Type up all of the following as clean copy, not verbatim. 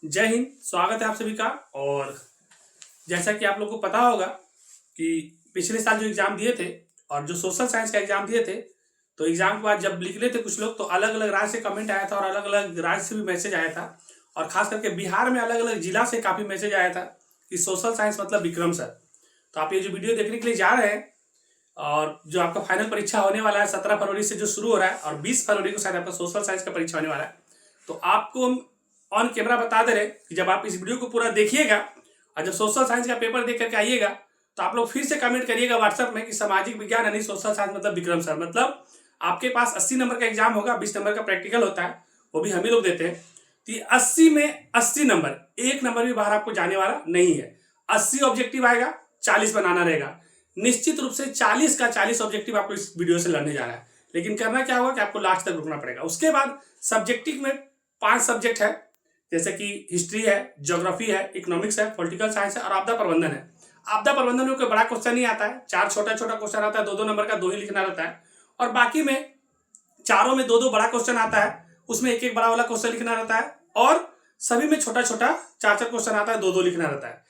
जय हिंद। स्वागत है आप सभी का। और जैसा कि आप लोग को पता होगा कि पिछले साल जो एग्जाम दिए थे और जो सोशल साइंस का एग्जाम दिए थे, तो एग्जाम के बाद जब निकले थे कुछ लोग, तो अलग अलग राज्य से कमेंट आया था और अलग अलग राज्य से भी मैसेज आया था। और खास करके बिहार में अलग अलग जिला से काफ़ी मैसेज आया था कि सोशल साइंस मतलब विक्रम सर। तो आप ये जो वीडियो देखने के लिए जा रहे हैं, और जो आपका फाइनल परीक्षा होने वाला है 17 फरवरी से जो शुरू हो रहा है, और 20 फरवरी को शायद आपका सोशल साइंस का परीक्षा होने वाला है, तो आपको हम ऑन कैमरा बता दे रहे कि जब आप इस वीडियो को पूरा देखिएगा और जब सोशल साइंस का पेपर देख करके आइएगा, तो आप लोग फिर से कमेंट करिएगा व्हाट्सएप में कि सामाजिक विज्ञान यानी सोशल साइंस मतलब विक्रम सर। मतलब आपके पास 80 नंबर का एग्जाम होगा, 20 नंबर का प्रैक्टिकल होता है, वो भी हम ही लोग देते हैं। तो 80 में 80 नंबर, एक नंबर भी बाहर आपको जाने वाला नहीं है। 80 ऑब्जेक्टिव आएगा, 40 बनाना रहेगा। निश्चित रूप से 40 का 40 ऑब्जेक्टिव आपको इस वीडियो से लड़ने जा रहा है, लेकिन करना क्या होगा कि आपको लास्ट तक रुकना पड़ेगा। उसके बाद सब्जेक्टिव में 5 सब्जेक्ट है, जैसे कि हिस्ट्री है, ज्योग्राफी है, इकोनॉमिक्स है, पॉलिटिकल साइंस है और आपदा प्रबंधन है। आपदा प्रबंधन में कोई बड़ा क्वेश्चन नहीं आता है, 4 छोटा छोटा क्वेश्चन आता है, 2-2 नंबर का, 2 ही लिखना रहता है। और बाकी में चारों में 2-2 बड़ा क्वेश्चन आता है, उसमें एक एक बड़ा वाला क्वेश्चन लिखना रहता है, और सभी में छोटा छोटा 4-4 क्वेश्चन आता है, 2-2 लिखना रहता है।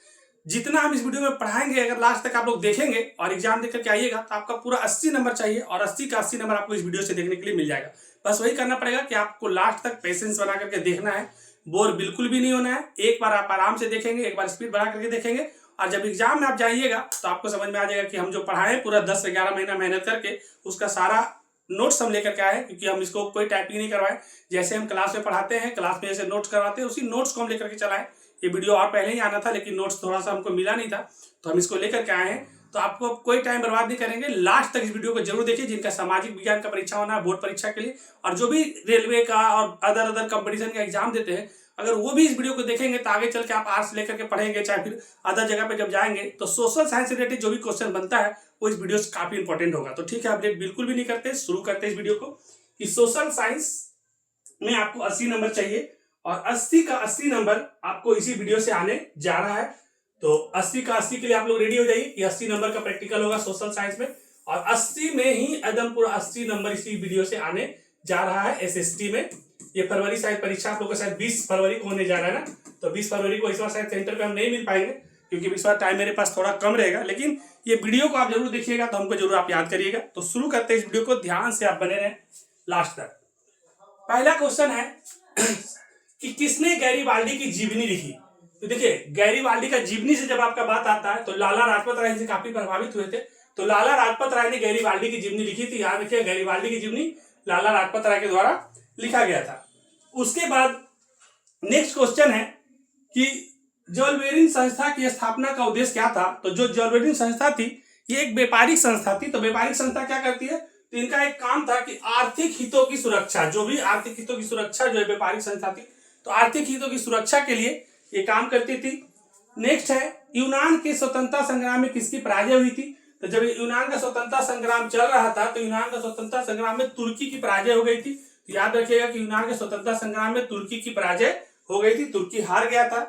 जितना हम इस वीडियो में पढ़ाएंगे, अगर लास्ट तक आप लोग देखेंगे और एग्जाम देख करके आइएगा, तो आपका पूरा 80 नंबर चाहिए, और 80 का 80 नंबर आपको इस वीडियो से देखने के लिए मिल जाएगा। बस वही करना पड़ेगा कि आपको लास्ट तक पेशेंस बना करके देखना है, बोर बिल्कुल भी नहीं होना है। एक बार आप आराम से देखेंगे, एक बार स्पीड बढ़ा करके देखेंगे, और जब एग्जाम में आप जाइएगा तो आपको समझ में आ जाएगा कि हम जो पढ़ाए पूरा 10 से 11 महीना मेहनत करके उसका सारा नोट्स हम लेकर के आए हैं, क्योंकि हम इसको कोई टाइपिंग नहीं करवाए। जैसे हम क्लास में पढ़ाते हैं, क्लास में जैसे नोट्स करवाते हैं, उसी नोट्स को हम लेकर के चलाएं। ये वीडियो और पहले ही आना था, लेकिन नोट्स थोड़ा सा हमको मिला नहीं था, तो हम इसको लेकर के आए हैं। तो आपको कोई टाइम बर्बाद नहीं करेंगे, लास्ट तक इस वीडियो को जरूर देखिए। जिनका सामाजिक विज्ञान का परीक्षा होना है बोर्ड परीक्षा के लिए, और जो भी रेलवे का और अदर कंपटीशन का एग्जाम देते हैं, अगर वो भी इस वीडियो को देखेंगे तो आगे चल के आप आर्ट्स लेकर के पढ़ेंगे, चाहे फिर अदर जगह पे जब जाएंगे, तो सोशल साइंस से रिलेटेड जो भी क्वेश्चन बनता है वो इस वीडियो से काफी इंपॉर्टेंट होगा। तो ठीक है, अपडेट बिल्कुल भी नहीं करते, शुरू करते इस वीडियो को कि सोशल साइंस में आपको 80 नंबर चाहिए, और 80 का 80 नंबर आपको इसी वीडियो से आने जा रहा है। तो 80 का 80 के लिए आप लोग रेडी हो जाइए कि 80 नंबर का प्रैक्टिकल होगा सोशल साइंस में, और 80 में ही एकदम पूरा 80 नंबर इसी वीडियो से आने जा रहा है एसएसटी में। ये फरवरी शायद परीक्षा आप लोग का शायद 20 फरवरी को होने जा रहा है ना, तो 20 फरवरी को इस बार शायद सेंटर पे हम नहीं मिल पाएंगे, क्योंकि इस बार टाइम मेरे पास थोड़ा कम रहेगा। लेकिन ये वीडियो को आप जरूर देखिएगा, तो हमको जरूर आप याद करिएगा। तो शुरू करते हैं इस वीडियो को, ध्यान से आप बने रहें लास्ट तक। पहला क्वेश्चन है कि किसने गैरीबाल्डी की जीवनी लिखी। तो देखिए, गैरीबाल्डी का जीवनी से जब आपका बात आता है, तो लाला लाजपत राय से काफी प्रभावित हुए थे। तो लाला लाजपत राय ने गैरीबाल्डी की जीवनी लिखी थी। याद रखिए, गैरीबाल्डी की जीवनी लाला लाजपत राय के द्वारा लिखा गया था। उसके बाद नेक्स्ट क्वेश्चन है कि ज्वेलवेरिन संस्था की स्थापना का उद्देश्य क्या था। तो जो ज्वेलवेरिन संस्था थी, ये एक व्यापारिक संस्था थी। तो व्यापारिक संस्था क्या करती है, तो इनका एक काम था कि आर्थिक हितों की सुरक्षा, जो भी आर्थिक हितों की सुरक्षा जो है व्यापारिक संस्था थी, तो आर्थिक हितों की सुरक्षा के लिए ये काम करती थी। नेक्स्ट है, यूनान के स्वतंत्रता संग्राम में किसकी पराजय हुई थी। तो जब यूनान का स्वतंत्रता संग्राम चल रहा था, तो यूनान का स्वतंत्रता संग्राम में तुर्की की पराजय हो गई थी। तो याद रखिएगा कि यूनान के स्वतंत्रता संग्राम में तुर्की की पराजय हो गई थी, तुर्की हार गया था।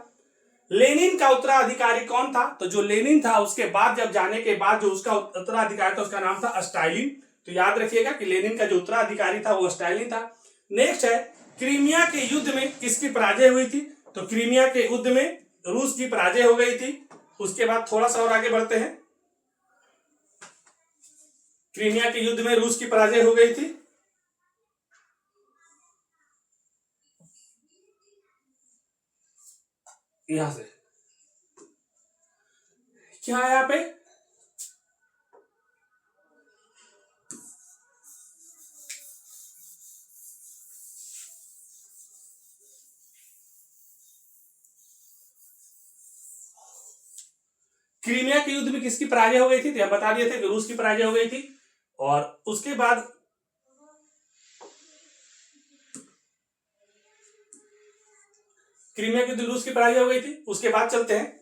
लेनिन का उत्तराधिकारी कौन था। तो जो लेनिन था, उसके बाद जब जाने के बाद जो उसका उत्तराधिकारी था, उसका नाम था स्टालिन। तो याद रखिएगा कि लेनिन का जो उत्तराधिकारी था वो स्टालिन था। नेक्स्ट है, क्रीमिया के युद्ध में किसकी पराजय हुई थी। तो क्रीमिया के युद्ध में रूस की पराजय हो गई थी। उसके बाद थोड़ा सा और आगे बढ़ते हैं, क्रीमिया के युद्ध में रूस की पराजय हो गई थी। यहां से क्या है यहाँ पे, क्रीमिया के युद्ध में किसकी पराजय हो गई थी। तो बता दिए थे कि रूस की पराजय हो गई थी। और उसके बाद क्रीमिया के युद्ध रूस की पराजय हो गई थी। उसके बाद चलते हैं,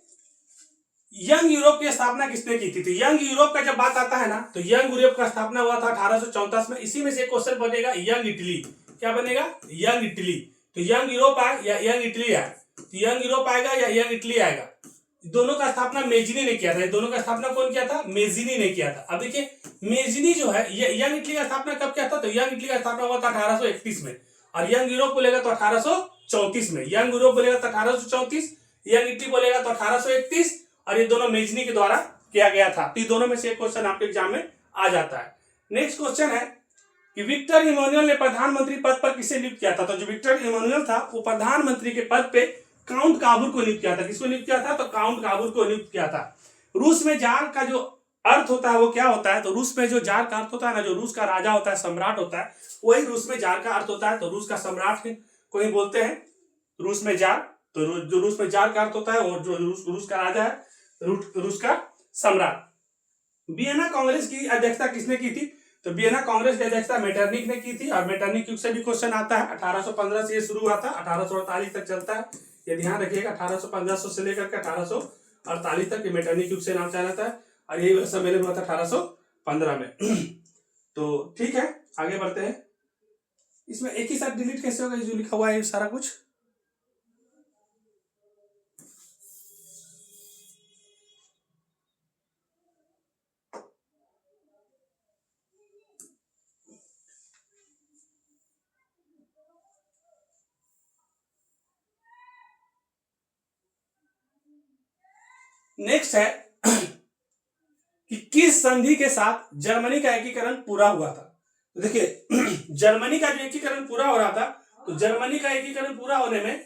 यंग यूरोप की स्थापना किसने की थी। तो यंग यूरोप का जब बात आता है ना, तो यंग यूरोप का स्थापना हुआ था 1834 में। इसी में से क्वेश्चन बनेगा यंग इटली। क्या बनेगा, यंग इटली। तो यंग यूरोप आए या यंग इटली आए, तो यंग यूरोप आएगा या यंग इटली आएगा। दोनों का स्थापना मेजिनी ने किया था। दोनों का स्थापना कौन किया था, मेजिनी ने किया था। अब देखिए, मेजिनी जो है, यंग इटली का स्थापना कब किया था। तो यंग इटली का स्थापना हुआ था 1831 में, और यंग यूरोप को लेगा तो 1834 1834 में। यंग यूरोप बोलेगा तो 1834, यंग इटली बोलेगा तो 1831, और ये दोनों मेजनी के द्वारा किया गया था। तो ये दोनों में से एक क्वेश्चन आपके एग्जाम में आ जाता है। नेक्स्ट क्वेश्चन है कि विक्टर इमैनुअल ने प्रधानमंत्री पद पर किसे नियुक्त किया था? तो जो विक्टर इमैनुअल था वो प्रधानमंत्री के पद पे काउंट काबुल को नियुक्त किया था। किसको नियुक्त किया था? तो काउंट काबुल को नियुक्त किया था। रूस में जार का जो अर्थ होता है वो क्या होता है? तो रूस में जो जार का अर्थ होता है ना, जो रूस का राजा होता है, सम्राट होता है, वही रूस में जार का अर्थ होता है। तो रूस का सम्राट को ही बोलते हैं रूस में जार। तो जो रूस में जार का अर्थ होता है, और जो रूस का राजा है, रूस का सम्राट। वियना कांग्रेस की अध्यक्षता किसने की थी? तो वियना कांग्रेस की अध्यक्षता मेटरनिक ने की थी। और मेटरनिक युग से भी क्वेश्चन आता है। 1815 से ये शुरू हुआ था, 1848 तक चलता है, ये ध्यान रखिएगा। 1815 से लेकर के 1848 तक मेटरनिक युग से नाम चला जाता है, और यही सम्मेलन हुआ था 1815 में। तो ठीक है, आगे बढ़ते हैं। इसमें एक ही साथ डिलीट कैसे होगा जो लिखा हुआ है सारा कुछ? नेक्स्ट है कि किस संधि के साथ जर्मनी का एकीकरण पूरा हुआ था? तो देखिए जर्मनी का जो एकीकरण पूरा हो रहा था, तो जर्मनी का एकीकरण पूरा होने में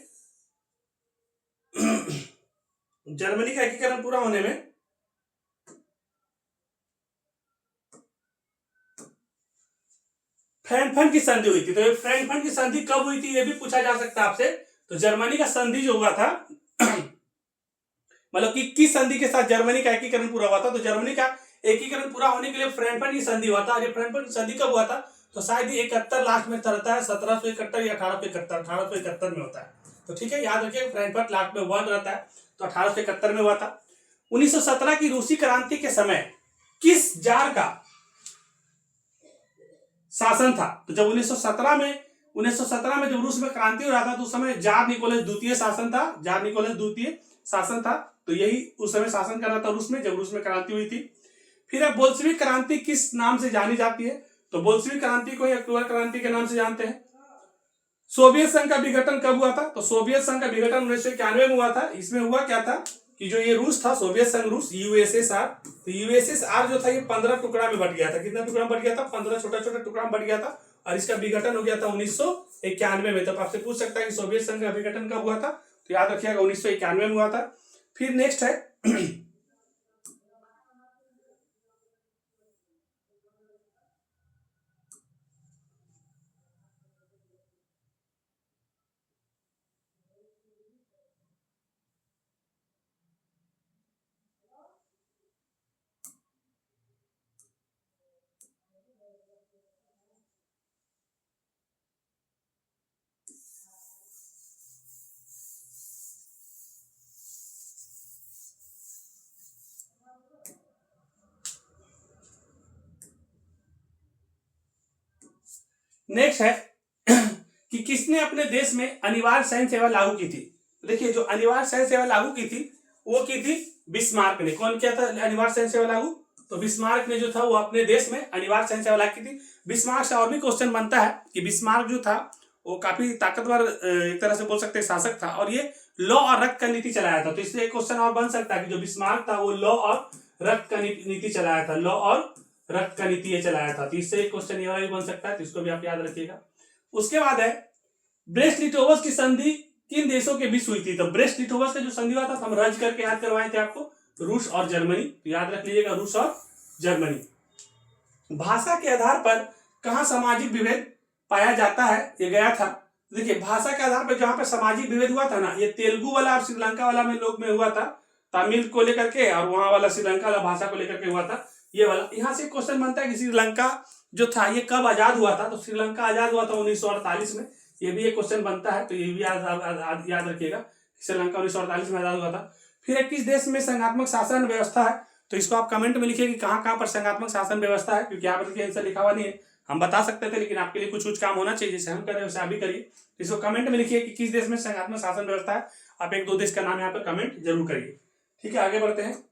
जर्मनी का एकीकरण पूरा होने में फ्रैंकफर्ट की संधि हुई थी। तो ये फ्रैंकफर्ट की संधि कब हुई थी, ये भी पूछा जा सकता है आपसे। तो जर्मनी का संधि जो हुआ था मतलब कि किस संधि के साथ जर्मनी का एकीकरण पूरा हुआ था? तो जर्मनी का एकीकरण पूरा होने के लिए फ्रैंकफर्ट की संधि हुआ था। और ये फ्रैंकफर्ट की संधि कब हुआ था? तो शायद ये 71 लास्ट में रहता है, 1771 या 1871 में होता है। तो ठीक है, याद रखिए फ्रैंकफर्ट लास्ट में 1 रहता है, तो 1871 में हुआ था। 1917 की रूसी क्रांति के समय किस जार का शासन था? तो जब 1917 में जब रूस में क्रांति हो रहा था, तो उस समय जार निकोलस द्वितीय शासन था। जार निकोलस द्वितीय शासन था, तो यही उस समय शासन कर रहा था रूस में, जब रूस में क्रांति हुई थी। फिर अब बोल्शेविक क्रांति किस नाम से जानी जाती है? तो बोल्शेविक क्रांति को अक्टूबर क्रांति के नाम से जानते हैं। सोवियत संघ का विघटन कब हुआ था? तो सोवियत संघ का विघटन 1991 में हुआ था। इसमें हुआ क्या था कि जो ये रूस था, सोवियत संघ रूस, यूएसएसआर, तो यूएसएसआर जो था ये 15 टुकड़ा में बट गया था। कितना टुकड़ा में बट गया था? 15 छोटा छोटा टुकड़ा में बट गया था, और इसका विघटन हो गया था 1991 में। तो आपसे पूछ सकता है कि सोवियत संघ का विघटन कब हुआ था? तो याद रखिएगा 1991 में हुआ था। फिर नेक्स्ट है नेक्स्ट है कि किसने अपने देश में अनिवार्य सैन्य सेवा लागू की थी? देखिए जो अनिवार्य सैन्य सेवा लागू की थी वो की थी बिस्मार्क ने। कौन किया था अनिवार्य सैन्य सेवा लागू? तो बिस्मार्क ने जो था वो अपने देश में अनिवार्य सैन्य सेवा लागू की थी। बिस्मार्क से और भी क्वेश्चन बनता है कि बिस्मार्क जो था वो काफी ताकतवर एक तरह से बोल सकते हैं शासक था, और ये लॉ और रक्त का नीति चलाया था। तो इससे एक क्वेश्चन और बन सकता है कि जो बिस्मार्क था वो लॉ और रक्त का नीति चलाया था, लॉ और रक्त का नीति ये चलाया था। तो इससे एक क्वेश्चन ये वाला भी बन सकता है, तो इसको भी आप याद रखिएगा। उसके बाद है ब्रेस्ट लिटोवस की संधि किन देशों के बीच हुई थी? तो ब्रेस्ट लिटोवस का जो संधि हुआ था हम रज करके याद करवाए थे आपको, रूस और जर्मनी। तो याद रख लीजिएगा रूस और जर्मनी। भाषा के आधार पर कहां सामाजिक विभेद पाया जाता है? ये गया था। देखिए भाषा के आधार पर जहां पर सामाजिक विभेद हुआ था ना, ये तेलुगु वाला और श्रीलंका वाला में लोग में हुआ था, तमिल को लेकर के, और वहां वाला श्रीलंका वाला भाषा को लेकर के हुआ था ये वाला। यहां से क्वेश्चन बनता है कि श्रीलंका जो था ये कब आजाद हुआ था? तो श्रीलंका आजाद हुआ था 1948 में। ये भी एक क्वेश्चन बनता है, तो ये भी याद रखिएगा, श्रीलंका 1948 में आजाद हुआ था। फिर किस देश में संघात्मक शासन व्यवस्था है? तो इसको आप कमेंट में लिखिए कि कहां कहां पर संघात्मक शासन व्यवस्था है, क्योंकि यहाँ पर आंसर लिखा हुआ नहीं है। हम बता सकते थे, लेकिन आपके लिए कुछ कुछ काम होना चाहिए, जैसे हम कर रहे हैं वैसे आप भी करिए। इसको कमेंट में लिखिए कि किस देश में संघात्मक शासन व्यवस्था है। आप 1-2 देश का नाम यहाँ पर कमेंट जरूर करिए। ठीक है, आगे बढ़ते हैं।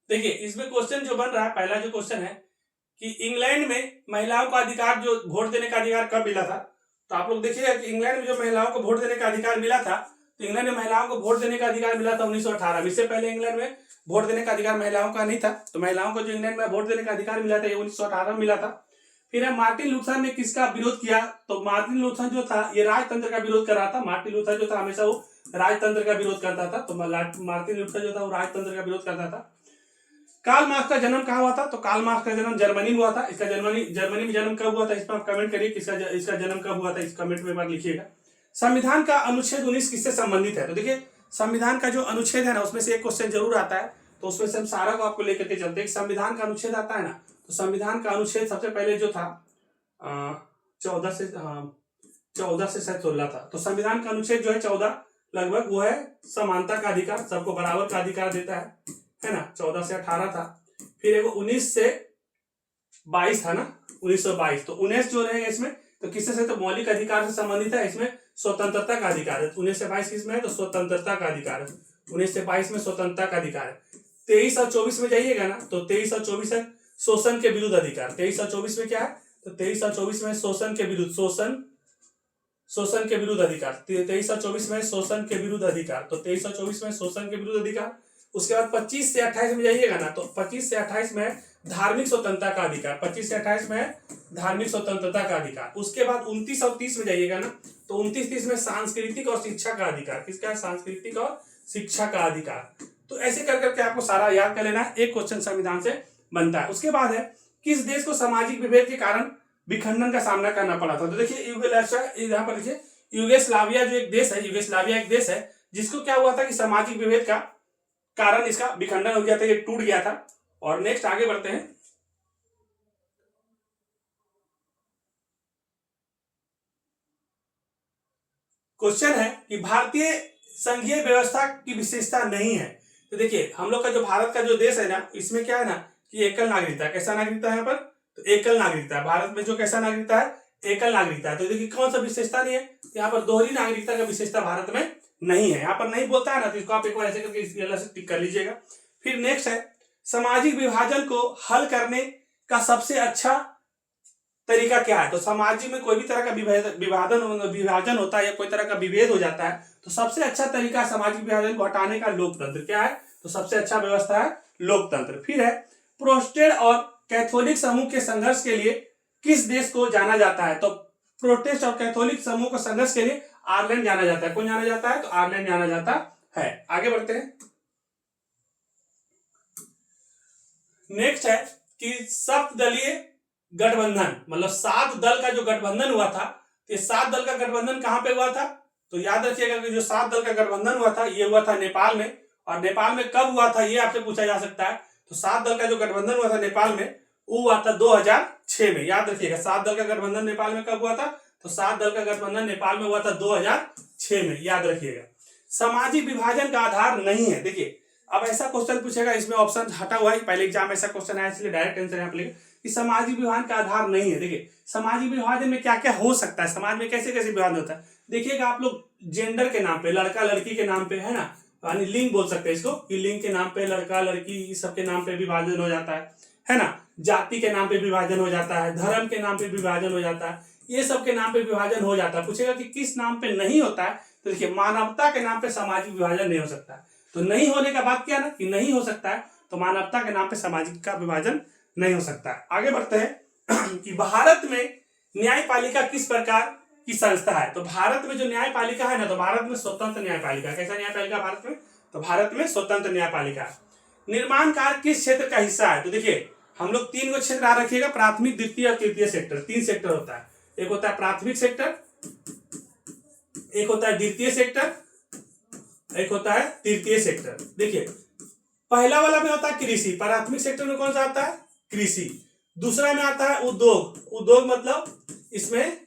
देखिए इसमें क्वेश्चन जो बन रहा है, पहला जो क्वेश्चन है कि इंग्लैंड में महिलाओं का अधिकार, जो वोट देने का अधिकार कब मिला था। तो आप लोग देखिएगा कि इंग्लैंड में जो महिलाओं को वोट देने का अधिकार मिला था, तो इंग्लैंड में महिलाओं को वोट देने का अधिकार मिला था 1918 में। इससे पहले इंग्लैंड में वोट देने का अधिकार महिलाओं का नहीं था। तो महिलाओं को जो इंग्लैंड में वोट देने का अधिकार मिला था ये 1918 में मिला था। फिर है मार्टिन लूथर ने किसका विरोध किया। तो मार्टिन लूथर जो था ये राजतंत्र का विरोध कर रहा था। मार्टिन लूथर जो था हमेशा वो राजतंत्र का विरोध करता था। तो मार्टिन लूथर जो था वो राजतंत्र का विरोध करता था। कार्ल मार्क्स का जन्म कहाँ हुआ था। तो कार्ल मार्क्स का जन्म जर्मनी में हुआ था। इसका जर्मनी में जन्म कब हुआ था, इस पर आप कमेंट करिए इसका जन्म कब हुआ था, इस कमेंट में एक बार लिखिएगा। संविधान का अनुच्छेद 19 किससे संबंधित है। तो देखिए संविधान का जो अनुच्छेद है ना, उसमें से एक क्वेश्चन जरूर आता है। तो उसमें से हम सारा को आपको लेकर के चलते हैं। संविधान का अनुच्छेद आता है ना, तो संविधान का अनुच्छेद सबसे पहले जो था 14 से शायद 16 था। तो संविधान का अनुच्छेद जो है 14 लगभग वो है समानता का अधिकार, सबको बराबर का अधिकार देता है ना। 14 से 18 था। फिर एक 19 से 22 था ना, 1922। तो 19 जो रहेगा इसमें तो किससे से, तो मौलिक अधिकार से संबंधित है। इसमें स्वतंत्रता का अधिकार है। 19 से 22 किसमें है, तो स्वतंत्रता का अधिकार है। 19 से 22 में स्वतंत्रता का अधिकार है। 23 और 24 में जाइएगा ना, तो 23 और 24 है शोषण के विरुद्ध अधिकार। 23 और 24 में क्या है, तो 23 और 24 में शोषण के विरुद्ध शोषण के विरुद्ध अधिकार। 23 और 24 में शोषण के विरुद्ध अधिकार। तो 23 और 24 में शोषण के विरुद्ध अधिकार। उसके बाद 25 से 28 में जाइएगा ना, तो 25 से 28 में धार्मिक स्वतंत्रता का अधिकार। 25 से 28 में धार्मिक स्वतंत्रता का अधिकार। उसके बाद 29 और 30 में जाइएगा ना, तो 29-30 में सांस्कृतिक और शिक्षा का अधिकार। किसका है, सांस्कृतिक और शिक्षा का अधिकार। तो ऐसे कर करके आपको सारा याद कर लेना है। एक क्वेश्चन संविधान से बनता है। उसके बाद है किस देश को सामाजिक विभेद के कारण विखंडन का सामना करना पड़ा था। तो देखिए यहाँ पर देखिए यूगोस्लाविया जो एक देश है, यूगोस्लाविया एक देश है जिसको क्या हुआ था कि सामाजिक विभेद का कारण इसका विखंडन हो गया था, ये टूट गया था। और नेक्स्ट आगे बढ़ते हैं। क्वेश्चन है कि भारतीय संघीय व्यवस्था की विशेषता नहीं है। तो देखिए हम लोग का जो भारत का जो देश है ना, इसमें क्या है ना कि एकल नागरिकता। कैसा नागरिकता है यहाँ पर, तो एकल नागरिकता है। भारत में जो कैसा नागरिकता है, एकल नागरिकता है। तो देखिए कौन सा विशेषता नहीं है, यहाँ पर दोहरी नागरिकता का विशेषता भारत में नहीं है। यहाँ पर नहीं बोलता है ना, तो इसको आप एक बार ऐसे करके टिक कर लीजिएगा। फिर नेक्स्ट है सामाजिक विभाजन को हल करने का सबसे अच्छा तरीका क्या है। तो समाज में कोई भी तरह का विभाजन होता है या कोई तरह का विभेद हो जाता है, तो सबसे अच्छा तरीका सामाजिक विभाजन को हटाने का लोकतंत्र क्या है, तो सबसे अच्छा व्यवस्था है लोकतंत्र। फिर है प्रोटेस्टेंट और कैथोलिक समूह के संघर्ष के लिए किस देश को जाना जाता है। तो प्रोटेस्ट और कैथोलिक समूह को संघर्ष के लिए आयरलैंड जाना जाता है। कौन जाना जाता है, तो आयरलैंड जाना जाता है। आगे बढ़ते हैं। नेक्स्ट है कि सप्तदलीय गठबंधन, मतलब 7 दल का जो गठबंधन हुआ था, ये 7 दल का गठबंधन कहां पे हुआ था। तो याद रखिएगा कि जो 7 दल का गठबंधन हुआ था ये हुआ था नेपाल में। और नेपाल में कब हुआ था ये आपसे पूछा जा सकता है। तो 7 दल का जो गठबंधन हुआ था नेपाल में वो हुआ था 2006 में। याद रखिएगा 7 दल का गठबंधन नेपाल में कब हुआ था, तो 7 दल का गठबंधन नेपाल में हुआ था 2006 में। याद रखिएगा सामाजिक विभाजन का आधार नहीं है। देखिए अब ऐसा क्वेश्चन पूछेगा, इसमें ऑप्शन हटा हुआ है, पहले एग्जाम ऐसा क्वेश्चन आया इसलिए डायरेक्ट आंसर यहाँ पे कि सामाजिक विभाजन का आधार नहीं है। देखिए सामाजिक विभाजन में क्या क्या हो सकता है, समाज में कैसे कैसे विभाजन होता है। देखिएगा आप लोग जेंडर के नाम पे, लड़का लड़की के नाम पे, है ना, यानी लिंग बोल सकते हैं इसको, कि लिंग के नाम पे लड़का लड़की इस सब के नाम पे विभाजन हो जाता है ना। जाति के नाम पे विभाजन हो जाता है, धर्म के नाम पे विभाजन हो जाता है, ये सब के नाम पे विभाजन हो जाता है। पूछेगा कि किस नाम पे नहीं होता है, तो देखिए मानवता के नाम पे सामाजिक विभाजन नहीं हो सकता है। तो नहीं होने का बात क्या ना कि नहीं हो सकता है, तो मानवता के नाम पे सामाजिक का विभाजन नहीं हो सकता है। आगे बढ़ते हैं कि भारत में न्यायपालिका किस प्रकार की संस्था है। तो भारत में जो न्यायपालिका है ना, तो भारत में स्वतंत्र न्यायपालिका। कैसा न्यायपालिका भारत में, तो भारत में स्वतंत्र न्यायपालिका। निर्माण कार्य किस क्षेत्र का हिस्सा है। तो देखिए हम लोग 3 गो क्षेत्र आ रखिएगा, प्राथमिक द्वितीय और तृतीय सेक्टर। 3 सेक्टर होता है, एक होता है प्राथमिक सेक्टर, एक होता है द्वितीय सेक्टर, एक होता है तृतीय सेक्टर। देखिए पहला वाला में होता है कृषि, प्राथमिक सेक्टर में कौन सा आता है, कृषि। दूसरा में आता है उद्योग, उद्योग मतलब इसमें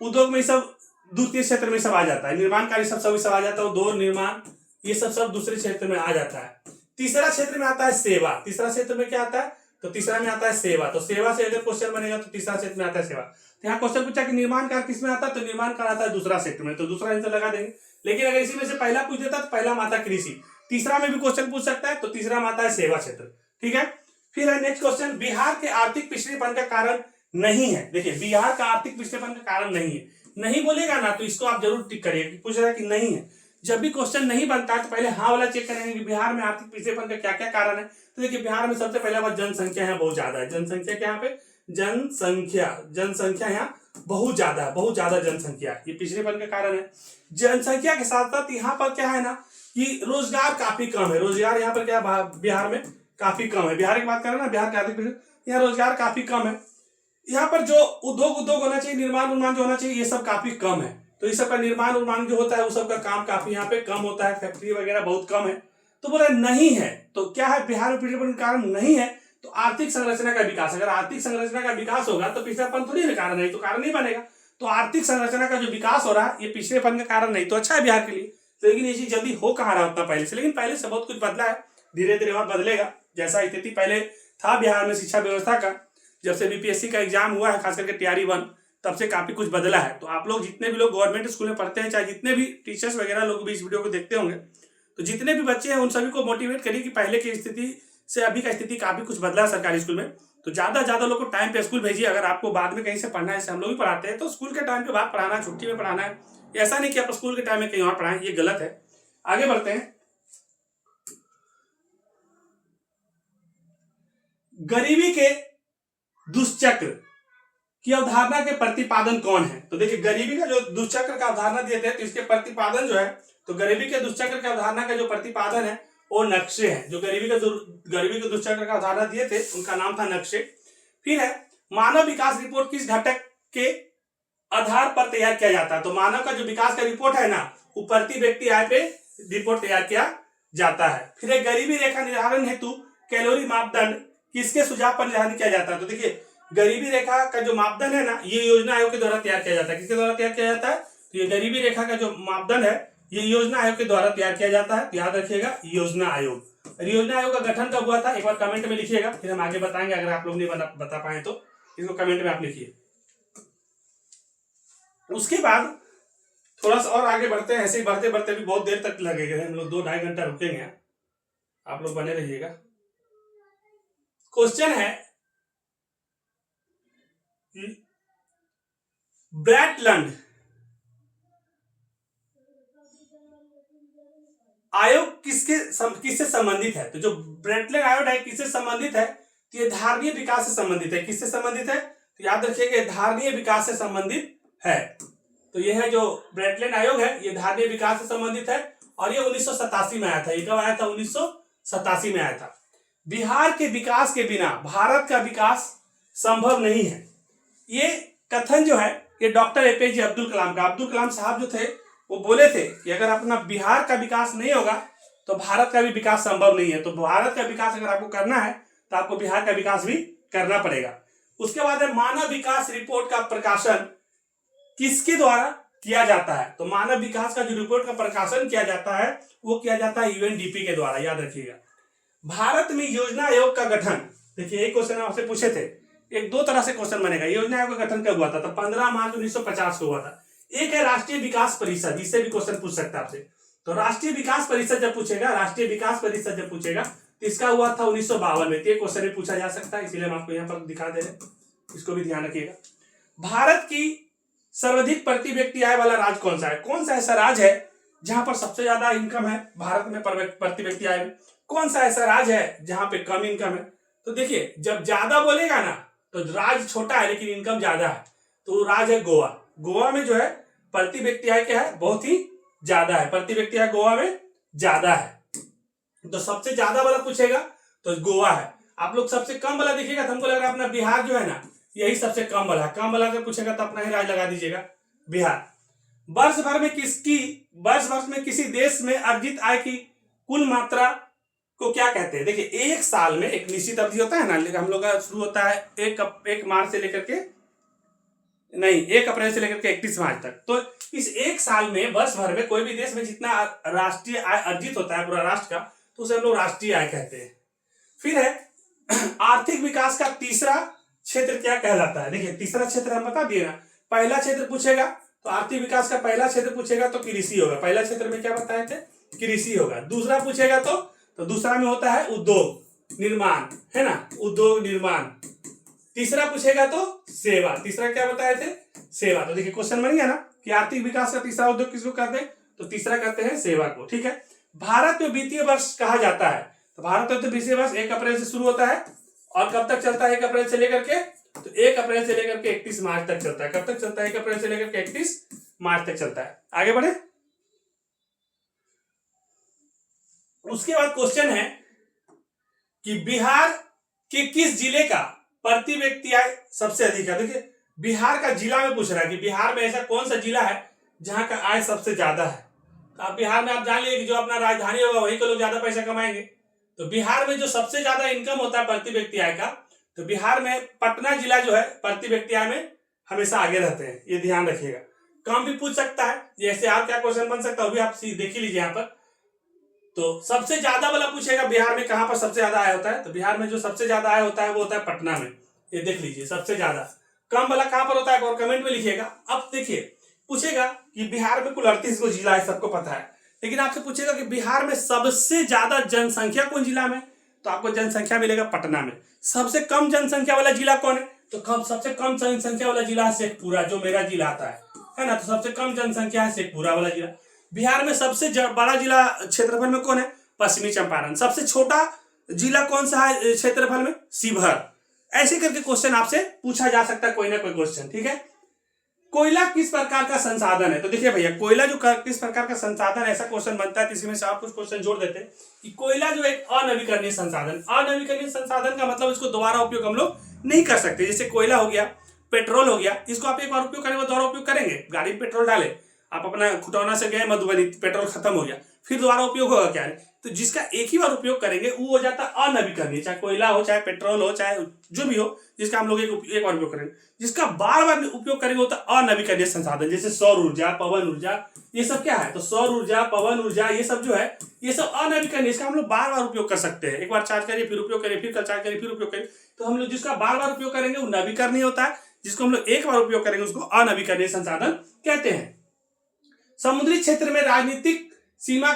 उद्योग में सब द्वितीय क्षेत्र में सब आ जाता है। निर्माण कार्य सब आ जाता है, उद्योग निर्माण ये सब दूसरे क्षेत्र में आ जाता है। तीसरा क्षेत्र में आता है सेवा। तीसरा क्षेत्र में क्या आता है, तो तीसरा में आता है सेवा। तो सेवा से अगर क्वेश्चन बनेगा तो तीसरा क्षेत्र में आता है सेवा। तो यहाँ क्वेश्चन पूछा कि निर्माण कार्य किसमें आता है, तो निर्माण कार्य आता है दूसरा क्षेत्र में, तो दूसरा आंसर लगा देंगे। लेकिन अगर इसी में से पहला पूछ देता तो पहला में आता कृषि, तीसरा में भी क्वेश्चन पूछ सकता है, तो तीसरा में आता है सेवा क्षेत्र। ठीक है, फिर है नेक्स्ट क्वेश्चन, बिहार के आर्थिक पिछड़ेपन का कारण नहीं है। देखिए बिहार का आर्थिक पिछड़ेपन का कारण नहीं है, नहीं बोलेगा ना तो इसको आप जरूर टिक करिए, पूछ रहा है कि नहीं है। जब भी क्वेश्चन नहीं बनता है तो पहले हाँ वाला चेक करेंगे कि बिहार में आर्थिक पिछड़ेपन का क्या क्या कारण है। तो देखिए बिहार में सबसे पहला बात जनसंख्या है बहुत ज्यादा है, जनसंख्या क्या यहाँ पे, जनसंख्या यहाँ बहुत ज्यादा है, बहुत ज्यादा जनसंख्या, ये पिछड़ेपन का कारण है। जनसंख्या के साथ साथ यहाँ पर क्या है ना कि रोजगार काफी कम है, रोजगार यहाँ पर क्या बिहार में काफी कम है। बिहार की बात करें ना, बिहार के आर्थिक यहाँ रोजगार काफी कम है। यहाँ पर जो उद्योग होना चाहिए, निर्माण जो होना चाहिए, ये सब काफी कम है। तो इस सब का निर्माण जो होता है वो सब का काम काफी यहाँ पे कम होता है, फैक्ट्री वगैरह बहुत कम है। तो बोला नहीं है, तो क्या है बिहार में पिछड़ेपन का कारण नहीं है, तो आर्थिक संरचना का विकास। अगर आर्थिक संरचना का विकास होगा तो पिछड़ेपन थोड़ी ना कारण है, तो कारण नहीं बनेगा। तो आर्थिक संरचना का जो विकास हो रहा है ये पिछड़ेपन का कारण नहीं, तो अच्छा है बिहार के लिए। लेकिन ये चीज जल्दी हो कहाँ रहा उतना पहले से, लेकिन पहले से बहुत कुछ बदला है, धीरे धीरे और बदलेगा। जैसा स्थिति पहले था बिहार में शिक्षा व्यवस्था का, जब से बीपीएससी का एग्जाम हुआ है, खास करके टीआरई 1, तब से काफी कुछ बदला है। तो आप लोग जितने भी लोग गवर्नमेंट स्कूल में पढ़ते हैं, चाहे जितने भी टीचर्स वगैरह लोग भी इस वीडियो को देखते होंगे, तो जितने भी बच्चे हैं उन सभी को मोटिवेट करिए कि पहले की स्थिति से अभी का स्थिति काफी कुछ बदला है सरकारी स्कूल में। तो ज्यादा लोग को टाइम पे स्कूल भेजिए। अगर आपको बाद में कहीं से पढ़ना है, जैसे हम लोग भी पढ़ाते हैं, तो स्कूल के टाइम पे बात पढ़ाना है, छुट्टी में पढ़ाना है। ऐसा नहीं कि आप स्कूल के टाइम में कहीं और पढ़ाएं, ये गलत है। आगे बढ़ते हैं, गरीबी के दुष्चक्र की अवधारणा के प्रतिपादन कौन है। तो देखिए गरीबी का जो दुष्चक्र का अवधारणा दिए थे, तो इसके प्रतिपादन जो है, तो गरीबी के दुष्चक्र का अवधारणा का जो प्रतिपादन है वो नक्शे है। जो गरीबी के दुष्चक्र का अवधारणा दिए थे उनका नाम था नक्शे। फिर है मानव विकास रिपोर्ट किस घटक के आधार पर तैयार किया जाता है। तो मानव का जो विकास का रिपोर्ट है ना, वो प्रति व्यक्ति आय पे रिपोर्ट तैयार किया जाता है। फिर एक गरीबी रेखा निर्धारण हेतु कैलोरी मापदंड किसके सुझाव पर निर्धारित किया जाता है। तो देखिए गरीबी रेखा का जो मापदंड है ना, ये योजना आयोग के द्वारा तैयार किया जाता है। किसके द्वारा तैयार किया जाता है, तो ये गरीबी रेखा का जो मापदंड है ये योजना आयोग के द्वारा तैयार किया जाता है। याद रखिएगा योजना आयोग। योजना आयोग का गठन कब हुआ था, एक बार कमेंट में लिखिएगा, फिर हम आगे बताएंगे। अगर आप लोग नहीं बता पाए तो इसको कमेंट में आप लिखिए। उसके बाद थोड़ा सा और आगे बढ़ते हैं, ऐसे ही बढ़ते बढ़ते भी बहुत देर तक लगेगा, हम लोग 2-2.5 घंटा रुकेंगे, आप लोग बने रहिएगा। क्वेश्चन है ब्रैटलैंड आयोग किससे संबंधित है। तो जो ब्रैटलैंड आयोग है किससे संबंधित है, तो ये धारणीय विकास से संबंधित है। किससे संबंधित है, तो याद रखिएगा धारणीय विकास से संबंधित है। तो ये है जो ब्रैटलैंड आयोग है, ये धारणीय विकास से संबंधित है, और ये 1987 में आया था। ये कब आया था, 1987 में आया था। बिहार के विकास के बिना भारत का विकास संभव नहीं है। ये कथन जो है ये डॉक्टर एपीजे अब्दुल कलाम का, अब्दुल कलाम साहब जो थे वो बोले थे कि अगर अपना बिहार का विकास नहीं होगा तो भारत का भी विकास संभव नहीं है। तो भारत का विकास अगर आपको करना है तो आपको बिहार का विकास भी करना पड़ेगा। उसके बाद है मानव विकास रिपोर्ट का प्रकाशन किसके द्वारा किया जाता है। तो मानव विकास का जो रिपोर्ट का प्रकाशन किया जाता है वो किया जाता है यूएनडीपी के द्वारा। याद रखिएगा। भारत में योजना आयोग का गठन, देखिए एक क्वेश्चन आपसे पूछे थे, एक 2 तरह से क्वेश्चन बनेगा। योजना आयोग का गठन कब हुआ था, तो 15 मार्च 1950 को हुआ था। एक है राष्ट्रीय विकास परिषद, जिससे भी क्वेश्चन पूछ सकता है आपसे। तो राष्ट्रीय विकास परिषद जब पूछेगा तो इसका हुआ था 1952 में। ये क्वेश्चन भी पूछा जा सकता है, इसीलिए हम आपको यहाँ पर दिखा दे रहे हैं, इसको भी ध्यान रखिएगा। भारत की सर्वाधिक प्रति व्यक्ति आय वाला राज्य कौन सा है, कौन सा ऐसा राज्य है जहां पर सबसे ज्यादा इनकम है भारत में प्रति व्यक्ति आय में, कौन सा ऐसा राज्य है जहां पे कम इनकम है। तो देखिए जब ज्यादा बोलेगा ना तो राज्य छोटा है लेकिन इनकम ज्यादा है, तो राज्य है गोवा। गोवा में जो है प्रति व्यक्ति आय क्या है, बहुत ही ज्यादा है, प्रति व्यक्ति आय गोवा में ज्यादा है। तो सबसे ज्यादा वाला पूछेगा तो गोवा है। आप लोग सबसे कम वाला देखिएगा तो हमको लग रहा है अपना बिहार जो है ना यही सबसे कम वाला है। कम वाला अगर पूछेगा तो अपना ही राज्य लगा दीजिएगा बिहार। वर्ष भर में किसी देश में अर्जित आय की कुल मात्रा को क्या कहते हैं। देखिए एक साल में एक निश्चित अवधि होता है ना, हम लोग का शुरू होता है 1 मार्च से लेकर के 1 अप्रैल से लेकर के 31 मार्च तक। तो इस एक साल में वर्ष भर में कोई भी देश में जितना राष्ट्रीय आय अर्जित होता है पूरा राष्ट्र का, तो उसे हम लोग राष्ट्रीय आय कहते हैं। फिर है आर्थिक विकास का तीसरा क्षेत्र क्या कहलाता है। देखिए तीसरा क्षेत्र हम बता दिए ना, पहला क्षेत्र पूछेगा तो आर्थिक विकास का पहला क्षेत्र पूछेगा तो कृषि होगा। पहला क्षेत्र में क्या बताए थे, कृषि होगा। दूसरा पूछेगा तो दूसरा में होता है उद्योग निर्माण, है ना, उद्योग निर्माण। तीसरा पूछेगा तो सेवा, तीसरा क्या बताए थे, सेवा। तो देखिए क्वेश्चन बन गया ना कि आर्थिक विकास का तीसरा उद्योग किसको कहते हैं, तो तीसरा कहते हैं सेवा को। ठीक है, भारत में वित्तीय वर्ष कहा जाता है, तो भारत में तो वित्तीय वर्ष 1 अप्रैल से शुरू होता है और कब तक चलता है, 1 अप्रैल से लेकर के, तो 1 अप्रैल से लेकर के 31 मार्च तक चलता है। कब तक चलता है, 1 अप्रैल से लेकर के 31 मार्च तक चलता है। आगे बढ़े, उसके बाद क्वेश्चन है कि बिहार के किस जिले का प्रति व्यक्ति आय सबसे अधिक है। देखिए बिहार का जिला में पूछ रहा है कि बिहार में ऐसा कौन सा जिला है जहां का आय सबसे ज्यादा है। तो आप बिहार में आप जान लीजिए कि जो अपना राजधानी होगा वहीं के लोग ज्यादा पैसा कमाएंगे। तो बिहार में जो सबसे ज्यादा इनकम होता है प्रति व्यक्ति आय का, तो बिहार में पटना जिला जो है प्रति व्यक्ति आय में हमेशा आगे रहते हैं, ये ध्यान रखिएगा। कम भी पूछ सकता है, जैसे आप क्या क्वेश्चन बन सकता है वो भी आप देख ही लीजिए यहाँ पर। तो सबसे ज्यादा वाला पूछेगा बिहार में कहां पर सबसे ज्यादा आय होता है, तो बिहार में जो सबसे ज्यादा आय होता है वो होता है पटना में, ये देख लीजिए सबसे ज्यादा। कम वाला कहां पर होता है और कमेंट में लिखिएगा। अब देखिए पूछेगा कि बिहार में कुल 38 को जिला है, सबको पता है, लेकिन आपसे पूछेगा कि बिहार में सबसे ज्यादा जनसंख्या कौन जिला में, तो आपको जनसंख्या मिलेगा पटना में। सबसे कम जनसंख्या वाला जिला कौन है, तो सबसे कम जनसंख्या वाला जिला है शेखपुरा, जो मेरा जिला आता है ना। तो सबसे कम जनसंख्या है शेखपुरा वाला जिला। बिहार में सबसे बड़ा जिला क्षेत्रफल में कौन है, पश्चिमी चंपारण। सबसे छोटा जिला कौन सा है क्षेत्रफल में, शिवहर। ऐसे करके क्वेश्चन आपसे पूछा जा सकता है कोई ना कोई क्वेश्चन। ठीक है, कोयला किस प्रकार का संसाधन है, तो देखिए भैया कोयला जो किस प्रकार का संसाधन, ऐसा क्वेश्चन बनता है तो इसी में से आप कुछ क्वेश्चन जोड़ देते हैं कि कोयला जो एक अनवीकरणीय संसाधन, अनवीकरणीय संसाधन का मतलब इसको दोबारा उपयोग हम लोग नहीं कर सकते। जैसे कोयला हो गया, पेट्रोल हो गया, इसको आप एक बार उपयोग करेंगे दोबारा उपयोग करेंगे। गाड़ी में पेट्रोल डाले, आप अपना खुटौना से गए मधुबनी, पेट्रोल खत्म हो गया, फिर दोबारा उपयोग होगा क्या, तो जिसका एक ही बार उपयोग करेंगे वो हो जाता है अनवीकरणीय, चाहे कोयला हो, चाहे पेट्रोल हो, चाहे जो भी हो, जिसका हम लोग एक बार उपयोग करेंगे। जिसका बार बार उपयोग करेंगे वो तो अनवीकरणीय संसाधन, जैसे सौर ऊर्जा, पवन ऊर्जा, ये सब क्या है, तो सौर ऊर्जा, पवन ऊर्जा, ये सब जो है ये सब अनवीकरणीय, इसका हम लोग बार बार उपयोग कर सकते हैं। एक बार चार्ज करिए फिर उपयोग करिए, फिर चार्ज करिए फिर उपयोग करिए। तो हम लोग जिसका बार बार उपयोग करेंगे वो नवीकरणीय होता है, जिसको हम लोग एक बार उपयोग करेंगे उसको अनवीकरणीय संसाधन कहते हैं। समुद्री क्षेत्र में राजनीतिक सीमा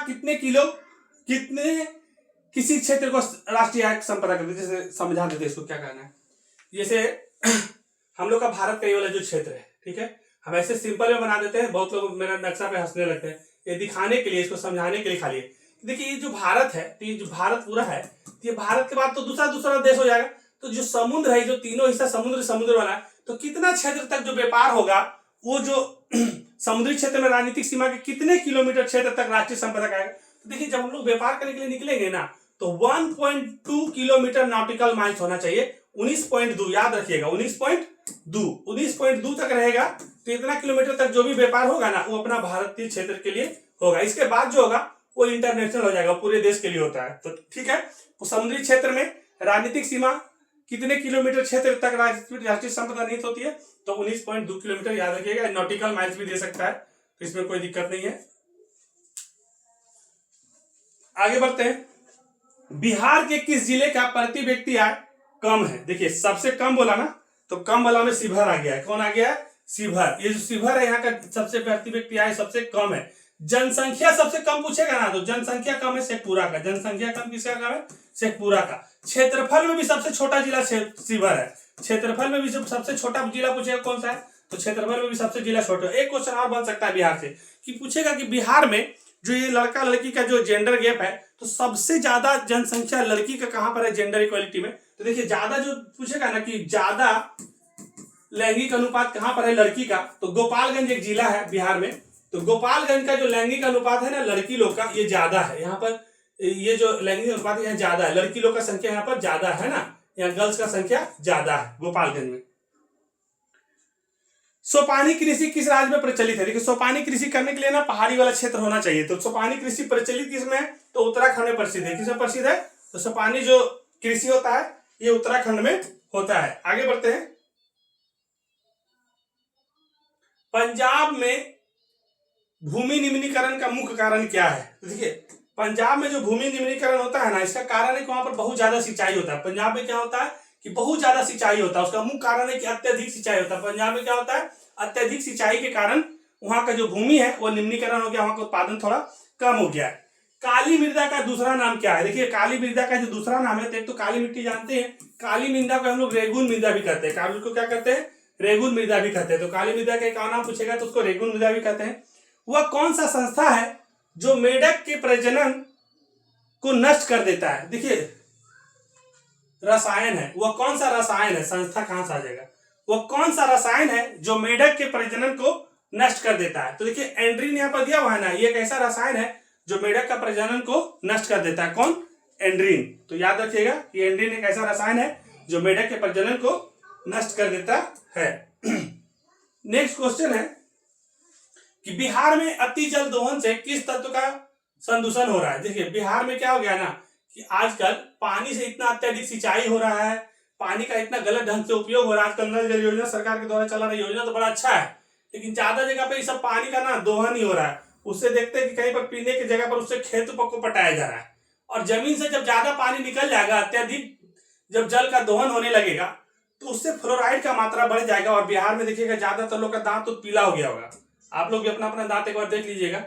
किसी क्षेत्र को राष्ट्रीय आय संपदा करते, जैसे समझा देते इसको क्या कहना है। जैसे हम लोग का भारत का ये वाला जो क्षेत्र है, ठीक है, हम ऐसे सिंपल में बना देते हैं, बहुत लोग मेरा नक्शा पे हंसने लगते हैं, ये दिखाने के लिए, इसको समझाने के लिए खाली। देखिए ये जो भारत है, तो ये जो भारत पूरा है, ये भारत के बाद तो दूसरा देश हो जाएगा। तो जो समुद्र है, जो तीनों हिस्सा समुद्र वाला है, तो कितना क्षेत्र तक जो व्यापार होगा, वो जो समुद्री क्षेत्र में राजनीतिक सीमा के कितने किलोमीटर क्षेत्र तक राष्ट्रीय संपदा आएगा। तो देखिए जब हम लोग व्यापार करने के लिए निकलेंगे ना, तो 1.2 किलोमीटर नॉटिकल माइल्स होना चाहिए। 19.2 याद रखिएगा, 19.2 तक रहेगा। तो इतना किलोमीटर तक जो भी व्यापार होगा ना, वो अपना भारतीय क्षेत्र के लिए होगा। इसके बाद जो होगा वो इंटरनेशनल हो जाएगा, पूरे देश के लिए होता है। तो ठीक है, तो समुद्री क्षेत्र में राजनीतिक सीमा कितने किलोमीटर क्षेत्र तक राष्ट्रीय संपदा निहित होती है, तो 19.2 किलोमीटर याद रखिएगा। नॉटिकल माइल्स भी दे सकता है, तो इसमें कोई दिक्कत नहीं है। आगे बढ़ते हैं, बिहार के किस जिले का प्रति व्यक्ति आय कम है। देखिए सबसे कम बोला ना, तो कम वाला में शिवहर आ गया है। कौन आ गया है, शिवहर। ये जो शिवहर है यहाँ का सबसे प्रति व्यक्ति आय सबसे कम है। जनसंख्या सबसे कम पूछेगा ना, तो जनसंख्या कम है शेखपुरा का। जनसंख्या कम किसका कम है, शेखपुरा का। क्षेत्रफल में भी सबसे छोटा जिला शिवहर है। क्षेत्रफल में भी सबसे छोटा जिला पूछेगा कौन सा है, तो क्षेत्रफल में भी सबसे जिला छोटा। एक क्वेश्चन और बन सकता है बिहार से, कि पूछेगा कि बिहार में जो ये लड़का लड़की का जो जेंडर गैप है, तो सबसे ज्यादा जनसंख्या लड़की का कहां पर है जेंडर इक्वालिटी में। तो देखिए ज्यादा जो पूछेगा ना कि ज्यादा लैंगिक अनुपात कहां पर है लड़की का, तो गोपालगंज एक जिला है बिहार में। तो गोपालगंज का जो लैंगिक अनुपात है ना लड़की लोग का, ये ज्यादा है। यहाँ पर ये जो लैंगिक अनुपात यहाँ ज्यादा है, लड़की लोग का संख्या यहाँ पर ज्यादा है ना, यहाँ गर्ल्स का संख्या ज्यादा है गोपालगंज में। सोपानी कृषि किस राज्य में प्रचलित है। देखिए सोपानी कृषि करने के लिए ना पहाड़ी वाला क्षेत्र होना चाहिए। तो सोपानी कृषि प्रचलित किसमें है, तो उत्तराखंड में प्रसिद्ध है। किसमें प्रसिद्ध है, तो सोपानी जो कृषि होता है ये उत्तराखंड में होता है। आगे बढ़ते हैं, पंजाब में भूमि निम्नीकरण का मुख्य कारण क्या है। तो देखिए पंजाब में जो भूमि निम्नीकरण होता है ना, इसका कारण है कि वहां पर बहुत ज्यादा सिंचाई होता है। पंजाब में क्या होता है कि बहुत ज्यादा सिंचाई होता है, उसका मुख्य कारण है कि अत्यधिक सिंचाई होता है। पंजाब में क्या होता है, अत्यधिक सिंचाई के कारण वहां का जो भूमि है वो निम्नीकरण हो गया, वहां का उत्पादन थोड़ा कम हो गया है। काली मृदा का दूसरा नाम क्या है? देखिए काली मृदा का जो दूसरा नाम है, तो एक तो काली मिट्टी जानते हैं, काली मृदा को हम लोग रेगुन मृदा भी कहते हैं। काली को क्या कहते हैं? रेगुन मृदा भी कहते हैं। तो काली मृदा का एक और नाम पूछेगा तो उसको रेगुन मृदा भी कहते हैं। वह कौन सा संस्था है जो मेढक के प्रजनन को नष्ट कर देता है? देखिए रसायन है, वह कौन सा रसायन है? संस्था कहां से आ जाएगा? वह कौन सा रसायन है जो मेढक के प्रजनन को नष्ट कर देता है? तो देखिए एंड्रीन यहाँ पर दिया हुआ है ना, ये एक ऐसा रसायन है जो मेढक का प्रजनन को नष्ट कर देता है। कौन? एंड्रीन। तो याद रखिएगा कि एंड्रीन एक ऐसा रसायन है जो मेढक के प्रजनन को नष्ट कर देता है। नेक्स्ट क्वेश्चन है कि बिहार में अति जल दोहन से किस तत्व का संदूषण हो रहा है? देखिए बिहार में क्या हो गया ना कि आजकल पानी से इतना अत्यधिक सिंचाई हो रहा है, पानी का इतना गलत ढंग से उपयोग हो रहा है। आजकल नल जल योजना सरकार के द्वारा चला रही योजना तो बड़ा अच्छा है, लेकिन ज्यादा जगह पे इस सब पानी का ना दोहन ही हो रहा है। उससे देखते हैं कि कहीं पर पीने की जगह पर उससे खेत को पटाया जा रहा है, और जमीन से जब ज्यादा पानी निकल जाएगा, अत्यधिक जब जल का दोहन होने लगेगा तो उससे फ्लोराइड का मात्रा बढ़ जाएगा। और बिहार में देखिएगा ज्यादातर लोग का दांत तो पीला हो गया होगा, आप लोग भी अपना अपना दांत एक बार देख लीजिएगा।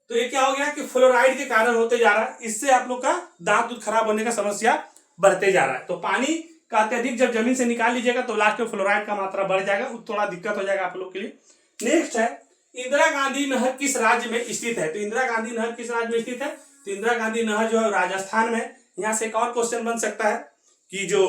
तो ये क्या हो गया कि फ्लोराइड के कारण होते जा रहा है, इससे आप लोग का दांत खराब होने का समस्या बढ़ते जा रहा है। तो पानी का अत्यधिक जब जमीन से निकाल लीजिएगा तो लास्ट में फ्लोराइड का मात्रा बढ़ जाएगा, थोड़ा दिक्कत हो जाएगा आप लोग के लिए। नेक्स्ट है इंदिरा गांधी नहर किस राज्य में स्थित है? तो इंदिरा गांधी नहर किस राज्य में स्थित है? तो इंदिरा गांधी नहर जो है राजस्थान में। यहाँ से एक और क्वेश्चन बन सकता है कि जो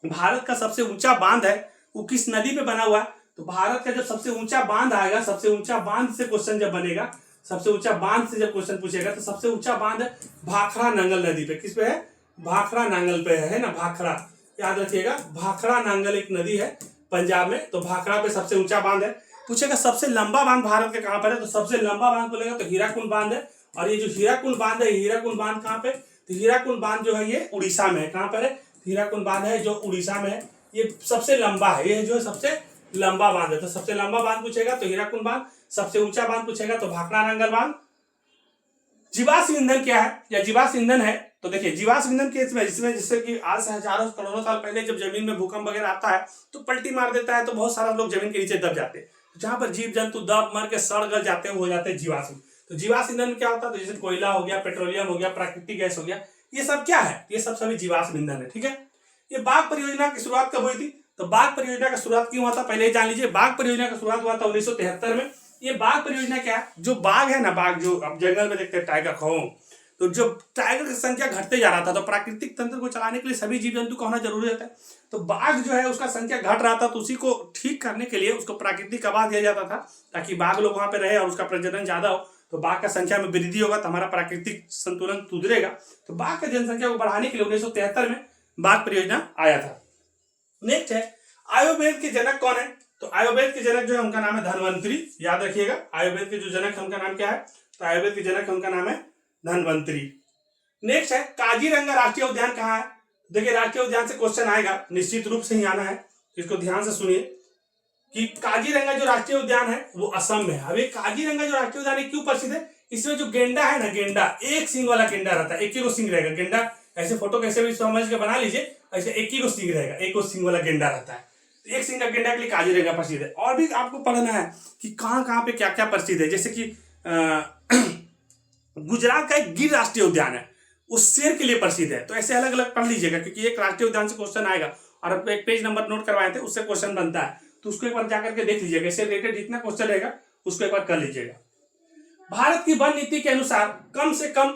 भारत का सबसे ऊंचा बांध है वो किस नदी पे बना हुआ है? तो भारत का जब सबसे ऊंचा बांध आएगा, सबसे ऊंचा बांध से क्वेश्चन जब बनेगा, सबसे ऊंचा बांध से जब क्वेश्चन पूछेगा तो सबसे ऊंचा बांध है भाखड़ा नांगल नदी पे। किस पे है? भाखड़ा नांगल पे है ना, भाखड़ा, याद रखिएगा। भाखड़ा नांगल एक नदी है पंजाब में, तो भाखड़ा पे सबसे ऊंचा बांध है। पूछेगा सबसे लंबा बांध भारत के कहां पर है? तो सबसे लंबा बांध बोलेगा तो हीराकुंड बांध है। और ये जो हीराकुंड बांध है, हीराकुंड बांध कहां पे? तो हीराकुंड बांध जो है ये उड़ीसा में है। कहां पर है? हीराकुंड बांध है जो उड़ीसा में है, ये सबसे लंबा है, ये जो है सबसे लंबा बांध है। तो सबसे लंबा बांध पूछेगा तो हीराकुंड बांध, सबसे ऊंचा बांध पूछेगा तो भाखड़ा नांगल बांध। जीवाश्म ईंधन क्या है या जीवाश्म ईंधन है? तो देखिए जीवाश्म ईंधन के इसमें जिसमें जिससे कि आज से हजारों करोड़ों साल पहले जब जमीन में भूकंप वगैरह आता है तो पलटी मार देता है, तो बहुत सारा लोग जमीन के नीचे दब जाते हैं। जहां पर जीव जंतु दब मर के सड़ गल जाते हैं वो हो जाते हैं जीवाश्म। तो जीवाश्म ईंधन क्या होता है? तो जैसे कोयला हो गया, पेट्रोलियम हो गया, प्राकृतिक गैस हो गया, ये सब क्या है? ये सब सभी जीवाश्म ईंधन है। ठीक है। ये बाघ परियोजना की शुरुआत कब हुई थी? तो बाघ परियोजना का शुरुआत क्यों हुआ था पहले जान लीजिए। बाघ परियोजना का शुरुआत हुआ था 1973 में। ये बाघ परियोजना क्या है? जो बाघ है ना, बाघ जो अब जंगल में देखते हैं टाइगर खो, तो जो टाइगर की संख्या घटते जा रहा था, तो प्राकृतिक तंत्र को चलाने के लिए सभी जीव जंतु का होना जरूरी होता है। तो बाघ जो है उसका संख्या घट रहा था, तो उसी को ठीक करने के लिए उसको प्राकृतिक आवास दिया जाता था ताकि बाघ लोग वहां पे रहे और उसका प्रजनन ज्यादा हो। तो बाघ का संख्या में वृद्धि होगा तो हमारा प्राकृतिक संतुलन सुधरेगा। तो बाघ की जनसंख्या को बढ़ाने के लिए 1973 में बाघ परियोजना आया था। नेक्स्ट है आयुर्वेद के जनक कौन है? तो आयुर्वेद के जनक जो है उनका नाम है धन्वंतरी। याद रखिएगा आयुर्वेद के जो जनक है उनका नाम क्या है? तो आयुर्वेद के जनक है उनका नाम है धन्वंतरी। नेक्स्ट है काजीरंगा राष्ट्रीय उद्यान कहाँ है? देखिए राष्ट्रीय उद्यान से क्वेश्चन आएगा, निश्चित रूप से ही आना है, इसको ध्यान से सुनिए कि काजीरंगा जो राष्ट्रीय उद्यान है वो असम में है। अब ये काजीरंगा जो राष्ट्रीय उद्यान है क्यों प्रसिद्ध है? इसमें जो गेंडा है ना, गेंडा एक सिंग वाला गेंडा रहता है, एक ही सिंग रहेगा गेंडा। ऐसे फोटो कैसे भी समझ के बना लीजिए, ऐसे एक ही सिंग रहेगा, एक सिंग वाला गेंडा रहता है। तो एक सिंग का गेंडा के लिए काजीरंगा प्रसिद्ध है। और भी आपको पढ़ना है कि कहाँ कहाँ पे क्या क्या प्रसिद्ध है, जैसे कि गुजरात का एक गिर राष्ट्रीय उद्यान है, उस शेर के लिए प्रसिद्ध है। तो ऐसे अलग अलग पढ़ लीजिएगा क्योंकि एक राष्ट्रीय उद्यान से क्वेश्चन आएगा और एक पेज नंबर नोट करवाए थे उससे क्वेश्चन बनता है, तो उसको एक बार जाकर के देख लीजिएगा। इससे रिलेटेड जितना क्वेश्चन रहेगा उसको एक बार कर लीजिएगा। भारत की वन नीति के अनुसार कम से कम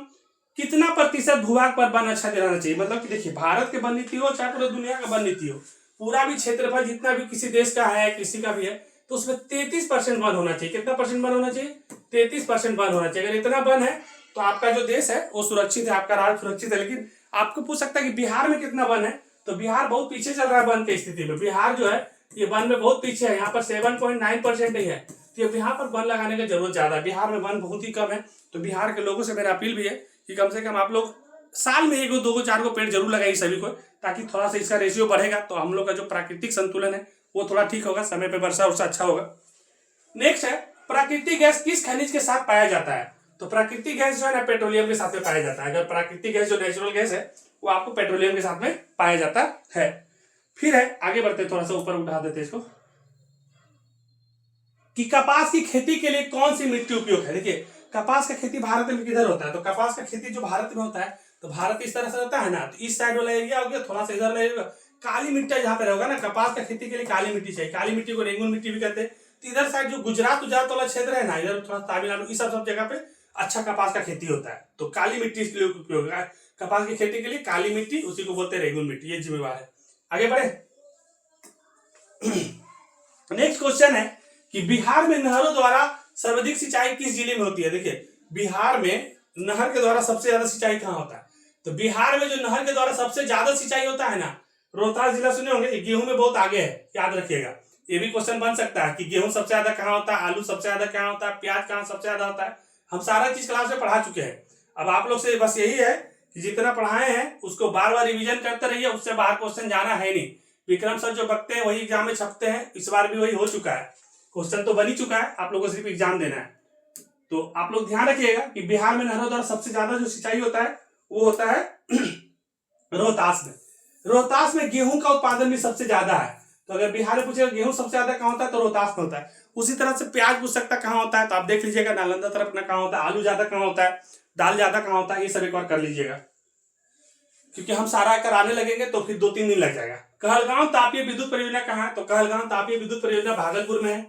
कितना प्रतिशत भूभाग पर वन अच्छा रहना चाहिए? मतलब कि देखिए भारत के वन नीति हो चाहे पूरी दुनिया का वन नीति हो, पूरा भी क्षेत्रफल जितना भी किसी देश का है किसी का भी है तो उसमें 33% वन होना चाहिए। कितना परसेंट वन होना चाहिए? 33% वन होना चाहिए। अगर इतना वन है तो आपका जो देश है वो सुरक्षित है, आपका राज्य सुरक्षित है। लेकिन आपको पूछ सकता है कि बिहार में कितना वन है? तो बिहार बहुत पीछे चल रहा है वन की स्थिति में। बिहार जो है ये वन में बहुत पीछे है, यहाँ पर 7.9% ही है। तो यहाँ पर वन लगाने की जरूरत ज्यादा है, बिहार में वन बहुत ही कम है। तो बिहार के लोगों से मेरा अपील भी है कि कम से कम आप लोग साल में 1 2 4 पेड़ जरूर लगाइए सभी को, ताकि थोड़ा सा इसका रेशियो बढ़ेगा तो हम लोग का जो प्राकृतिक संतुलन है वो थोड़ा ठीक होगा, समय पे वर्षा वर्षा अच्छा होगा। नेक्स्ट है प्राकृतिक गैस किस खनिज के साथ पाया जाता है? तो प्राकृतिक गैस जो है ना पेट्रोलियम के साथ में पाया जाता है। अगर प्राकृतिक गैस जो नेचुरल गैस है वो आपको पेट्रोलियम के साथ में पाया जाता है। फिर है आगे बढ़ते, थोड़ा सा ऊपर उठा देते इसको, कि कपास की खेती के लिए कौन सी मिट्टी उपयोग है? देखिए कपास का खेती भारत में किधर होता है? तो कपास का खेती जो भारत में होता है, तो भारत इस तरह से होता है ना, तो इस साइड वाला एरिया हो गया, थोड़ा सा इधर रहेगा, काली मिट्टी जहाँ पे रहेगा ना, कपास का खेती के लिए काली मिट्टी चाहिए, काली मिट्टी को रेंगुन मिट्टी भी कहते हैं। तो इधर साइड जो गुजरात वाला क्षेत्र है ना, इधर थोड़ा तमिलनाडु, इस सब जगह पे अच्छा कपास का खेती होता है। तो काली मिट्टी इसके लिए उपयोग है, कपास की खेती के लिए काली मिट्टी, उसी को बोलते हैं रेंगुन मिट्टी, ये जिम्मेवार है। आगे बढ़े। नेक्स्ट क्वेश्चन है कि बिहार में नहरों द्वारा सर्वाधिक सिंचाई किस जिले में होती है? देखिए, बिहार में नहर के द्वारा सबसे ज्यादा सिंचाई कहाँ होता है? तो बिहार में जो नहर के द्वारा सबसे ज्यादा सिंचाई होता है ना, रोहतास जिला सुने होंगे, गेहूं में बहुत आगे है, याद रखिएगा। ये भी क्वेश्चन बन सकता है कि गेहूं सबसे ज्यादा कहाँ होता है, आलू सबसे ज्यादा कहाँ होता है, प्याज कहाँ सबसे ज्यादा होता है। हम सारा चीज क्लास में पढ़ा चुके हैं। अब आप लोग से बस यही है कि जितना पढ़ाए हैं उसको बार बार रिविजन करते रहिए, उससे बाहर क्वेश्चन जाना है नहीं। विक्रम सर जो बकते हैं वही एग्जाम में छपते हैं, इस बार भी वही हो चुका है, क्वेश्चन तो बन ही चुका है, आप लोगों को सिर्फ एग्जाम देना है। तो आप लोग ध्यान रखिएगा कि बिहार में नहरों द्वारा सबसे ज्यादा जो सिंचाई होता है वो होता है रोहतास में। रोहतास में गेहूं का उत्पादन भी सबसे ज्यादा है। तो अगर बिहार में पूछेगा गेहूं सबसे ज्यादा कहाँ होता है, तो रोहतास में होता है। उसी तरह से प्याज पूछ सकता है कहाँ होता है, तो आप देख लीजिएगा नालंदा तरफ में कहाँ होता है, आलू ज्यादा कहाँ होता है, दाल ज्यादा कहाँ होता है, ये सब एक बार कर लीजिएगा, क्योंकि हम सारा कराने लगेंगे तो फिर 2-3 दिन लग जाएगा। कहलगांव तापीय विद्युत परियोजना कहाँ है? तो कहलगांव तापीय विद्युत परियोजना भागलपुर में है।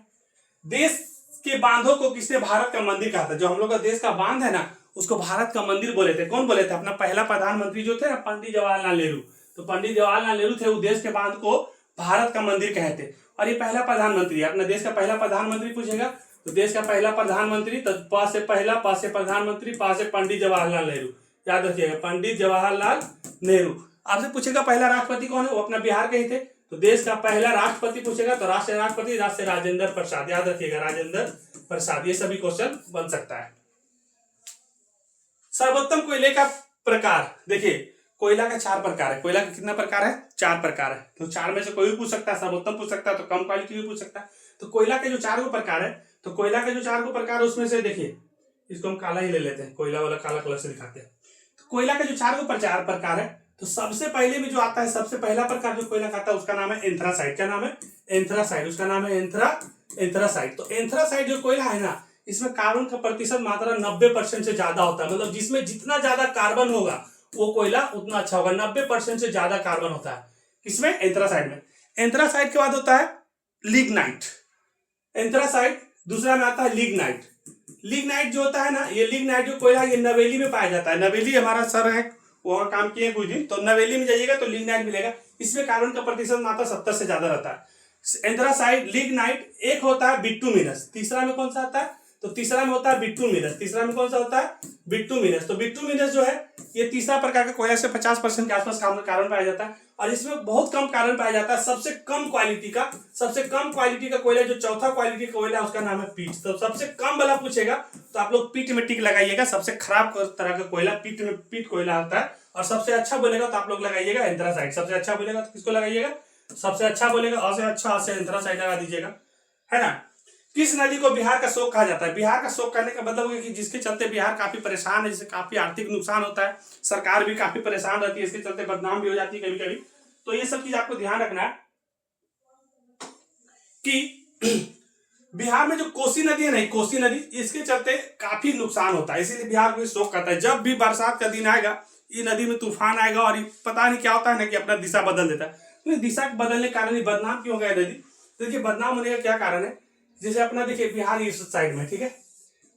देश के बांधों को किसने भारत का मंदिर कहा था? जो हम लोग का देश का बांध है ना, उसको भारत का मंदिर बोले थे। कौन बोले थे? अपना पहला प्रधानमंत्री जो थे ना, पंडित जवाहरलाल नेहरू। तो पंडित जवाहरलाल नेहरू थे, वो देश के बांध को भारत का मंदिर कहते। और ये पहला प्रधानमंत्री, अपना देश का पहला प्रधानमंत्री पूछेगा तो देश का पहला प्रधानमंत्री, तो प से पहला, प से प्रधानमंत्री, प से पंडित जवाहरलाल नेहरू, याद रखिएगा, पंडित जवाहरलाल नेहरू। आपसे पूछेगा पहला राष्ट्रपति कौन है? वो अपना बिहार के ही थे। तो देश का पहला राष्ट्रपति पूछेगा तो राष्ट्रीय राष्ट्रपति राजेंद्र प्रसाद, याद रखिएगा, राजेंद्र प्रसाद। ये सभी क्वेश्चन बन सकता है। सर्वोत्तम कोयले का प्रकार, देखिए कोयला का 4 प्रकार है। कोयला का कितना प्रकार है? 4 प्रकार है। तो 4 में से कोई भी पूछ सकता है, सर्वोत्तम पूछ सकता है, तो कम क्वालिटी भी पूछ सकता है। तो कोयला के जो 4 प्रकार है, तो कोयला के जो 4 प्रकार है उसमें से देखिए, इसको हम काला ही ले लेते हैं, कोयला वाला काला कलर से दिखाते हैं। तो कोयला के जो 4 प्रकार है, तो सबसे पहले में जो आता है, सबसे पहला प्रकार जो कोयला का आता है उसका नाम है एंथ्रासाइट। क्या नाम है? एंथ्रासाइट। उसका नाम है एंथ्रासाइट। तो एंथ्रासाइट जो कोयला है ना, इसमें कार्बन का प्रतिशत मात्रा 90% से ज्यादा होता है। मतलब जिसमें जितना ज्यादा कार्बन होगा वो कोयला उतना अच्छा होगा। 90% से ज्यादा कार्बन होता है किसमें? एंथ्रासाइट में। एंथ्रासाइट के बाद होता है लिग्नाइट। एंथ्रासाइट दूसरा में आता है लिग्नाइट। लिग्नाइट जो होता है ना, ये लिग्नाइट जो कोयला, ये नवेली में पाया जाता है। नवेली हमारा सर है, वहां काम किए कुछ दिन, तो नवेली में जाइएगा तो लिग्नाइट मिलेगा। इसमें कार्बन का प्रतिशत मात्रा 70 से ज्यादा रहता है। Anthracite, lignite. एक होता है बिटुमिनस। तीसरा में कौन सा आता है? तो तीसरा में होता है बिटुमिनस। तीसरा में कौन सा होता है? बिटुमिनस। तो बिटुमिनस जो है ये तीसरा प्रकार का कोयला से 50% के आसपास कार्बन पाया जाता है, और इसमें बहुत कम कार्बन पाया जाता है। सबसे कम क्वालिटी का कोयला, जो चौथा क्वालिटी का कोयला है, उसका नाम है पीट। तो सबसे कम वाला पूछेगा तो आप लोग पीट में टिक लगाइएगा। सबसे खराब तरह का कोयला पीट कोयला होता है। और सबसे अच्छा बोलेगा तो आप लोग लगाइएगा एंथ्रासाइट। सबसे अच्छा बोलेगा तो किसको लगाइएगा? सबसे अच्छा बोलेगा से एंथ्रासाइट लगा दीजिएगा, है ना। किस नदी को बिहार का शोक कहा जाता है? बिहार का शोक कहने का मतलब है कि जिसके चलते बिहार काफी परेशान है, जिससे काफी आर्थिक नुकसान होता है, सरकार भी काफी परेशान रहती है, इसके चलते बदनाम भी हो जाती है कभी कभी। तो ये सब चीज आपको ध्यान रखना है कि बिहार में जो कोसी नदी है ना, कोसी नदी, इसके चलते काफी नुकसान होता है, इसीलिए बिहार को शोक कहता है। जब भी बरसात का दिन आएगा, ये नदी में तूफान आएगा और पता नहीं क्या होता है ना कि अपना दिशा बदल देता है। तो दिशा बदलने के कारण बदनाम क्यों हो गया नदी? देखिए बदनाम होने का क्या कारण है, जैसे अपना देखिए बिहार इस साइड में, ठीक है,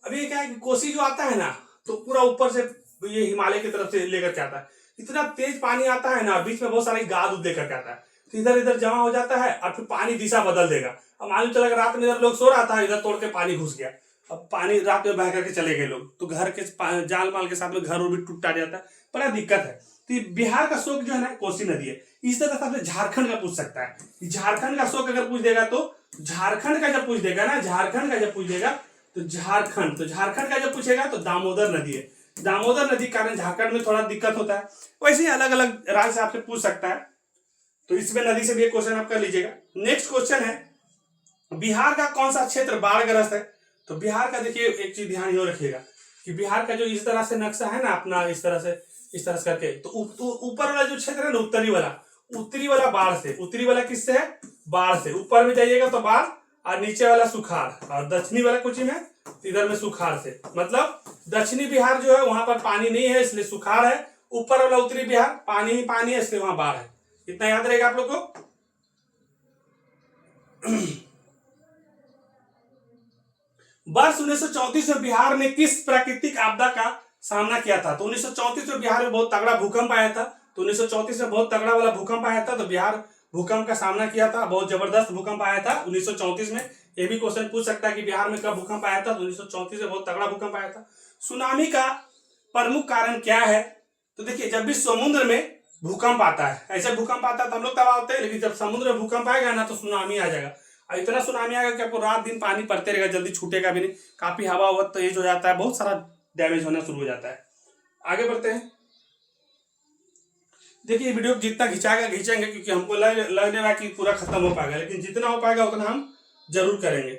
अभी ये क्या है कि कोसी जो आता है ना, तो पूरा ऊपर से ये हिमालय की तरफ से लेकर के आता है। इतना तेज पानी आता है ना, बीच में बहुत सारी गाद उद लेकर के आता है, तो इधर इधर जमा हो जाता है और फिर पानी दिशा बदल देगा। अब मालूम चला कि रात में इधर लोग सो रहा था, इधर तोड़ के पानी घुस गया, अब पानी रात में बह करके चले गए लोग, तो घर के जाल माल के साथ में घर भी टूटा जाता है, बड़ा दिक्कत है। तो बिहार का शोक जो है ना कोसी नदी है। इस तरह से झारखंड का पूछ सकता है। झारखंड का शोक अगर पूछ देगा तो झारखंड का जब पूछ देगा ना, झारखंड का जब पूछ देगा तो झारखंड का जब पूछेगा तो दामोदर नदी है। दामोदर नदी कारण झारखंड में थोड़ा दिक्कत होता है। वैसे ही अलग अलग राज्य से आपसे पूछ सकता है, तो इसमें नदी से भी एक क्वेश्चन आप कर लीजिएगा। नेक्स्ट क्वेश्चन है, बिहार का कौन सा क्षेत्र बाढ़ग्रस्त है? तो बिहार का देखिए एक चीज ध्यान ये रखिएगा कि बिहार का जो इस तरह से नक्शा है ना अपना, इस तरह से करके, तो ऊपर वाला जो क्षेत्र है ना, उत्तरी वाला बाढ़ से, उत्तरी वाला किससे है? बाढ़ से। ऊपर में जाइएगा तो बाढ़, और नीचे वाला सुखाड़, और दक्षिणी वाला कोची में इधर में सुखाड़ से, मतलब दक्षिणी बिहार जो है वहां पर पानी नहीं है इसलिए सुखाड़ है, ऊपर वाला उत्तरी बिहार पानी ही पानी है इसलिए वहां बाढ़ है। इतना याद रहेगा आप लोग को। वर्ष 1934 में बिहार ने किस प्राकृतिक आपदा का सामना किया था? तो 1934 में बिहार में बहुत तगड़ा भूकंप आया था। तो 1934 में बहुत तगड़ा वाला भूकंप आया था, तो बिहार भूकंप का सामना किया था, बहुत जबरदस्त भूकंप आया था 1934 में। ये भी क्वेश्चन पूछ सकता है कि बिहार में कब भूकंप आया था, तो 1934 में बहुत तगड़ा भूकंप आया था। सुनामी का प्रमुख कारण क्या है? तो देखिए, जब भी समुद्र में भूकंप आता है, ऐसे भूकंप आता है तो हम लोग तबाह होते हैं, लेकिन जब समुद्र में भूकंप आएगा ना तो सुनामी आ जाएगा, और इतना सुनामी आएगा कि आपको रात दिन पानी पड़ते रहेगा, जल्दी छूटेगा भी नहीं। काफी हवा हुआ तेज हो जाता है, बहुत सारा डैमेज होना शुरू हो जाता है। आगे बढ़ते हैं। देखिए वीडियो जितना खींचेंगे, क्योंकि हमको लग रहा है कि पूरा खत्म हो पाएगा, लेकिन जितना हो पाएगा उतना हम जरूर करेंगे।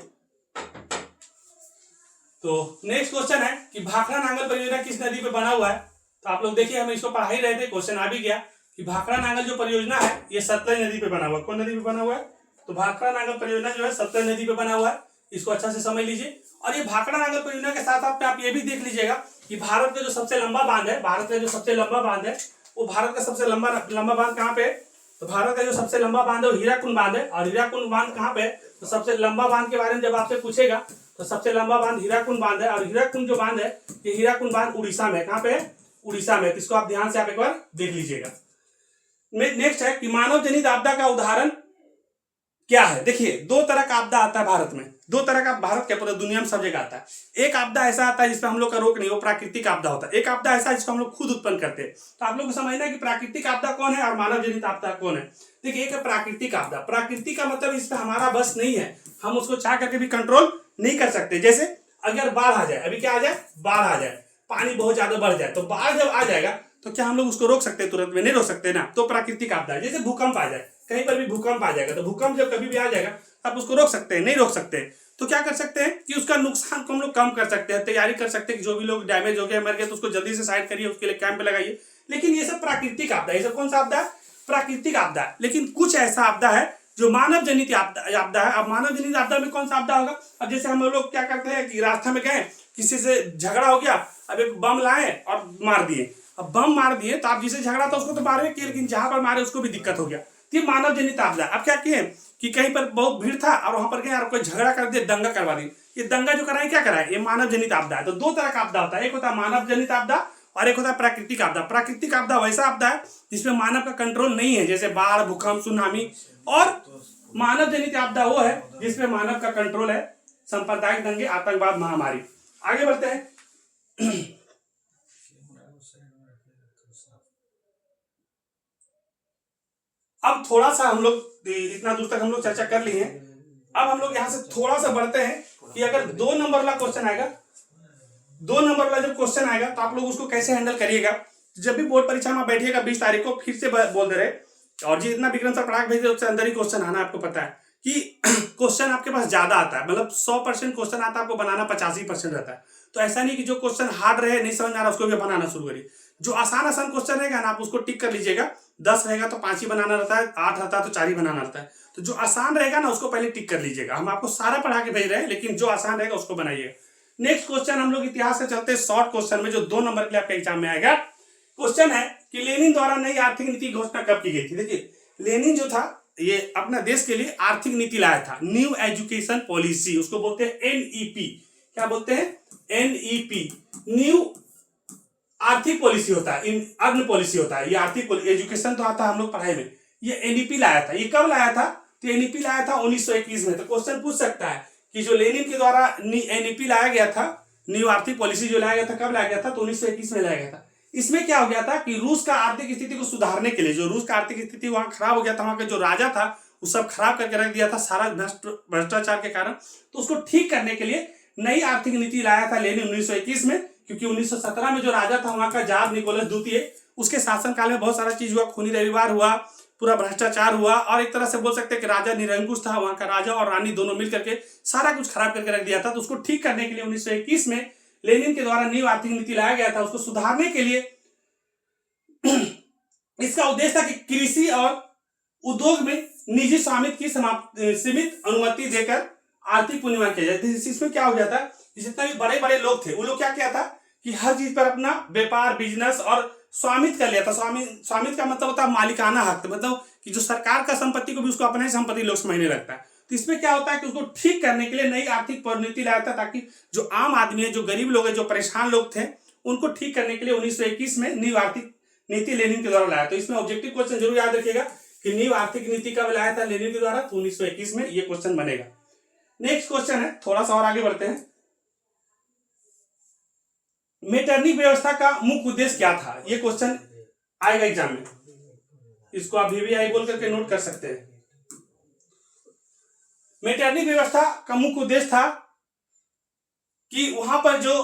तो नेक्स्ट क्वेश्चन है कि भाखड़ा नांगल परियोजना किस नदी पे बना हुआ है? तो आप लोग देखिए, हम इसको पढ़ा ही रहे थे, क्वेश्चन आ भी गया कि भाखड़ा नांगल जो परियोजना है ये सतलज नदी पे बना हुआ है। कौन नदी पे बना हुआ है? तो भाखड़ा नांगल परियोजना जो है सतलज नदी पे बना हुआ है। इसको अच्छा से समझ लीजिए। और ये भाखड़ा नांगल परियोजना के साथ साथ आप ये भी देख लीजिएगा कि भारत का जो सबसे लंबा बांध है, वो भारत का सबसे लंबा बांध कहाँ पे है? तो भारत का जो सबसे लंबा बांध है वो हीराकुंड बांध है। और हीराकुंड बांध कहाँ पे है? तो सबसे लंबा बांध के बारे में जब आपसे पूछेगा तो सबसे लंबा बांध हीराकुंड बांध है। और हीराकुंड जो बांध है ये हीराकुंड बांध उड़ीसा में, कहाँ पे है? उड़ीसा में। इसको आप ध्यान से आप एक बार देख लीजिएगा। नेक्स्ट है कि मानव जनित आपदा का उदाहरण क्या है? देखिए, दो तरह का आपदा आता है भारत में, दो तरह का, भारत के पूरे दुनिया में सब जगह आता है। एक आपदा ऐसा आता है जिसपे हम लोग का रोक नहीं, वो प्राकृतिक आपदा होता है। एक आपदा ऐसा है जिसको हम लोग खुद उत्पन्न करते हैं। तो आप लोग को समझना है कि प्राकृतिक आपदा कौन है और मानव जनित आपदा कौन है। देखिए, एक है प्राकृतिक आपदा। प्राकृतिक का मतलब इस पे हमारा बस नहीं है, हम उसको चाह करके भी कंट्रोल नहीं कर सकते। जैसे अगर बाढ़ आ जाए, अभी क्या आ जाए? बाढ़ आ जाए, पानी बहुत ज्यादा बढ़ जाए, तो बाढ़ जब आ जाएगा तो क्या हम लोग उसको रोक सकते हैं? तुरंत में नहीं रोक सकते ना। तो प्राकृतिक आपदा है। जैसे भूकंप आ जाए, कहीं पर भी भूकंप आ जाएगा, तो भूकंप जब कभी भी आ जाएगा आप उसको रोक सकते हैं? नहीं रोक सकते। तो क्या कर सकते हैं कि उसका नुकसान को हम लोग कम कर सकते हैं, तैयारी कर सकते हैं कि जो भी लोग डैमेज हो गए, मर गए, तो उसको जल्दी से साइड करिए, उसके लिए कैंप लगाइए। लेकिन ये सब प्राकृतिक आपदा है। ये सब कौन सा आपदा है? प्राकृतिक आपदा है। लेकिन कुछ ऐसा आपदा है जो मानव जनित आपदा है। अब मानव जनित आपदा में कौन सा आपदा होगा? अब जैसे हम लोग क्या करते हैं कि रास्ते में गए, किसी से झगड़ा हो गया, अब एक बम लाए और मार दिए। अब बम मार दिए तो आप जिसे झगड़ा था उसको तो मारे किए, लेकिन जहां पर मारे उसको भी दिक्कत हो गया। ये मानव जनित आपदा। अब क्या किए कि कहीं पर बहुत भीड़ था और वहां पर गए और कोई झगड़ा कर दिया, दंगा करवा दी। ये दंगा जो कराए क्या कराए? ये मानव जनित आपदा है। तो दो तरह का आपदा होता है, एक होता है मानव जनित आपदा और एक होता है प्राकृतिक आपदा। प्राकृतिक आपदा वैसा आपदा है जिसमें मानव का कंट्रोल नहीं है, जैसे बाढ़, भूकंप, सुनामी। और मानव जनित आपदा वो है जिसमें मानव का कंट्रोल है, सांप्रदायिक दंगे, आतंकवाद, महामारी। आगे बढ़ते हैं। अब थोड़ा सा हम लोग इतना दूर तक हम लोग चर्चा कर लिए हैं। अब हम लोग यहां से थोड़ा सा बढ़ते हैं कि अगर 2 नंबर वाला क्वेश्चन आएगा, 2 नंबर वाला जब क्वेश्चन आएगा तो आप लोग उसको कैसे हैंडल करिएगा। जब भी बोर्ड परीक्षा में बैठिएगा 20 तारीख को, फिर से बोल दे रहे, और जितना विक्रम सर पढ़ा भेजे उससे अंदर ही क्वेश्चन आना। आपको पता है कि क्वेश्चन आपके पास ज्यादा आता है, मतलब 100% क्वेश्चन आता है, आपको बनाना 85% रहता है। तो ऐसा नहीं कि जो क्वेश्चन हार्ड रहे, नहीं समझ आ रहा, उसको भी बनाना शुरू करिए। जो आसान क्वेश्चन रहेगा ना, आप उसको टिक कर लीजिएगा। 10 रहेगा तो 5 ही बनाना रहता है, 8 रहता है तो 4 ही बनाना रहता है। तो जो आसान रहेगा ना उसको पहले टिक कर लीजिएगा। हम आपको सारा पढ़ा के भेज रहे हैं, लेकिन जो आसान रहेगा उसको बनाइएगा। नेक्स्ट क्वेश्चन हम लोग इतिहास से चलते हैं, शॉर्ट क्वेश्चन में, जो 2 नंबर के लिए आपके एग्जाम में आएगा। क्वेश्चन है कि लेनिन द्वारा नई आर्थिक नीति घोषणा कब की गई थी? देखिए, लेनिन जो था ये अपना देश के लिए आर्थिक नीति लाया था, न्यू एजुकेशन पॉलिसी, उसको बोलते हैं एनईपी। क्या बोलते हैं? एनईपी, न्यू आर्थिक पॉलिसी होता है, अर्न पॉलिसी होता है। ये आर्थिक एजुकेशन तो आता है हम लोग पढ़ाई में, ये एनईपी लाया था। ये कब लाया था? तो एनईपी लाया था 1921 में। तो क्वेश्चन पूछ सकता है कि जो लेनिन के द्वारा एनईपी लाया गया था, न्यू आर्थिक पॉलिसी जो लाया गया था, कब लाया गया था? तो 1921 में लाया गया था। इसमें क्या हो गया था कि रूस का आर्थिक स्थिति को सुधारने के लिए, जो रूस का आर्थिक स्थिति वहां खराब हो गया था, वहां का जो राजा था वो सब खराब करके रख दिया था सारा भ्रष्टाचार के कारण। तो उसको ठीक करने के लिए नई आर्थिक नीति लाया था लेनिन 1921 में। क्योंकि 1917 में जो राजा था वहां का जार निकोलस द्वितीय, उसके शासनकाल में बहुत सारा चीज हुआ, खूनी रविवार हुआ, पूरा भ्रष्टाचार हुआ, और एक तरह से बोल सकते हैं कि राजा निरंकुश था, वहां का राजा और रानी दोनों मिलकर के सारा कुछ खराब करके रख दिया था। तो उसको ठीक करने के लिए 1921 में लेनिन के द्वारा न्यू आर्थिक नीति लाया गया था। उसको सुधारने के लिए इसका उद्देश्य था कि कृषि और उद्योग में निजी स्वामित्व की सीमित अनुमति देकर आर्थिक पुनः निर्माण किया जाए। इसमें क्या हो गया था, जितने भी बड़े बड़े लोग थे वो लोग क्या किया था कि हर चीज पर अपना व्यापार बिजनेस और स्वामित्व कर लिया था। स्वामित्व का मतलब होता है मालिकाना हक, मतलब कि जो सरकार का संपत्ति को भी उसको अपना ही संपत्ति लोग समझने लगता है। तो इसमें क्या होता है कि उसको ठीक करने के लिए नई आर्थिक परिणति लाया था, ताकि जो आम आदमी है, जो गरीब लोग है, जो परेशान लोग थे, उनको ठीक करने के लिए 1921 में न्यू आर्थिक नीति लेनिन के द्वारा लाया। तो इसमें ऑब्जेक्टिव क्वेश्चन जरूर याद रखिएगा कि न्यू आर्थिक नीति कब लाया था लेनिन के द्वारा, 1921 में ये क्वेश्चन बनेगा। नेक्स्ट क्वेश्चन है, थोड़ा सा और आगे बढ़ते हैं। मेटरनिक व्यवस्था का मुख्य उद्देश्य क्या था, ये क्वेश्चन आएगा एग्जाम में। इसको आप VVI बोल करके नोट कर सकते हैं। मेटरनिक व्यवस्था का मुख्य उद्देश्य था कि वहां पर जो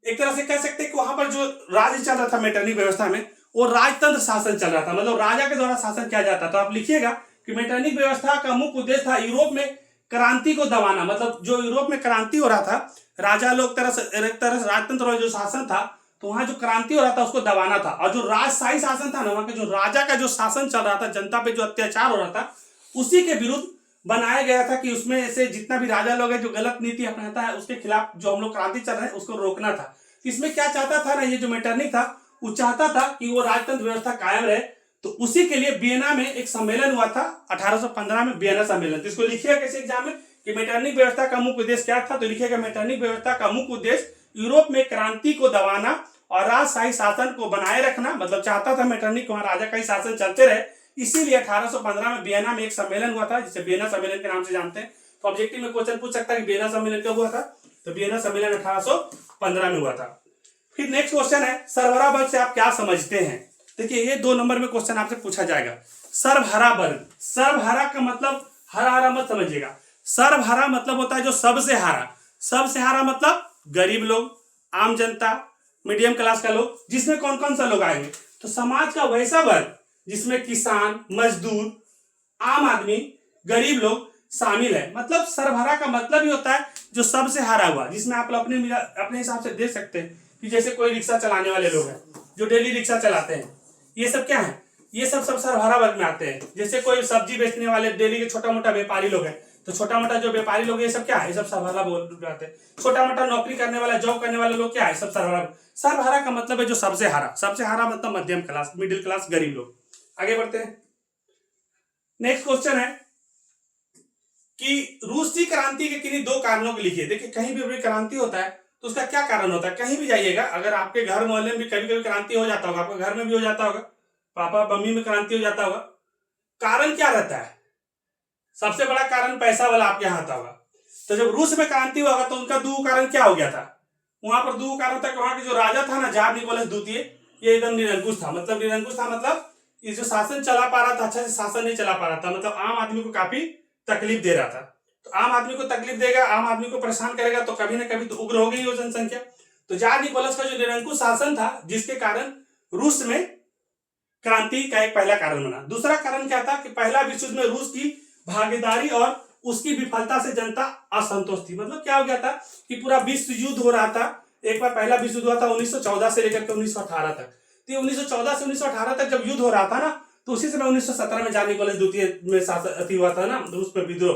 एक तरह से कह सकते हैं कि वहां पर जो राज्य चल रहा था मेटरनिक व्यवस्था में, वो राजतंत्र शासन चल रहा था, मतलब राजा के द्वारा शासन किया जाता। तो आप लिखिएगा कि मेटरनिक व्यवस्था का मुख्य उद्देश्य था यूरोप में क्रांति को दबाना, मतलब जो यूरोप में क्रांति हो रहा था, राजा लोग एक तरह से राजतंत्र वाला जो शासन था, तो वहां जो क्रांति हो रहा था उसको दबाना था। और जो राजशाही शासन था ना, वहां के जो राजा का जो शासन चल रहा था, जनता पे जो अत्याचार हो रहा था, उसी के विरुद्ध बनाया गया था कि उसमें से जितना भी राजा लोग है जो गलत नीति अपनाता है, उसके खिलाफ जो हम लोग क्रांति चल रहे हैं उसको रोकना था। इसमें क्या चाहता था ना, ये जो मेटरनिक था वो चाहता था कि वो राजतंत्र व्यवस्था कायम रहे। तो उसी के लिए वियना में एक सम्मेलन हुआ था 1815 में, वियना सम्मेलन। तो इसको लिखिएगा कैसे एग्जाम में कि मेटरनिक व्यवस्था का मुख्य उद्देश्य क्या था, तो लिखिएगा मेटरनिक व्यवस्था का मुख्य उद्देश्य यूरोप में क्रांति को दबाना और राजशाही शासन को बनाए रखना, मतलब चाहता था मेटरनिक वहां राजा का ही शासन चलते रहे। इसीलिए 1815 में वियना में एक सम्मेलन हुआ था, जिसे वियना सम्मेलन के नाम से जानते हैं। तो ऑब्जेक्टिव में क्वेश्चन पूछ सकता है कि वियना सम्मेलन कब हुआ था, तो वियना सम्मेलन 1815 में हुआ था। फिर नेक्स्ट क्वेश्चन है, सर्वहारा वर्ग से आप क्या समझते हैं। देखिए ये 2 नंबर में क्वेश्चन आपसे पूछा जाएगा। सर्वहारा वर्ग, सर्वहारा का मतलब हरा हरा मत समझिएगा। सर्वहारा मतलब होता है जो सबसे हारा। सबसे हारा मतलब गरीब लोग, आम जनता, मीडियम क्लास का लोग, जिसमें कौन कौन सा लोग आएंगे, तो समाज का वैसा वर्ग जिसमें किसान, मजदूर, आम आदमी, गरीब लोग शामिल है। मतलब सर्वहारा का मतलब ही होता है जो सबसे हारा हुआ, जिसमें आप अपने हिसाब से देख सकते हैं कि जैसे कोई रिक्शा चलाने वाले लोग हैं जो डेली रिक्शा चलाते हैं, ये सब क्या है, ये सब सर्वहारा वर्ग में आते हैं। जैसे कोई सब्जी बेचने वाले डेली के छोटा मोटा व्यापारी लोग हैं, तो छोटा मोटा जो व्यापारी लोग ये सब क्या है, ये सब सर्वहारा बोल आते हैं। छोटा मोटा नौकरी करने वाला, जॉब करने वाले लोग क्या है, सब सर्वहारा। सर्वहारा का मतलब है जो सबसे हारा। सबसे हारा मतलब मध्यम क्लास, मिडिल क्लास, गरीब लोग। आगे बढ़ते हैं। नेक्स्ट क्वेश्चन है कि रूसी क्रांति के किन्हीं 2 कारणों को लिखिए। देखिए कहीं भी क्रांति होता है तो उसका क्या कारण होता है, कहीं भी जाइएगा, अगर आपके घर मोहल्ले में भी कभी कभी क्रांति हो जाता होगा, आपके घर में भी हो जाता होगा, पापा मम्मी में क्रांति हो जाता होगा, कारण क्या रहता है, सबसे बड़ा कारण पैसा वाला आपके यहाँ आता होगा। तो जब रूस में क्रांति हुआ तो उनका 2 कारण क्या हो गया था, वहां पर 2 कारण था कि वहां के जो राजा था ना, जार निकोलस द्वितीय, ये एकदम निरंकुश था। मतलब निरंकुश था मतलब ये जो शासन चला पा रहा था, अच्छा से शासन नहीं चला पा रहा था, मतलब आम आदमी को काफी तकलीफ दे रहा था। तो आम आदमी को तकलीफ देगा, आम आदमी को परेशान करेगा, तो कभी ना कभी तो उग्र हो गई वो जनसंख्या। तो जार निकोलस का जो निरंकुश शासन था, जिसके कारण रूस में क्रांति का एक पहला कारण बना। दूसरा कारण क्या था कि पहला विश्व युद्ध में रूस की भागीदारी और उसकी विफलता से जनता असंतोष थी। मतलब क्या हो गया था कि पूरा विश्व युद्ध हो रहा था। एक बार पहला विश्व युद्ध हुआ था 1914 से लेकर के 1918 तक। तो 1914 से 1918 तक जब युद्ध हो रहा था ना, तो उसी समय 1917 में जार निकोलस द्वितीय में शासन हुआ था ना, रूस में विद्रोह।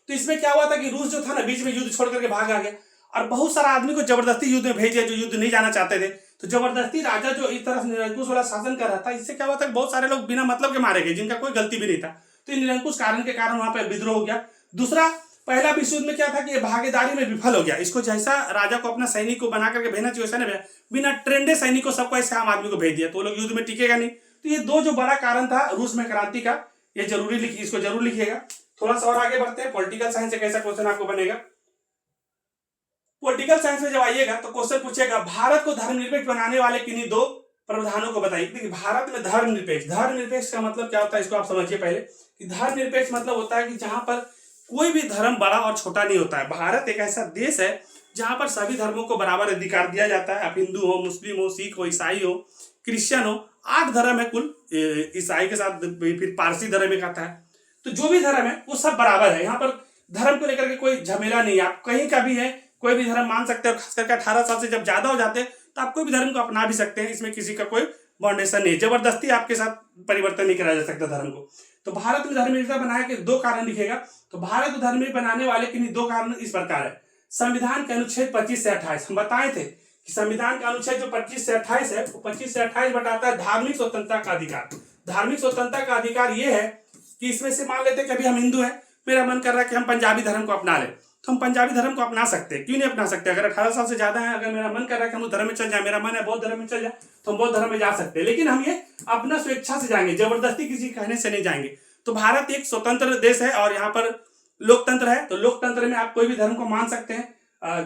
तो इसमें क्या हुआ था कि रूस जो था ना, बीच में युद्ध छोड़ करके भाग आ गया और बहुत सारा आदमी को जबरदस्ती युद्ध में भेज दिया जो युद्ध नहीं जाना चाहते थे। तो जबरदस्ती राजा जो इस तरह निरंकुश वाला शासन कर रहा था, इससे क्या हुआ था, बहुत सारे लोग बिना मतलब के मारे गए जिनका कोई गलती भी नहीं था। तो निरंकुश कारण के कारण वहां पर विद्रोह हो गया। दूसरा, पहला विश्व युद्ध में क्या था कि ये भागीदारी में विफल हो गया। इसको जैसा राजा को अपना सैनिक को बना करके भेजना चाहिए वैसा नहीं भेजा, बिना ट्रेंडे सैनिक को सबको ऐसे आम आदमी को भेज दिया, तो वो लोग युद्ध में टिकेगा नहीं। तो ये 2 जो बड़ा कारण था रूस में क्रांति का, ये जरूरी लिखिए, इसको जरूर लिखिएगा। थोड़ा सा और आगे बढ़ते हैं। पॉलिटिकल साइंस से कैसा क्वेश्चन आपको बनेगा। पॉलिटिकल साइंस में जब आइएगा तो क्वेश्चन पूछेगा भारत को धर्मनिरपेक्ष बनाने वाले किन्हीं 2 प्रावधानों को बताइए। देखिए भारत में धर्मनिरपेक्ष का मतलब क्या होता है, इसको आप समझिए पहले कि धर्मनिरपेक्ष मतलब होता है कि जहां पर कोई भी धर्म बड़ा और छोटा नहीं होता है। भारत एक ऐसा देश है जहां पर सभी धर्मों को बराबर अधिकार दिया जाता है। आप हिंदू हो, मुस्लिम हो, सिख हो, ईसाई हो, क्रिश्चियन हो, 8 धर्म है कुल, ईसाई के साथ फिर पारसी धर्म एक आता है। तो जो भी धर्म है वो सब बराबर है। यहाँ पर धर्म को लेकर के कोई झमेला नहीं है। आप कहीं का भी है, कोई भी धर्म मान सकते हो। खास करके 18 साल से जब ज्यादा हो जाते हैं तो आप कोई भी धर्म को अपना भी सकते हैं। इसमें किसी का कोई बाउंडेशन नहीं है, जबरदस्ती आपके साथ परिवर्तन नहीं करा जा सकता धर्म को। तो भारत में धर्मनिरपेक्षता बनाया के दो कारण लिखेगा। तो भारत को धर्मनिरपेक्ष बनाने वाले किन्हीं दो कारण इस प्रकार है। संविधान के अनुच्छेद 25 से 28 हम बताए थे कि संविधान का अनुच्छेद जो 25 से 28 है वो 25 से 28 बताता है धार्मिक स्वतंत्रता का अधिकार। धार्मिक स्वतंत्रता का अधिकार ये है कि इसमें से मान लेते हैं कि अभी हम हिंदू हैं, मेरा मन कर रहा है कि हम पंजाबी धर्म को अपना लें, तो हम पंजाबी धर्म को अपना सकते हैं। क्यों नहीं अपना सकते? अगर 18 साल से ज्यादा है, अगर मेरा मन कर रहा है कि हम उस धर्म में चल जाए, मेरा मन है बौद्ध धर्म में चल जाए, तो हम बौद्ध धर्म में जा सकते हैं। लेकिन हम ये अपना स्वेच्छा से जाएंगे, जबरदस्ती किसी कहने से नहीं जाएंगे। तो भारत एक स्वतंत्र देश है और यहाँ पर लोकतंत्र है। तो लोकतंत्र में आप कोई भी धर्म को मान सकते हैं।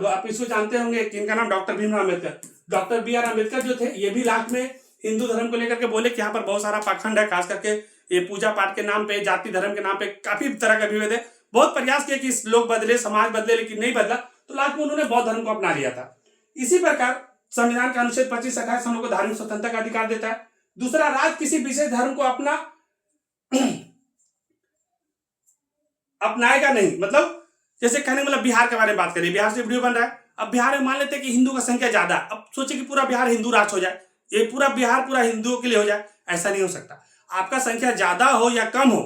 आप इसको जानते होंगे, इनका नाम doctor Bhimrao Ambedkar. Doctor B R. Ambedkar जो थे, ये भी लास्ट में हिंदू धर्म को लेकर के बोले कि यहाँ पर बहुत सारा पाखंड है, खास करके ये पूजा पाठ के नाम पे, जाति धर्म के नाम पे काफी तरह का विभेद है। बहुत प्रयास किया कि लोग बदले, समाज बदले, लेकिन नहीं बदला। तो लास्ट में उन्होंने बौद्ध धर्म को अपना लिया था। इसी प्रकार संविधान का अनुच्छेद 25 से 28 हम लोग को धार्मिक स्वतंत्रता का अधिकार देता है। दूसरा, राज्य किसी विशेष धर्म को अपनाएगा नहीं। मतलब जैसे कहने मतलब बिहार के बारे में बात करें, बिहार से वीडियो बन रहा है। अब बिहार में मान लेते हैं कि हिंदू का संख्या ज्यादा, अब सोचे कि पूरा बिहार हिंदू राष्ट्र हो जाए, ये पूरा बिहार पूरा हिंदुओं के लिए हो जाए, ऐसा नहीं हो सकता। आपका संख्या ज्यादा हो या कम हो,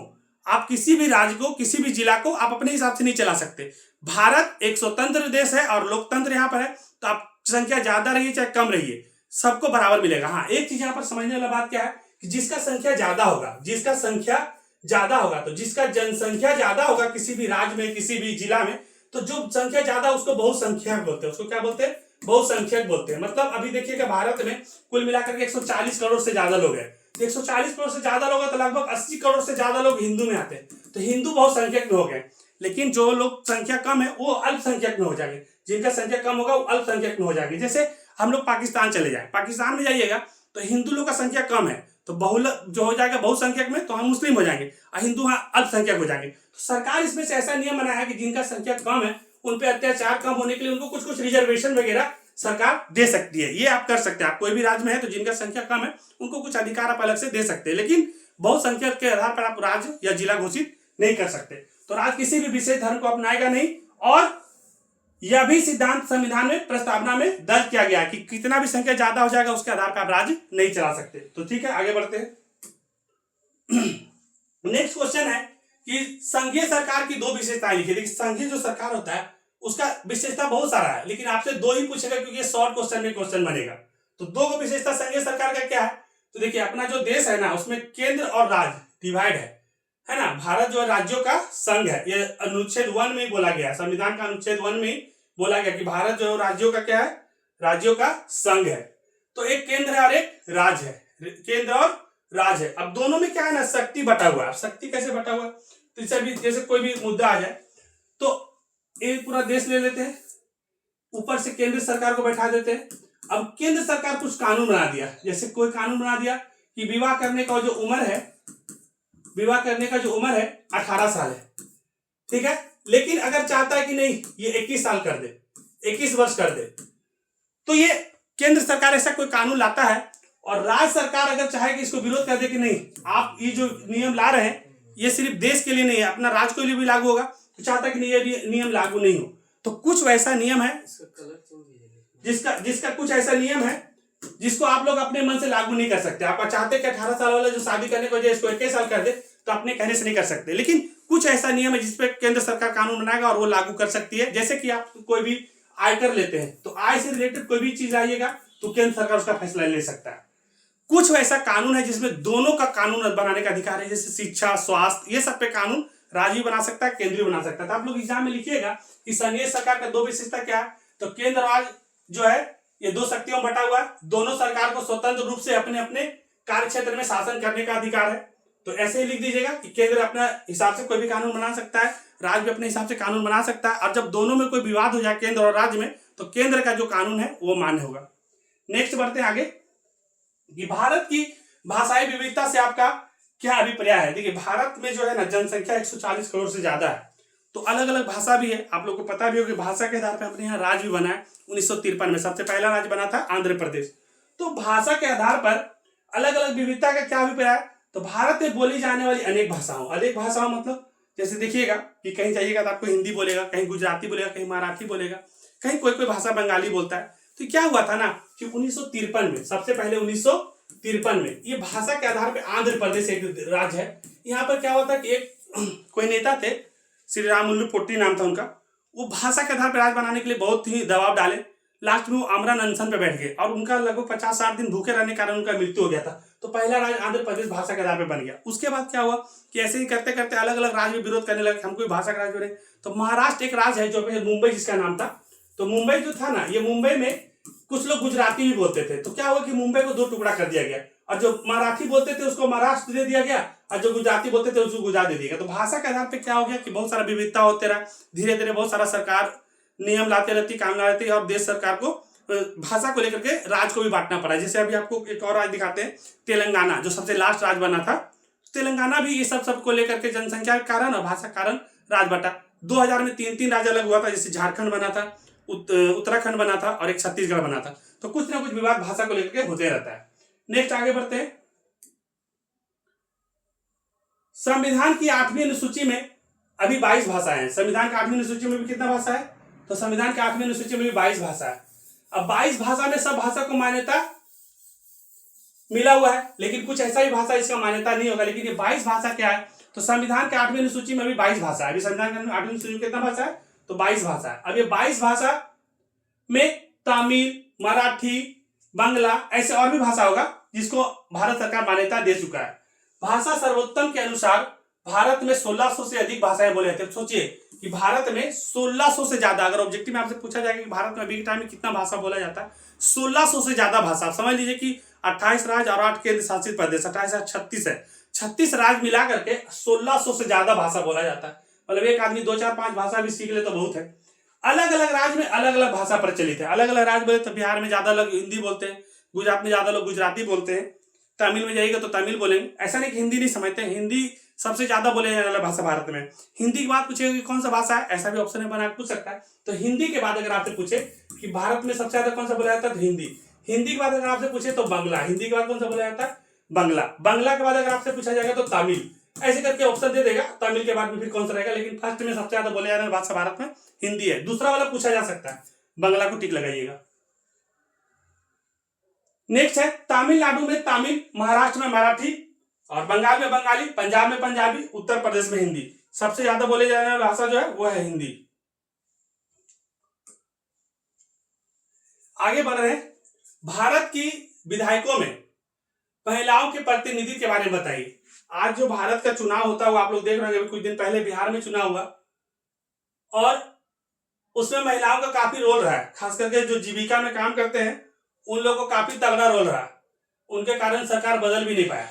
आप किसी भी राज्य को, किसी भी जिला को आप अपने हिसाब से नहीं चला सकते। भारत एक स्वतंत्र देश है और लोकतंत्र यहाँ पर है। तो आप संख्या ज्यादा रहिए चाहे कम रहिए, सबको बराबर मिलेगा। हाँ, एक चीज यहाँ पर समझने वाला बात क्या है कि जिसका संख्या ज्यादा होगा, जिसका संख्या ज्यादा होगा, तो जिसका जनसंख्या ज्यादा होगा किसी भी राज्य में, किसी भी जिला में, तो जो संख्या ज्यादा उसको बहुसंख्यक बोलते हैं। उसको क्या बोलते हैं? बहुसंख्यक बोलते हैं। मतलब अभी देखिएगा भारत में कुल मिलाकर के 140 करोड़ से ज्यादा लोग हैं। 140 करोड़ से ज्यादा लोग हैं तो लगभग 80 करोड़ से ज्यादा लोग हिंदू में आते हैं। तो हिंदू बहुसंख्यक में हो गए। लेकिन जो लोग संख्या कम है वो अल्पसंख्यक में हो जाएंगे। जिनका संख्या कम होगा वो अल्पसंख्यक में हो जाएंगे। जैसे हम लोग पाकिस्तान चले जाए, पाकिस्तान में जाइएगा तो हिंदू लोग का संख्या कम है, तो बहुल जो हो जाएगा बहुसंख्यक में, तो हम मुस्लिम हो जाएंगे और हिंदू वहां अल्पसंख्यक हो जाएंगे। तो सरकार इसमें से ऐसा नियम बनाया है कि जिनका संख्या कम है उन पे अत्याचार कम होने के लिए उनको कुछ कुछ रिजर्वेशन वगैरह सरकार दे सकती है। ये आप कर सकते हैं। आप कोई भी राज्य में है तो जिनका संख्या कम है उनको कुछ अधिकार आप अलग से दे सकते हैं, लेकिन बहुसंख्यक के आधार पर आप राज्य या जिला घोषित नहीं कर सकते। तो राज्य किसी भी विशेष धर्म को अपनाएगा नहीं। और यह भी सिद्धांत संविधान में प्रस्तावना में दर्ज किया गया है कि कितना भी संख्या ज्यादा हो जाएगा उसके आधार पर आप राज्य नहीं चला सकते। तो ठीक है, आगे बढ़ते हैं। नेक्स्ट क्वेश्चन है कि संघीय सरकार की दो विशेषताएं लिखिए। देखिए, संघीय जो सरकार होता है उसका विशेषता बहुत सारा है, लेकिन आपसे दो ही पूछेगा क्योंकि ये शॉर्ट क्वेश्चन में क्वेश्चन बनेगा। तो दो को विशेषता संघीय सरकार का क्या है? तो देखिए, अपना जो देश है ना उसमें केंद्र और राज्य डिवाइड है ना। भारत जो है राज्यों का संघ है। ये अनुच्छेद 1 में बोला गया, संविधान का अनुच्छेद 1 में बोला गया कि भारत जो राज्यों का क्या है? राज्यों का संघ है। तो एक केंद्र है और एक राज्य है, केंद्र और राज्य है। अब दोनों में क्या है ना, शक्ति बटा हुआ है। शक्ति कैसे बटा हुआ है? तो जैसे कोई भी मुद्दा आ जाए तो एक पूरा देश ले लेते हैं, ऊपर से केंद्र सरकार को बैठा देते हैं। अब केंद्र सरकार कुछ कानून बना दिया, जैसे कोई कानून बना दिया कि विवाह करने का जो उम्र है, विवाह करने का जो उम्र है 18 साल है, ठीक है। लेकिन अगर चाहता है कि नहीं ये 21 साल कर दे, 21 वर्ष कर दे, तो ये केंद्र सरकार ऐसा कोई कानून लाता है। और राज्य सरकार अगर चाहे कि इसको विरोध कर दे कि नहीं, आप ये जो नियम ला रहे हैं ये सिर्फ देश के लिए नहीं है, अपना राज्य के लिए भी लागू होगा, तो चाहता है कि नहीं ये नियम लागू नहीं हो। तो कुछ वैसा नियम है जिसका कुछ ऐसा नियम है जिसको आप लोग अपने मन से लागू नहीं कर सकते। आप चाहते कि 18 साल वाला जो शादी करने को इसको 21 साल कर दे, तो अपने कहने से नहीं कर सकते। लेकिन कुछ ऐसा नियम है जिसपे केंद्र सरकार कानून बनाएगा और वो लागू कर सकती है। जैसे कि आप कोई भी आयकर लेते हैं तो आय से रिलेटेड कोई भी चीज आइएगा तो केंद्र सरकार उसका फैसला ले सकता है। कुछ वैसा कानून है जिसमें दोनों का कानून बनाने का अधिकार है, जैसे शिक्षा, स्वास्थ्य, ये सब पे कानून राज्य बना सकता है, केंद्रीय बना सकता है। तो आप लोग एग्जाम में लिखिएगा कि संघीय सरकार का दो विशेषता क्या है। तो केंद्र राज्य जो है ये दो शक्तियों में बटा हुआ है। दोनों सरकार को स्वतंत्र रूप से अपने अपने कार्य क्षेत्र में शासन करने का अधिकार है। तो ऐसे ही लिख दीजिएगा कि केंद्र अपने हिसाब से कोई भी कानून बना सकता है, राज्य भी अपने हिसाब से कानून बना सकता है। और जब दोनों में कोई विवाद हो जाए केंद्र और राज्य में, तो केंद्र का जो कानून है वो मान्य होगा। नेक्स्ट बढ़ते हैं आगे कि भारत की भाषाई विविधता से आपका क्या अभिप्राय है। देखिए, भारत में जो है ना जनसंख्या 140 करोड़ से ज्यादा है, तो अलग अलग भाषा भी है। आप लोग को पता भी होगा कि भाषा के आधार पर अपने यहाँ राज्य भी बना है। 1953 में सबसे पहला राज्य बना था आंध्र प्रदेश। तो भाषा के आधार पर अलग अलग विविधता का क्या अभिप्राय है। तो भारत में बोली जाने वाली अनेक भाषाओं मतलब जैसे देखिएगा कि कहीं जाइएगा तो आपको हिंदी बोलेगा, कहीं गुजराती बोलेगा, कहीं मराठी बोलेगा, कहीं कोई कोई भाषा बंगाली बोलता है। तो क्या हुआ था ना कि 1953 में, सबसे पहले 1953 में ये भाषा के आधार पर आंध्र प्रदेश एक राज्य है, यहाँ पर क्या हुआ था कि एक कोई नेता थे, श्री रामुलु पोट्टी नाम था उनका, वो भाषा के आधार पर राज बनाने के लिए बहुत ही दबाव डाले। लास्ट में वो आमरण अनशन पे बैठ गए और उनका लगभग 50-60 दिन भूखे रहने के कारण उनका मृत्यु हो गया था। तो पहला राज्य आंध्र प्रदेश भाषा के आधार पर बन गया। उसके बाद क्या हुआ कि ऐसे ही करते करते अलग अलग राज्य में विरोध करने लगे, हमको भाषा का राज्य बने। तो महाराष्ट्र एक राज्य है जो मुंबई जिसका नाम था। तो मुंबई जो था ना, ये मुंबई में कुछ लोग गुजराती भी बोलते थे। तो क्या हुआ कि मुंबई को 2 टुकड़ा कर दिया गया और जो मराठी बोलते थे उसको महाराष्ट्र दे दिया गया और जो गुजराती बोलते थे उसको गुजरात दे दिया गया। तो भाषा के आधार पर क्या हो गया कि बहुत सारा विविधता होते रहा। धीरे धीरे बहुत सारा सरकार नियम लाते रहती, काम लाती और देश सरकार को भाषा को लेकर के राज्य को भी बांटना पड़ा। जैसे अभी आपको एक और राज्य दिखाते हैं, तेलंगाना, जो सबसे लास्ट राज्य बना था। तेलंगाना भी ये सब को लेकर के जनसंख्या के कारण और भाषा के कारण राज्य बटा। 2000 में 3 राज्य अलग हुआ था, जैसे झारखंड बना था, उत्तराखंड बना था और एक छत्तीसगढ़ बना था। तो कुछ ना कुछ विवाद भाषा को लेकर के होते रहता है। नेक्स्ट आगे बढ़ते हैं। संविधान की 8वीं अनुसूची में अभी 22 भाषाएं हैं। संविधान की 8वीं अनुसूची में भी कितना भाषा है? तो संविधान की 8वीं अनुसूची में भी 22 भाषा है। अब 22 भाषा में सब भाषा को मान्यता मिला हुआ है, लेकिन कुछ ऐसा ही भाषा इसका मान्यता नहीं होगा। लेकिन ये 22 भाषा क्या है? तो संविधान के 8वीं अनुसूची में भी 22 भाषा है। अभी संविधान के 8वीं अनुसूची में कितना भाषा है? तो 22 भाषा है। अब ये 22 भाषा में तमिल, मराठी, बांग्ला ऐसे और भी भाषा होगा जिसको भारत सरकार मान्यता दे चुका है। भाषा सर्वोत्तम के अनुसार भारत में 1600 से अधिक भाषाएं बोले जाते हैं। सोचिए कि भारत में 1600 से ज्यादा, अगर ऑब्जेक्टिव में आपसे पूछा जाएगा कि भारत में अभी के टाइम में कितना भाषा बोला जाता है, 1600 से ज्यादा भाषा। आप समझ लीजिए कि 28 राज्य और 8 केंद्र शासित प्रदेश, 28 या 36 है, 36 राज्य मिला करके 1600 से ज्यादा भाषा बोला जाता है। मतलब एक आदमी 2, 4, 5 भाषा भी सीख ले तो बहुत है। अलग अलग राज्य में अलग अलग भाषा प्रचलित है। अलग अलग राज्य बोले तो बिहार में ज्यादा लोग हिंदी बोलते हैं, गुजरात में ज्यादा लोग गुजराती बोलते हैं, तमिल में जाइएगा तो तमिल बोलेंगे। ऐसा नहीं कि हिंदी नहीं समझते हैं, हिंदी सबसे ज्यादा बोले जाने वाला भाषा भारत में। हिंदी के बाद पूछेगा कि कौन सा भाषा है, ऐसा भी ऑप्शन में बना पूछ सकता है। तो हिंदी के बाद अगर आपसे पूछे कि भारत में सबसे ज्यादा कौन सा बोला जाता है, तो हिंदी। हिंदी के बाद अगर आपसे पूछे तो बांग्ला। हिंदी के बाद कौन सा बोला जाता है? बांग्ला। बांग्ला के बाद अगर आपसे पूछा जाएगा तो तमिल। ऐसे करके ऑप्शन दे देगा। तमिल के बाद में फिर कौन सा रहेगा, लेकिन फर्स्ट में सबसे ज्यादा बोले जाने वाली भाषा भारत में हिंदी है। दूसरा वाला पूछा जा सकता है, बांग्ला को टिक लगाइएगा। नेक्स्ट है तमिलनाडु में तमिल, महाराष्ट्र में मराठी और बंगाल में बंगाली, पंजाब में पंजाबी, उत्तर प्रदेश में हिंदी। सबसे ज्यादा बोले जाने वाली भाषा जो है वो है हिंदी। आगे बढ़ रहे हैं। भारत की विधायकों में महिलाओं के प्रतिनिधि के बारे में बताइए। आज जो भारत का चुनाव होता है वो आप लोग देख रहे होंगे, कुछ दिन पहले बिहार में चुनाव हुआ और उसमें महिलाओं का काफी रोल रहा है। खास करके जो जीविका में काम करते हैं उन लोगों को काफी तगड़ा रोल रहा। उनके कारण सरकार बदल भी नहीं पाया।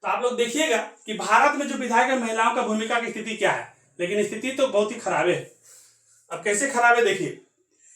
तो आप लोग देखिएगा कि भारत में जो विधायक है महिलाओं का भूमिका की स्थिति क्या है, लेकिन स्थिति तो बहुत ही खराब है। अब कैसे खराब है देखिए,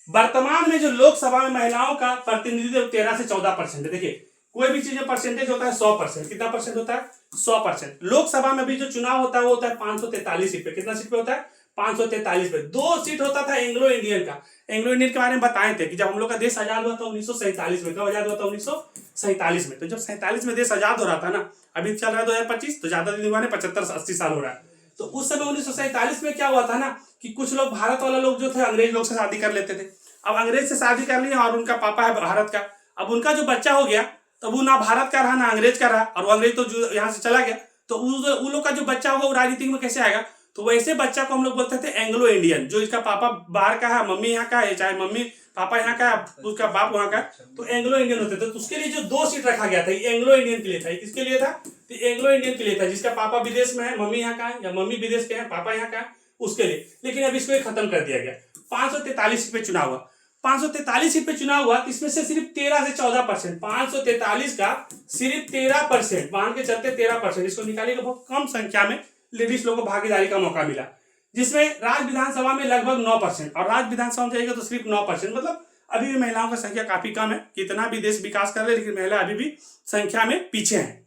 वर्तमान में जो लोकसभा में महिलाओं का प्रतिनिधित्व 13 से 14% है। देखिए कोई भी चीज में परसेंटेज होता है 100%। कितना परसेंट होता है? 100%। लोकसभा में भी जो चुनाव होता है वो होता है 543 सीट पे। कितना सीट पे होता है? 543 पे। 2 सीट होता था एंग्लो इंडियन का। एंग्लो इंडियन के बारे में बताए थे कि जब हम लोग का देश आजाद हुआ था 1947 में। कब आजाद हुआ था? 1947 में। तो जब 47 में देश आजाद हो रहा था ना, अभी चल रहा है 2025, तो ज्यादा दिन हुआ नहीं, 75-80 साल हो रहा है। तो उस समय 1947 में क्या हुआ था ना कि कुछ लोग, भारत वाला लोग जो थे, अंग्रेज लोग से शादी कर लेते थे। अब अंग्रेज से शादी कर लिया और उनका पापा है भारत का। अब उनका जो बच्चा हो गया तो वो ना भारत का रहा ना अंग्रेज का रहा, और वो अंग्रेज तो यहाँ से चला गया। तो उन लोग का जो बच्चा होगा वो राजनीति में कैसे आएगा? तो वैसे बच्चा को हम लोग बोलते थे एंग्लो इंडियन। जो इसका पापा बाहर का है, मम्मी यहाँ का है, चाहे मम्मी पापा यहाँ का है, उसका बाप वहाँ का, तो एंग्लो इंडियन होते थे। तो उसके लिए जो 2 सीट रखा गया था ये एंग्लो इंडियन के लिए था। किसके लिए था? तो एंग्लो इंडियन के लिए था, जिसका पापा विदेश में है, मम्मी यहाँ का है, या मम्मी विदेश के हैं, पापा यहाँ का है, उसके लिए। लेकिन अब इसको खत्म कर दिया गया। 543 सीट पे चुनाव हुआ। 543 सीट पे चुनाव हुआ, इसमें से सिर्फ 13 से 14%। 543 का सिर्फ 13%, मान के चलते 13%। इसको निकालिएगा, बहुत कम संख्या में लेडीज लोगों को भागीदारी का मौका मिला, जिसमें राज्य विधानसभा में लगभग 9% और राज्य विधानसभा में जाएगा तो सिर्फ 9%। मतलब अभी भी महिलाओं की संख्या काफी कम है। कितना भी देश विकास कर ले, लेकिन महिला अभी भी संख्या में पीछे है।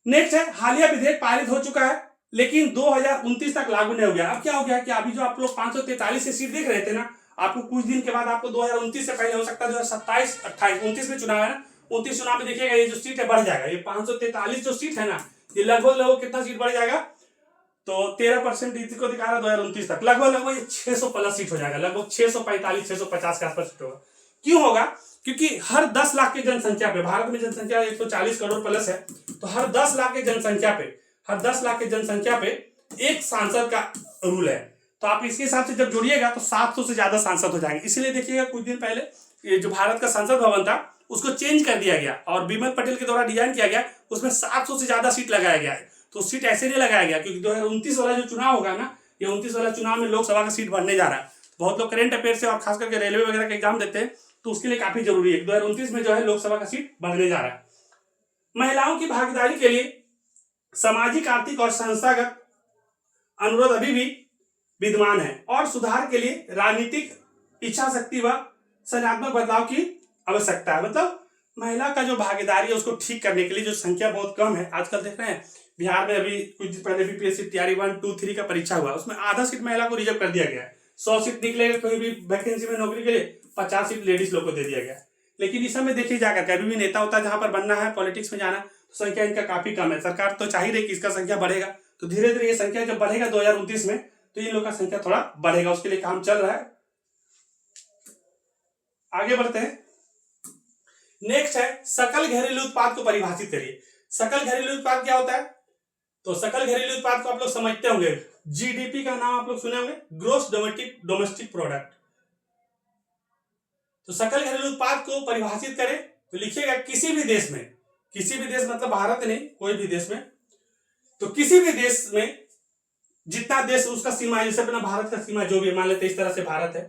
नेक्स्ट है, हालिया विधेयक पारित हो चुका है लेकिन 2029 तक लागू नहीं हो गया। अब क्या हो गया कि अभी जो आप लोग 543 से सीट देख रहे थे ना, आपको कुछ दिन के बाद आपको 2029 से पहले हो सकता है 2027, 28, 29 में चुनाव है ना, 29 चुनाव में देखिएगा ये जो सीट है बढ़ जाएगा। ये 543 जो सीट है ना, ये लगभग कितना सीट बढ़ जाएगा? तो 13% को दिखा रहा है 2029 तक। लगभग ये 600 प्लस सीट हो जाएगा। लगभग 645, 650 के आसपास सीट होगा। क्यों होगा? क्योंकि हर 10 लाख की जनसंख्या पे, भारत में जनसंख्या 140 करोड़ प्लस है, तो हर 10 लाख की जनसंख्या पे हर 10 लाख की जनसंख्या पे एक सांसद का रूल है। तो आप इसके हिसाब से जब जोड़िएगा तो 700 से ज्यादा सांसद हो जाएंगे। इसीलिए देखिएगा कुछ दिन पहले ये जो भारत का संसद भवन था उसको चेंज कर दिया गया और बिमल पटेल के द्वारा डिजाइन किया गया, उसमें 700 से ज्यादा सीट लगाया गया है। तो सीट ऐसे नहीं लगाया गया क्योंकि 2029 वाला जो चुनाव होगा ना, ये 29 वाला चुनाव में लोकसभा का सीट बढ़ने जा रहा है। बहुत लोग करेंट अफेयर से और खास करके रेलवे वगैरह का एग्जाम देते हैं, तो उसके लिए काफी जरूरी है। 2029 में जो है लोकसभा का सीट बढ़ने जा रहा है। महिलाओं की भागीदारी के लिए सामाजिक, आर्थिक और संस्थागत अनुरोध अभी भी विद्यमान है और सुधार के लिए राजनीतिक इच्छा शक्ति व संज्ञानात्मक बदलाव की आवश्यकता है। मतलब महिला का जो भागीदारी है उसको ठीक करने के लिए, जो संख्या बहुत कम है आजकल देख रहे हैं बिहार में, अभी कुछ दिन पहले बीपीएससी तैयारी 1, 2, 3 का परीक्षा हुआ, उसमें आधा सीट महिला को रिजर्व कर दिया गया है। 100 सीट निकलेगा कोई भी वैकेंसी में नौकरी के लिए, 50 सीट लेडीज लोग को दे दिया गया है। लेकिन इस समय देखिए जाकर अभी भी नेता होता जहां पर बनना है, पॉलिटिक्स में जाना, तो संख्या इनका काफी कम है। सरकार तो चाह ही रही कि इसका संख्या बढ़ेगा, तो धीरे धीरे ये संख्या जब बढ़ेगा 2029 में, तो इन लोग का संख्या थोड़ा बढ़ेगा, उसके लिए काम चल रहा है। आगे बढ़ते हैं। नेक्स्ट है सकल घरेलू उत्पाद को परिभाषित करिए। सकल घरेलू उत्पाद क्या होता है? तो सकल घरेलू उत्पाद को आप लोग समझते होंगे, जीडीपी का नाम आप लोग सुने होंगे, ग्रोस डोमेस्टिक प्रोडक्ट। तो सकल घरेलू उत्पाद को परिभाषित करें तो लिखिएगा किसी भी देश में, किसी भी देश मतलब भारत नहीं, कोई भी देश में, तो किसी भी देश में जितना देश उसका सीमा है, जैसे अपना भारत का सीमा जो भी मान लेते इस तरह से भारत है,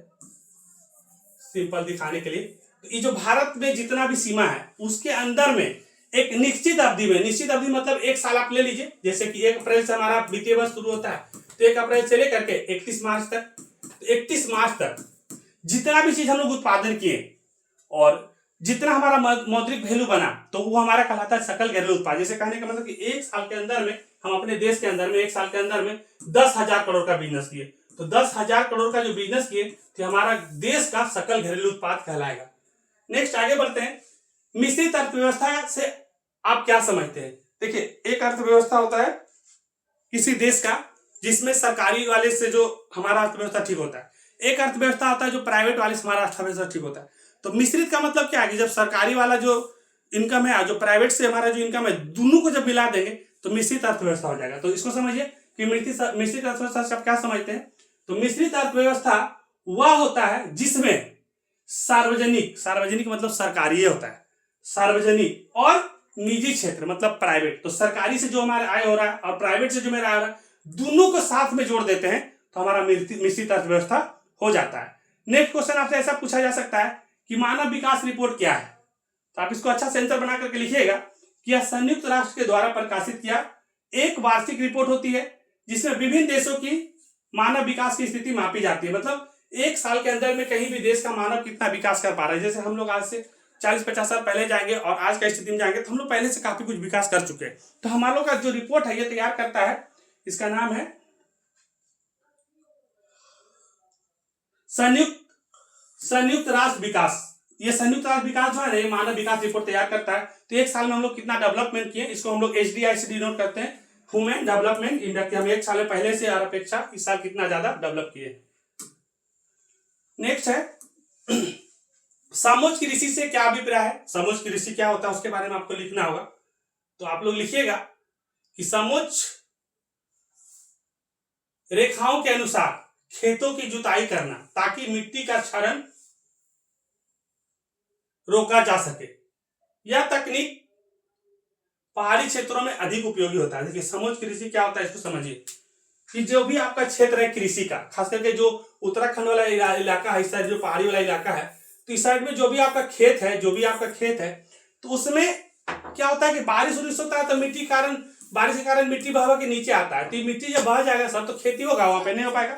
सिंपल दिखाने के लिए, तो ये जो भारत में जितना भी सीमा है उसके अंदर में एक निश्चित अवधि में, निश्चित अवधि मतलब 1 साल आप ले लीजिए, जैसे कि 1 अप्रैल से हमारा वित्तीय वर्ष शुरू होता है, तो 1 अप्रैल से लेकर के 31 मार्च तक, तो 31 मार्च तक जितना भी चीज हम लोग उत्पादन किए और जितना हमारा मौद्रिक वैल्यू बना, तो वो हमारा कहलाता है सकल घरेलू उत्पाद। जैसे कहने का मतलब कि 1 साल के अंदर में हम अपने देश के अंदर में 1 साल के अंदर में 10,000 करोड़ का बिजनेस किए, तो 10,000 करोड़ का जो बिजनेस किए तो हमारा देश का सकल घरेलू उत्पाद कहलाएगा। नेक्स्ट आगे बढ़ते हैं। मिश्रित अर्थव्यवस्था से आप क्या समझते हैं? देखिए, एक अर्थव्यवस्था होता है किसी देश का जिसमें सरकारी वाले से जो हमारा अर्थव्यवस्था ठीक होता है, एक अर्थव्यवस्था होता है जो प्राइवेट वाले से हमारा अर्थव्यवस्था ठीक होता है। तो मिश्रित का मतलब क्या है कि जब सरकारी वाला जो इनकम है, जो प्राइवेट से हमारा जो इनकम है, दोनों को जब मिला देंगे तो मिश्रित अर्थव्यवस्था हो जाएगा। तो इसको समझिए कि मिश्रित अर्थव्यवस्था से आप क्या समझते हैं? तो मिश्रित अर्थव्यवस्था वह होता है जिसमें सार्वजनिक मतलब सरकारी होता है, सार्वजनिक और निजी क्षेत्र मतलब प्राइवेट। तो सरकारी से जो हमारा आय हो रहा है और प्राइवेट से जो मेरा आय हो रहा है, दोनों को साथ में जोड़ देते हैं तो हमारा मिश्रित अर्थव्यवस्था हो जाता है। नेक्स्ट क्वेश्चन आपसे ऐसा पूछा जा सकता है कि मानव विकास रिपोर्ट क्या है? तो आप इसको अच्छा से आंसर बना करके लिखिएगा कि यह संयुक्त राष्ट्र के द्वारा प्रकाशित किया एक वार्षिक रिपोर्ट होती है जिसमें विभिन्न देशों की मानव विकास की स्थिति मापी जाती है। मतलब 1 साल के अंदर में कहीं भी देश का मानव कितना विकास कर पा रहा है। जैसे हम लोग आज से 40-50 साल पहले जाएंगे और आज का स्थिति में जाएंगे तो हम लोग पहले से काफी कुछ विकास कर चुके हैं। तो हमारे लोग का जो रिपोर्ट है ये तैयार करता है, इसका नाम है संयुक्त राष्ट्र विकास। ये संयुक्त राष्ट्र विकास जो है ना, मानव विकास रिपोर्ट तैयार करता है। तो 1 साल में हम लोग कितना डेवलपमेंट किए, इसको हम लोग HDI से डिनोट करते हैं, ह्यूमन डेवलपमेंट इंडेक्स। हम 1 साल में पहले से और अपेक्षा इस साल कितना ज्यादा डेवलप किए। नेक्स्ट है समोच्च कृषि से क्या अभिप्राय है? समोच्च कृषि क्या होता है उसके बारे में आपको लिखना होगा। तो आप लोग लिखिएगा कि समोच्च रेखाओं के अनुसार खेतों की जुताई करना ताकि मिट्टी का क्षरण रोका जा सके। यह तकनीक पहाड़ी क्षेत्रों में अधिक उपयोगी होता है। देखिए, समोच्च कृषि क्या होता है इसको समझिए कि जो भी आपका क्षेत्र है कृषि का, खास करके जो उत्तराखंड वाला इलाका है, इस साइड जो पहाड़ी वाला इलाका है, तो इस साइड में जो भी आपका खेत है, तो उसमें क्या होता है कि बारिश होता है तो बारिश के कारण मिट्टी बह के नीचे आता है। तो मिट्टी जब बह जाएगा सर तो खेती होगा वहां पे नहीं हो पाएगा।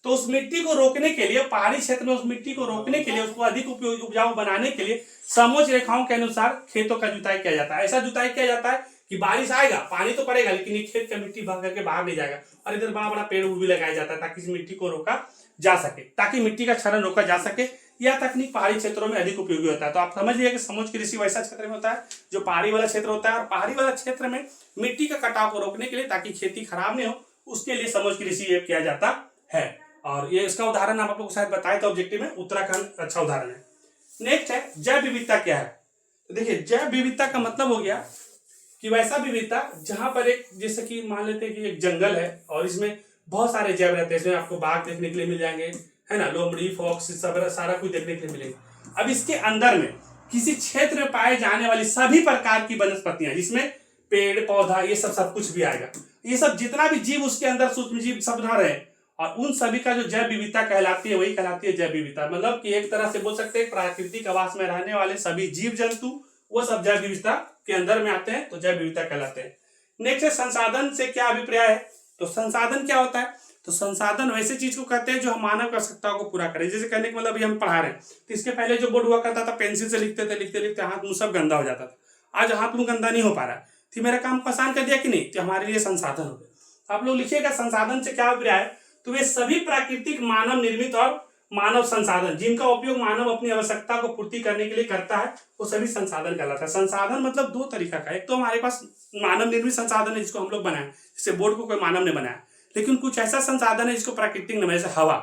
तो उस मिट्टी को रोकने के लिए, पहाड़ी क्षेत्र में उस मिट्टी को रोकने के लिए, उसको अधिक उपजाऊ बनाने के लिए समोच्च रेखाओं के अनुसार खेतों का जुताई किया जाता है। ऐसा जुताई किया जाता है कि बारिश आएगा, पानी तो पड़ेगा, लेकिन ये खेत का मिट्टी बह करके बाहर नहीं जाएगा। और इधर बड़ा बड़ा पेड़ भी लगाया जाता है ताकि इस मिट्टी को रोका जा सके, ताकि मिट्टी का क्षरण रोका जा सके। यह तकनीक पहाड़ी क्षेत्रों में अधिक उपयोगी होता है। तो आप समझिए कि समोच्च कृषि वैसा क्षेत्र में होता है जो पहाड़ी वाला क्षेत्र होता है, और पहाड़ी वाला क्षेत्र में मिट्टी का कटाव को रोकने के लिए, ताकि खेती खराब नहीं हो, उसके लिए समोच्च कृषि किया जाता है। और ये इसका उदाहरण आप लोग को शायद बताया था ऑब्जेक्टिव में, उत्तराखंड अच्छा उदाहरण है। नेक्स्ट है जैव विविधता क्या है? तो देखिए, जैव विविधता का मतलब हो गया कि वैसा विविधता जहां पर एक, जैसे कि मान लेते हैं कि एक जंगल है और इसमें बहुत सारे जैव रहते हैं, इसमें आपको बाघ देखने के लिए मिल जाएंगे, है ना, लोमड़ी, फॉक्स, सब सारा कुछ देखने के लिए मिलेगा। अब इसके अंदर में किसी क्षेत्र में पाए जाने वाली सभी प्रकार की वनस्पतियां, जिसमें पेड़ पौधा ये सब कुछ भी आएगा, ये सब जितना भी जीव उसके अंदर सूक्ष्म जीव सब रह रहे हैं, और उन सभी का जो जैव विविधता कहलाती है वही कहलाती है जैव विविधता। मतलब कि एक तरह से बोल सकते हैं प्राकृतिक आवास में रहने वाले सभी जीव जंतु वो सब जैव विविधता के अंदर में आते हैं, तो जैव विविधता कहलाते हैं। नेक्स्ट है संसाधन से क्या अभिप्राय है। तो संसाधन क्या होता है, तो संसाधन वैसे चीज को कहते हैं जो हम मानव आवश्यकताओं को पूरा करें। जैसे कहने का मतलब अभी हम पढ़ा रहे हैं, तो इसके पहले जो बोर्ड हुआ करता था पेंसिल से लिखते थे, लिखते लिखते हाथ मुंह सब गंदा हो जाता था। आज हाथ मुंह गंदा नहीं हो पा रहा है, तो मेरा काम को आसान कर दिया कि नहीं, तो हमारे लिए संसाधन हो गए। आप लोग लिखिएगा संसाधन से क्या अभिप्राय है, तो वे सभी प्राकृतिक मानव निर्मित और मानव संसाधन जिनका उपयोग मानव अपनी आवश्यकता को पूर्ति करने के लिए करता है, वो सभी संसाधन कहलाता है। संसाधन मतलब दो तरीका का, एक तो हमारे पास मानव निर्मित संसाधन है जिसको हम लोग बनाए, जैसे बोर्ड को कोई मानव ने बनाया, लेकिन कुछ ऐसा संसाधन है जिसको प्राकृतिक न, जैसे हवा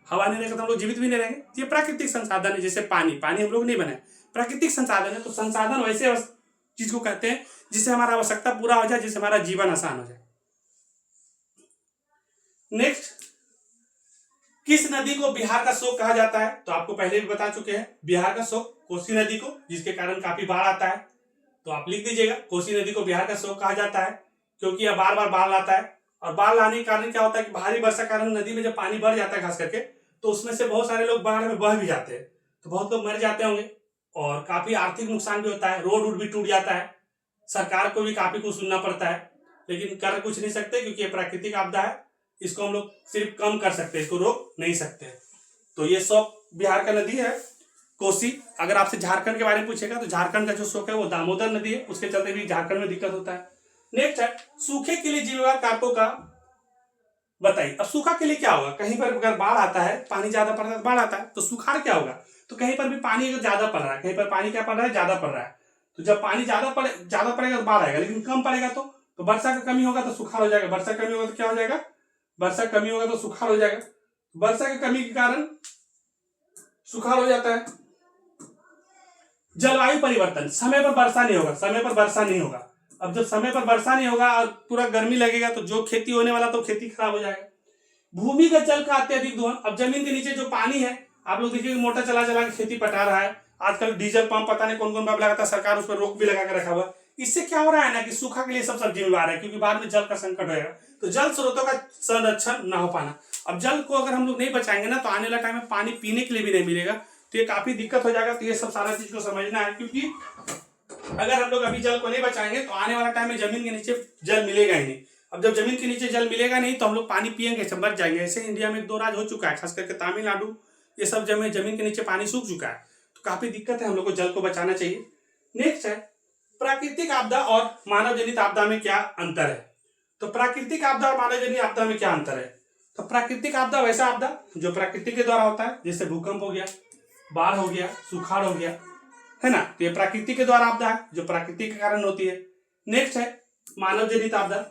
नहीं रहेगा तो हम लोग जीवित भी नहीं रहेंगे, ये प्राकृतिक संसाधन है। जैसे पानी हम लोग नहीं बनाए, प्राकृतिक संसाधन है। तो संसाधन वैसे चीज को कहते हैं जिससे हमारा आवश्यकता पूरा हो जाए, जिससे हमारा जीवन आसान हो जाए। नेक्स्ट, किस नदी को बिहार का शोक कहा जाता है, तो आपको पहले भी बता चुके हैं, बिहार का शोक कोसी नदी को, जिसके कारण काफी बाढ़ आता है। तो आप लिख दीजिएगा कोसी नदी को बिहार का शोक कहा जाता है, क्योंकि यह बार बार बाढ़ लाता है। और बाढ़ लाने के कारण क्या होता है कि भारी वर्षा के कारण नदी में जब पानी बढ़ जाता है खास करके, तो उसमें से बहुत सारे लोग बाढ़ में बह भी जाते हैं, तो बहुत लोग मर जाते होंगे और काफी आर्थिक नुकसान भी होता है, रोड भी टूट जाता है, सरकार को भी काफी कुछ सुनना पड़ता है, लेकिन कर कुछ नहीं सकते क्योंकि ये प्राकृतिक आपदा है। इसको हम लोग सिर्फ कम कर सकते हैं, इसको रोक नहीं सकते। तो ये शोक बिहार का नदी है कोसी। अगर आपसे झारखंड के बारे में पूछेगा तो झारखंड का जो शोक है वो दामोदर नदी है, उसके चलते भी झारखंड में दिक्कत होता है। नेक्स्ट है सूखे के लिए जिम्मेवार कारकों का बताइए। अब सूखा के लिए क्या होगा, कहीं पर अगर बाढ़ आता है, पानी ज्यादा पड़ रहा है, बाढ़ आता है, तो सुखाड़ क्या होगा, तो कहीं पर भी पानी अगर ज्यादा पड़ रहा है, कहीं पर पानी क्या पड़ रहा है, ज्यादा पड़ रहा है, तो जब पानी ज्यादा पड़ेगा तो बाढ़ आएगा, लेकिन कम पड़ेगा तो वर्षा का कमी होगा तो सुखाड़ हो जाएगा, वर्षा कमी होगा तो क्या हो जाएगा, वर्षा कमी होगा तो सुखाड़ हो जाएगा। वर्षा की कमी के कारण सुखाड़ हो जाता है। जलवायु परिवर्तन, समय पर वर्षा नहीं होगा, अब जब समय पर वर्षा नहीं होगा और पूरा गर्मी लगेगा तो जो खेती होने वाला तो खेती खराब हो जाएगा। भूमिगत जल का अत्यधिक दोहन, अब जमीन के नीचे जो पानी है, आप लोग देखिए मोटर चला के खेती पटा रहा है, आजकल डीजल पंप पता नहीं कौन कौन पंप लगाता है, सरकार उस पर रोक भी लगा कर रखा हुआ। इससे क्या हो रहा है ना कि सूखा के लिए सब जिम्मेवार है, क्योंकि बाद में जल का संकट होगा, तो जल स्रोतों का संरक्षण ना हो पाना। अब जल को अगर हम लोग नहीं बचाएंगे ना, तो आने वाला टाइम में पानी पीने के लिए भी नहीं मिलेगा, तो ये काफी दिक्कत हो जाएगा। तो ये सब सारा चीज को समझना है, क्योंकि अगर हम लोग अभी जल को नहीं बचाएंगे तो आने वाला टाइम में जमीन के नीचे जल मिलेगा ही नहीं। अब जब जमीन के नीचे जल मिलेगा नहीं तो हम लोग पानी पिएंगे सब मर जाएंगे। ऐसे इंडिया में 2 राज हो चुका है, खास करके तमिलनाडु, ये सब जमीन के नीचे पानी सूख चुका है, तो काफी दिक्कत है, हम लोग को जल को बचाना चाहिए। नेक्स्ट है प्राकृतिक आपदा और मानव जनित आपदा में क्या अंतर है। तो प्राकृतिक आपदा और मानव जनित आपदा में क्या अंतर है, तो प्राकृतिक आपदा वैसा आपदा जो प्रकृति के द्वारा होता है, जैसे भूकंप हो गया, बाढ़ हो गया, सुखाड़ हो गया, है ना, तो ये प्रकृति के द्वारा आपदा है जो प्रकृति के कारण होती है। नेक्स्ट है मानव जनित आपदा।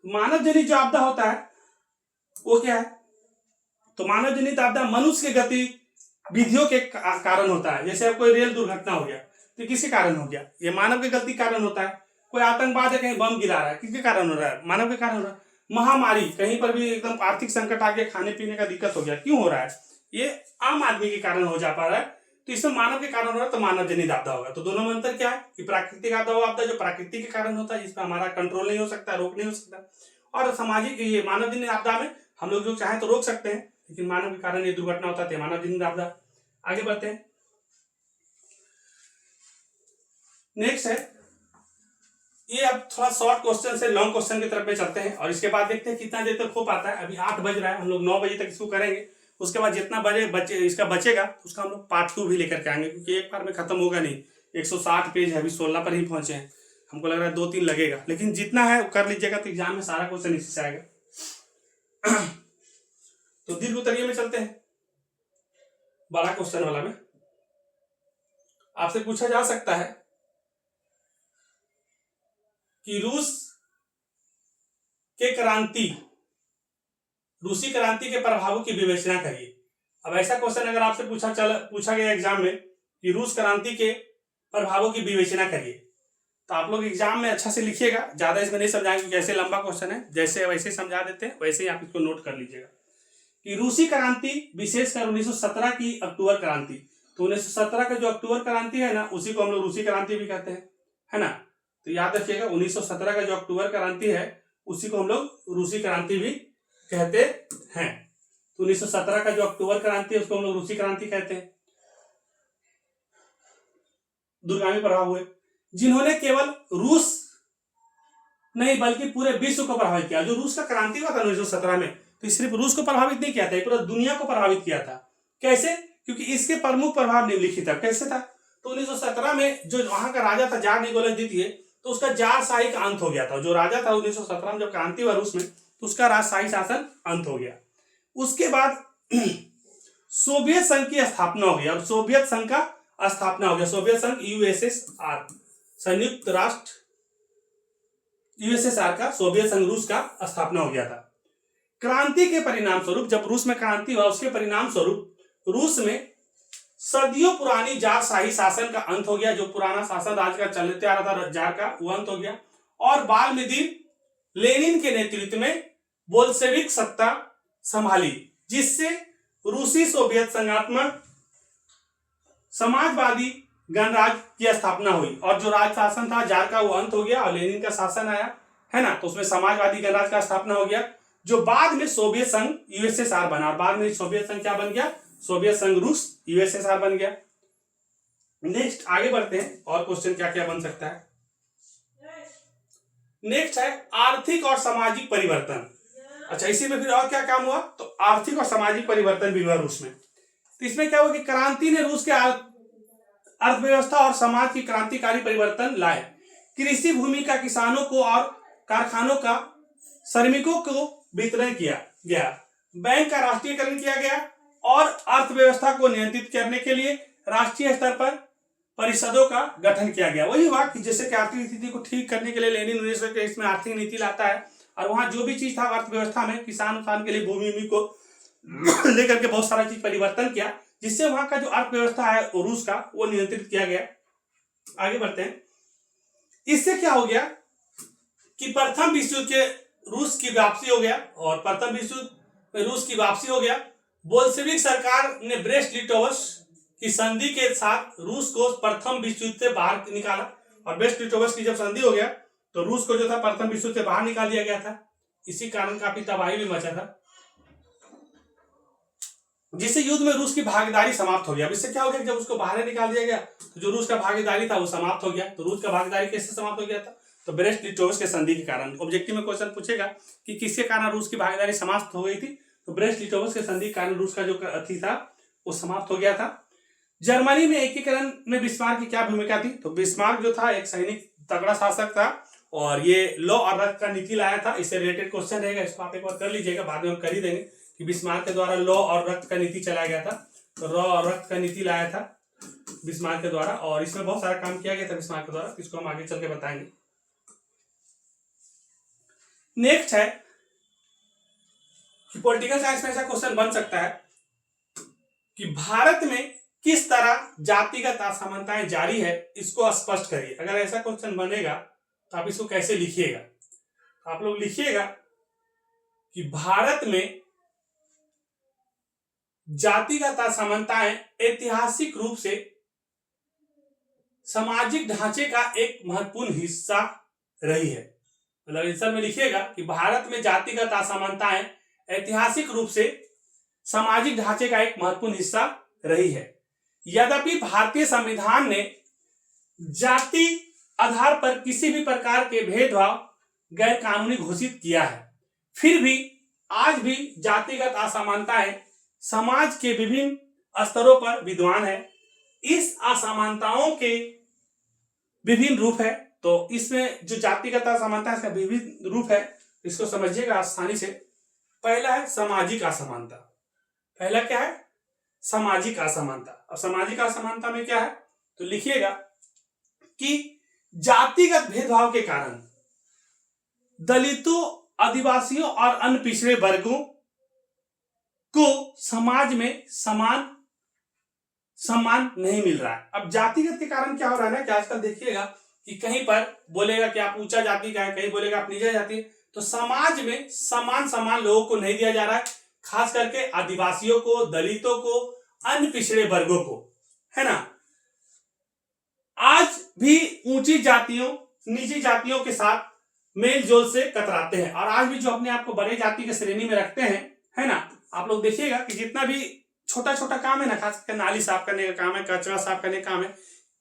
मानव जनित जो आपदा होता है वो क्या है, तो मानव जनित आपदा मनुष्य के गतिविधियों के कारण होता है। जैसे अब कोई रेल दुर्घटना हो गया तो किसी कारण हो गया, ये मानव के गलती कारण होता है। कोई आतंकवाद है, कहीं बम गिरा रहा है, किसके कारण हो रहा है, मानव के कारण हो रहा है। महामारी, कहीं पर भी एकदम आर्थिक संकट आ गया, खाने पीने का दिक्कत हो गया, क्यों हो रहा है, ये आम आदमी के कारण हो जा पा रहा है, तो इसमें मानव के कारण हो रहा है, तो मानव जनित आपदा होगा। तो दोनों में अंतर क्या है कि प्राकृतिक आपदा वो आपदा जो प्रकृति के कारण होता है, जिसमें हमारा कंट्रोल नहीं हो सकता, रोक नहीं हो सकता, और सामाजिक ये मानव जनित आपदा में हम लोग जो चाहे तो रोक सकते हैं, लेकिन मानव के कारण ये दुर्घटना होता है, मानव जनित आपदा। आगे बढ़ते हैं। नेक्स्ट है ये, अब थोड़ा शॉर्ट क्वेश्चन से लॉन्ग क्वेश्चन की तरफ में चलते हैं, और इसके बाद देखते हैं कितना देर तक हो पाता है। अभी 8 बज रहा है, हम लोग 9 बजे तक इसको करेंगे, उसके बाद जितना इसका बचेगा उसका हम लोग पार्ट 2 भी लेकर के आएंगे, क्योंकि एक बार में खत्म होगा नहीं। 160 पेज है, अभी 16 पर ही पहुंचे हैं, हमको लग रहा है 2-3 लगेगा, लेकिन जितना है कर लीजिएगा, तो एग्जाम में सारा क्वेश्चन इसी से आएगा। तो दीर्घ उत्तरीय में चलते हैं, बड़ा क्वेश्चन वाला में आपसे पूछा जा सकता है कि रूसी क्रांति के प्रभावों की विवेचना करिए। अब ऐसा क्वेश्चन अगर आपसे पूछा गया एग्जाम में कि रूस क्रांति के प्रभावों की विवेचना करिए, तो आप लोग एग्जाम में अच्छा से लिखिएगा, ज्यादा इसमें नहीं समझाएंगे, कैसे लंबा क्वेश्चन है, जैसे वैसे समझा देते हैं वैसे ही आप इसको नोट कर लीजिएगा। कि रूसी क्रांति विशेषकर 1917 की अक्टूबर क्रांति, तो 1917 का जो अक्टूबर क्रांति है ना, उसी को हम लोग रूसी क्रांति भी कहते हैं, है ना। तो याद रखिएगा 1917 का जो अक्टूबर क्रांति है उसी को हम लोग रूसी क्रांति भी कहते हैं। तो 1917 का जो अक्टूबर क्रांति है उसको हम लोग रूसी क्रांति कहते हैं। दूरगामी प्रभाव हुए जिन्होंने केवल रूस नहीं बल्कि पूरे विश्व को प्रभावित किया। जो रूस का क्रांति हुआ था 1917 में, तो सिर्फ रूस को प्रभावित नहीं किया था, पूरा दुनिया को प्रभावित किया था। कैसे? क्योंकि इसके प्रमुख प्रभाव निम्नलिखित है। कैसे था? तो 1917 में जो वहां का राजा था जार निकोलस द्वितीय, तो उसका जारशाही का अंत हो गया था। जो राजा था 1917 में जब क्रांति हुआ रूस में, तो उसका राजशाही शासन अंत हो गया। उसके बाद सोवियत संघ की स्थापना हो गई और सोवियत संघ का स्थापना हो गया। सोवियत संघ यूएसएसआर, संयुक्त राष्ट्र यूएसएसआर का सोवियत संघ रूस का स्थापना हो गया था। क्रांति के परिणाम स्वरूप, जब रूस में क्रांति हुआ उसके परिणाम स्वरूप रूस में सदियों पुरानी जारशाही शासन का अंत हो गया। जो पुराना शासन राज्य का चलते आ रहा था जार का, वो अंत हो गया। और व्लादिमीर लेनिन के नेतृत्व में बोल्शेविक सत्ता संभाली, जिससे रूसी सोवियत संघात्मक समाजवादी गणराज्य की स्थापना हुई। और जो राज शासन था जार का, वो अंत हो गया और लेनिन का शासन आया, है ना। तो उसमें समाजवादी गणराज्य का स्थापना हो गया, जो बाद में सोवियत संघ यूएसएसआर बना। बाद में सोवियत संघ क्या बन गया? सोवियत संघ रूस यूएसएसआर बन गया। नेक्स्ट आगे बढ़ते हैं, और क्वेश्चन क्या क्या बन सकता है। नेक्स्ट है आर्थिक और सामाजिक परिवर्तन। अच्छा, इसी में फिर और क्या काम हुआ? तो आर्थिक और सामाजिक परिवर्तन भी हुआ रूस में। तो इसमें क्या हुआ कि क्रांति ने रूस के अर्थव्यवस्था और समाज की क्रांतिकारी परिवर्तन लाए। कृषि भूमि का किसानों को और कारखानों का श्रमिकों को वितरण किया गया। बैंक का राष्ट्रीयकरण किया गया और अर्थव्यवस्था को नियंत्रित करने के लिए राष्ट्रीय स्तर पर परिषदों का गठन किया गया। वही हुआ कि जैसे कि आर्थिक स्थिति को ठीक करने के लिए लेनिन 1921 में आर्थिक नीति लाता है, और वहां जो भी चीज था अर्थव्यवस्था में किसान के लिए भूमि को लेकर के बहुत सारा चीज परिवर्तन किया, जिससे वहां का जो अर्थव्यवस्था है रूस का, वो नियंत्रित किया गया। आगे बढ़ते हैं। इससे क्या हो गया कि प्रथम विश्व युद्ध के रूस की वापसी हो गया, और प्रथम विश्व युद्ध में रूस की वापसी हो गया। बोल्शेविक सरकार ने ब्रेस्ट लिटोवस्क की संधि के साथ रूस को प्रथम विश्व युद्ध से बाहर निकाला, और ब्रेस्ट लिटोवस्क की जब संधि हो गया तो रूस को जो था प्रथम विश्व युद्ध से बाहर निकाल दिया गया था। इसी कारण काफी तबाही भी मचा था, जिससे युद्ध में रूस की भागीदारी समाप्त हो गया। अब इससे क्या हो गया, जब उसको बाहर निकाल दिया गया तो जो रूस का भागीदारी था वो समाप्त हो गया। तो रूस का भागीदारी कैसे समाप्त हो गया था? तो ब्रेस्ट लिटोवस्क के संधि के कारण। ऑब्जेक्टिव में क्वेश्चन पूछेगा कि किसके कारण रूस की भागीदारी समाप्त हो गई थी, तो ब्रेस्ट लिटोवस्क के संधि के कारण रूस का जो अथी था वो समाप्त हो गया था। जर्मनी में एकीकरण में बिस्मार्क की क्या भूमिका थी? तो बिस्मार्क जो था एक सैनिक तगड़ा शासक था, और ये लॉ और रक्त का नीति लाया था। इससे रिलेटेड क्वेश्चन रहेगा, इसको आप एक बार कर लीजिएगा, बाद में हम कर ही देंगे कि बिस्मार्क के द्वारा लॉ और रक्त का नीति चलाया गया था। तो लॉ और रक्त का नीति लाया था बिस्मार्क के द्वारा, और इसमें बहुत सारा काम किया गया था बिस्मार्क के द्वारा, इसको हम आगे चल के बताएंगे। नेक्स्ट है कि पॉलिटिकल साइंस में ऐसा क्वेश्चन बन सकता है कि भारत में किस तरह जातिगत असमानताएं जारी है, इसको स्पष्ट करिए। अगर ऐसा क्वेश्चन बनेगा तो आप इसको कैसे लिखिएगा? आप लोग लिखिएगा कि भारत में जातिगत असमानताएं ऐतिहासिक रूप से सामाजिक ढांचे का एक महत्वपूर्ण हिस्सा रही है। मतलब आंसर में लिखिएगा कि भारत में जातिगत असमानताएं ऐतिहासिक रूप से सामाजिक ढांचे का एक महत्वपूर्ण हिस्सा रही है। यद्यपि भारतीय संविधान ने जाति आधार पर किसी भी प्रकार के भेदभाव गैर कानूनी घोषित किया है, फिर भी आज भी जातिगत असमानताएं समाज के विभिन्न स्तरों पर विद्यमान है। इस असमानताओं के विभिन्न रूप है। तो इसमें जो जातिगत असमानता है इसका विभिन्न रूप है, इसको समझिएगा आसानी से। पहला है सामाजिक असमानता। पहला क्या है? सामाजिक असमानता। और सामाजिक असमानता में क्या है? तो लिखिएगा कि जातिगत भेदभाव के कारण दलितों, आदिवासियों और अन्य पिछड़े वर्गों को समाज में समान सम्मान नहीं मिल रहा है। अब जातिगत के कारण क्या हो रहा है ना कि आजकल देखिएगा कि कहीं पर बोलेगा कि आप ऊंचा जाति का है, कहीं बोलेगा आप नीचा जाति। तो समाज में समान समान लोगों को नहीं दिया जा रहा है, खास करके आदिवासियों को, दलितों को, अन्य पिछड़े वर्गों को, है ना। आज भी ऊंची जातियों नीची जातियों के साथ मेल जोल से कतराते हैं, और आज भी जो अपने आप को बड़े जाति के श्रेणी में रखते हैं, है ना। आप लोग देखिएगा कि जितना भी छोटा छोटा काम है ना, खास करके नाली साफ करने का काम है, कचरा साफ करने का काम है,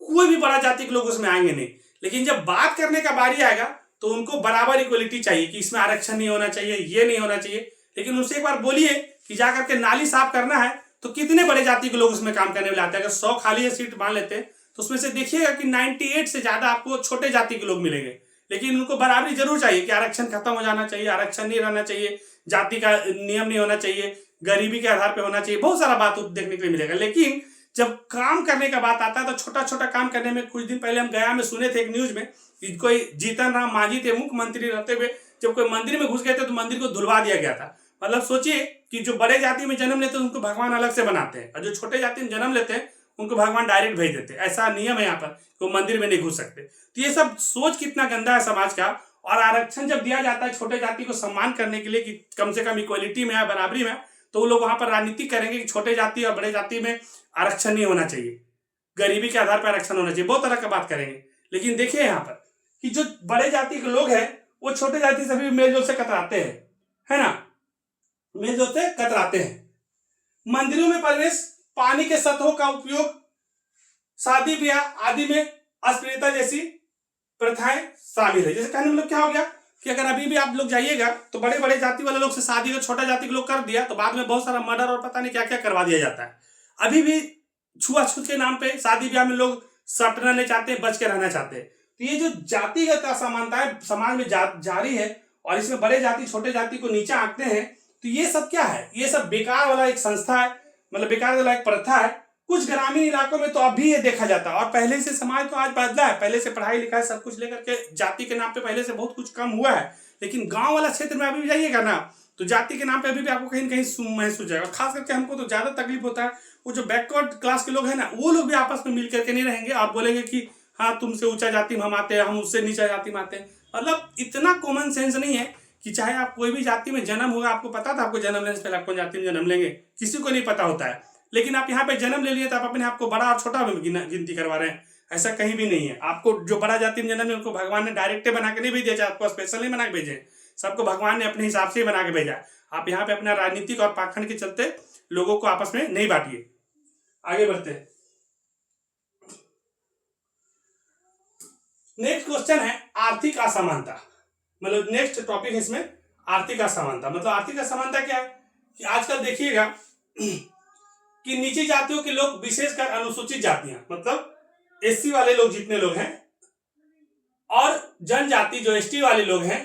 कोई भी बड़ा जाति के लोग उसमें आएंगे नहीं। लेकिन जब बात करने का बारी आएगा तो उनको बराबर इक्वलिटी चाहिए कि इसमें आरक्षण नहीं होना चाहिए, ये नहीं होना चाहिए। लेकिन उनसे एक बार बोलिए कि जाकर के नाली साफ करना है तो कितने बड़े जाति के लोग उसमें काम करने वाले आते हैं। अगर 100 खाली सीट मान लेते हैं तो उसमें से देखिएगा कि 98 से ज्यादा आपको छोटे जाति के लोग मिलेंगे। लेकिन उनको बराबरी जरूर चाहिए कि आरक्षण खत्म हो जाना चाहिए, आरक्षण नहीं रहना चाहिए, जाति का नियम नहीं होना चाहिए, गरीबी के आधार पर होना चाहिए, बहुत सारा बात देखने के लिए मिलेगा। लेकिन जब काम करने का बात आता है तो छोटा छोटा काम करने में, कुछ दिन पहले हम गया में सुने थे एक न्यूज में कि कोई जीतन राम मांझी थे, मुख्यमंत्री रहते हुए जब कोई मंदिर में घुस गए थे तो मंदिर को धुलवा दिया गया था। मतलब सोचिए कि जो बड़े जाति में जन्म लेते हैं उनको भगवान अलग से बनाते हैं, और जो छोटे जाति में जन्म लेते हैं उनको भगवान डायरेक्ट भेज देते हैं। ऐसा नियम है यहाँ पर, वो मंदिर में नहीं घुस सकते। तो ये सब सोच कितना गंदा है समाज का। और आरक्षण जब दिया जाता है छोटे जाति को सम्मान करने के लिए कि कम से कम इक्वलिटी में है, बराबरी में, तो वो लोग वहां पर राजनीति करेंगे कि छोटे जाति और बड़े जाति में आरक्षण नहीं होना चाहिए, गरीबी के आधार पर आरक्षण होना चाहिए, बहुत तरह का बात करेंगे। लेकिन देखिए यहाँ पर कि जो बड़े जाति के लोग हैं वो छोटे जाति से भी मेलजोल से कतराते हैं, है ना, मेलजोल से कतराते हैं। मंदिरों में प्रवेश, पानी के सतहों का उपयोग, शादी ब्याह आदि में अस्पृश्यता जैसी प्रथाएं शामिल है। जैसे कहने मतलब क्या हो गया कि अगर अभी भी आप लोग जाइएगा तो बड़े बड़े जाति वाले लोग से शादी को छोटा जाति के लोग कर दिया तो बाद में बहुत सारा मर्डर और पता नहीं क्या क्या करवा दिया जाता है। अभी भी छुआछूत के नाम पे शादी ब्याह में लोग सटना नहीं चाहते, बच के रहना चाहते हैं। तो ये जो जातिगत असमानताएं समाज में जारी है और इसमें बड़े जाति छोटे जाति को नीचा आंकते हैं, तो ये सब क्या है, ये सब बेकार वाला एक संस्था है, मतलब बेकार वाला एक प्रथा है। कुछ ग्रामीण इलाकों में तो अभी ये देखा जाता है, और पहले से समाज तो आज बदला है, पहले से पढ़ाई लिखाई सब कुछ लेकर के जाति के नाम पे पहले से बहुत कुछ कम हुआ है। लेकिन गांव वाला क्षेत्र में अभी भी जाइएगा ना तो जाति के नाम पे अभी भी आपको कहीं न कहीं महसूस जाएगा। खास करके हमको तो ज्यादा तकलीफ होता है, वो जो बैकवर्ड क्लास के लोग हैं ना, वो लोग भी आपस में मिल करके नहीं रहेंगे और बोलेंगे कि हाँ तुमसे ऊंचा जाति में हम आते हैं, हम उससे नीचा जाति में आते हैं। मतलब इतना कॉमन सेंस नहीं है कि चाहे आप कोई भी जाति में जन्म होगा, आपको पता था आपको जन्म लेने से पहले आप कौन जाति में जन्म लेंगे, किसी को नहीं पता होता है। लेकिन आप यहाँ पे जन्म ले लिए तो आप अपने आप को बड़ा और छोटा में गिनती करवा रहे हैं, ऐसा कहीं भी नहीं है। आपको जो बड़ा जाति में जन्म है उनको भगवान ने डायरेक्ट बना के नहीं भेजा, आपको स्पेशल नहीं बना के भेजे, सबको भगवान ने अपने हिसाब से ही बना के भेजा। आप यहाँ पे अपना राजनीतिक और पाखंड के चलते लोगों को आपस में नहीं बांटिए। आगे बढ़ते हैं। नेक्स्ट क्वेश्चन है आर्थिक असमानता, मतलब नेक्स्ट टॉपिक है इसमें आर्थिक असमानता। मतलब आर्थिक असमानता क्या है कि आजकल देखिएगा कि नीची जातियों के लोग, विशेषकर अनुसूचित जातियां, मतलब एससी वाले लोग जितने लोग हैं और जनजाति जो एसटी वाले लोग हैं,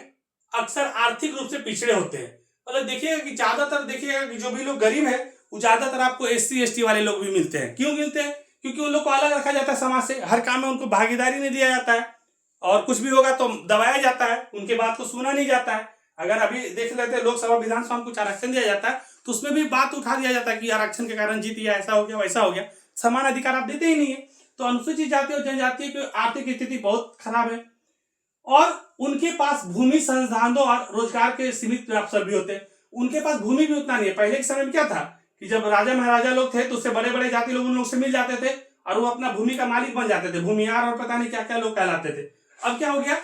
अक्सर आर्थिक रूप से पिछड़े होते हैं। मतलब देखिएगा कि ज्यादातर देखिएगा कि जो भी लोग गरीब है वो ज्यादातर आपको एससी एसटी वाले लोग भी मिलते हैं। क्यों मिलते हैं? क्योंकि उन लोग को अलग रखा जाता है समाज से, हर काम में उनको भागीदारी नहीं दिया जाता है, और कुछ भी होगा तो दबाया जाता है, उनके बात को सुना नहीं जाता है। अगर अभी देख लेते हैं लोकसभा विधानसभा में कुछ आरक्षण दिया जाता है तो उसमें भी बात उठा दिया जाता है कि आरक्षण के कारण जीत गया, ऐसा हो गया वैसा हो गया, समान अधिकार आप देते ही नहीं है। तो अनुसूचित जाति और जनजाति की आर्थिक स्थिति बहुत खराब है, और उनके पास भूमि संसाधनों और रोजगार के सीमित अवसर भी होते हैं। उनके पास भूमि भी उतना नहीं है। पहले के समय में क्या था कि जब राजा महाराजा लोग थे तो उससे बड़े बड़े जाति लोग उन लोग से मिल जाते थे और वो अपना भूमि का मालिक बन जाते थे, भूमियार और पता नहीं क्या क्या लोग कहलाते थे। अब क्या हो गया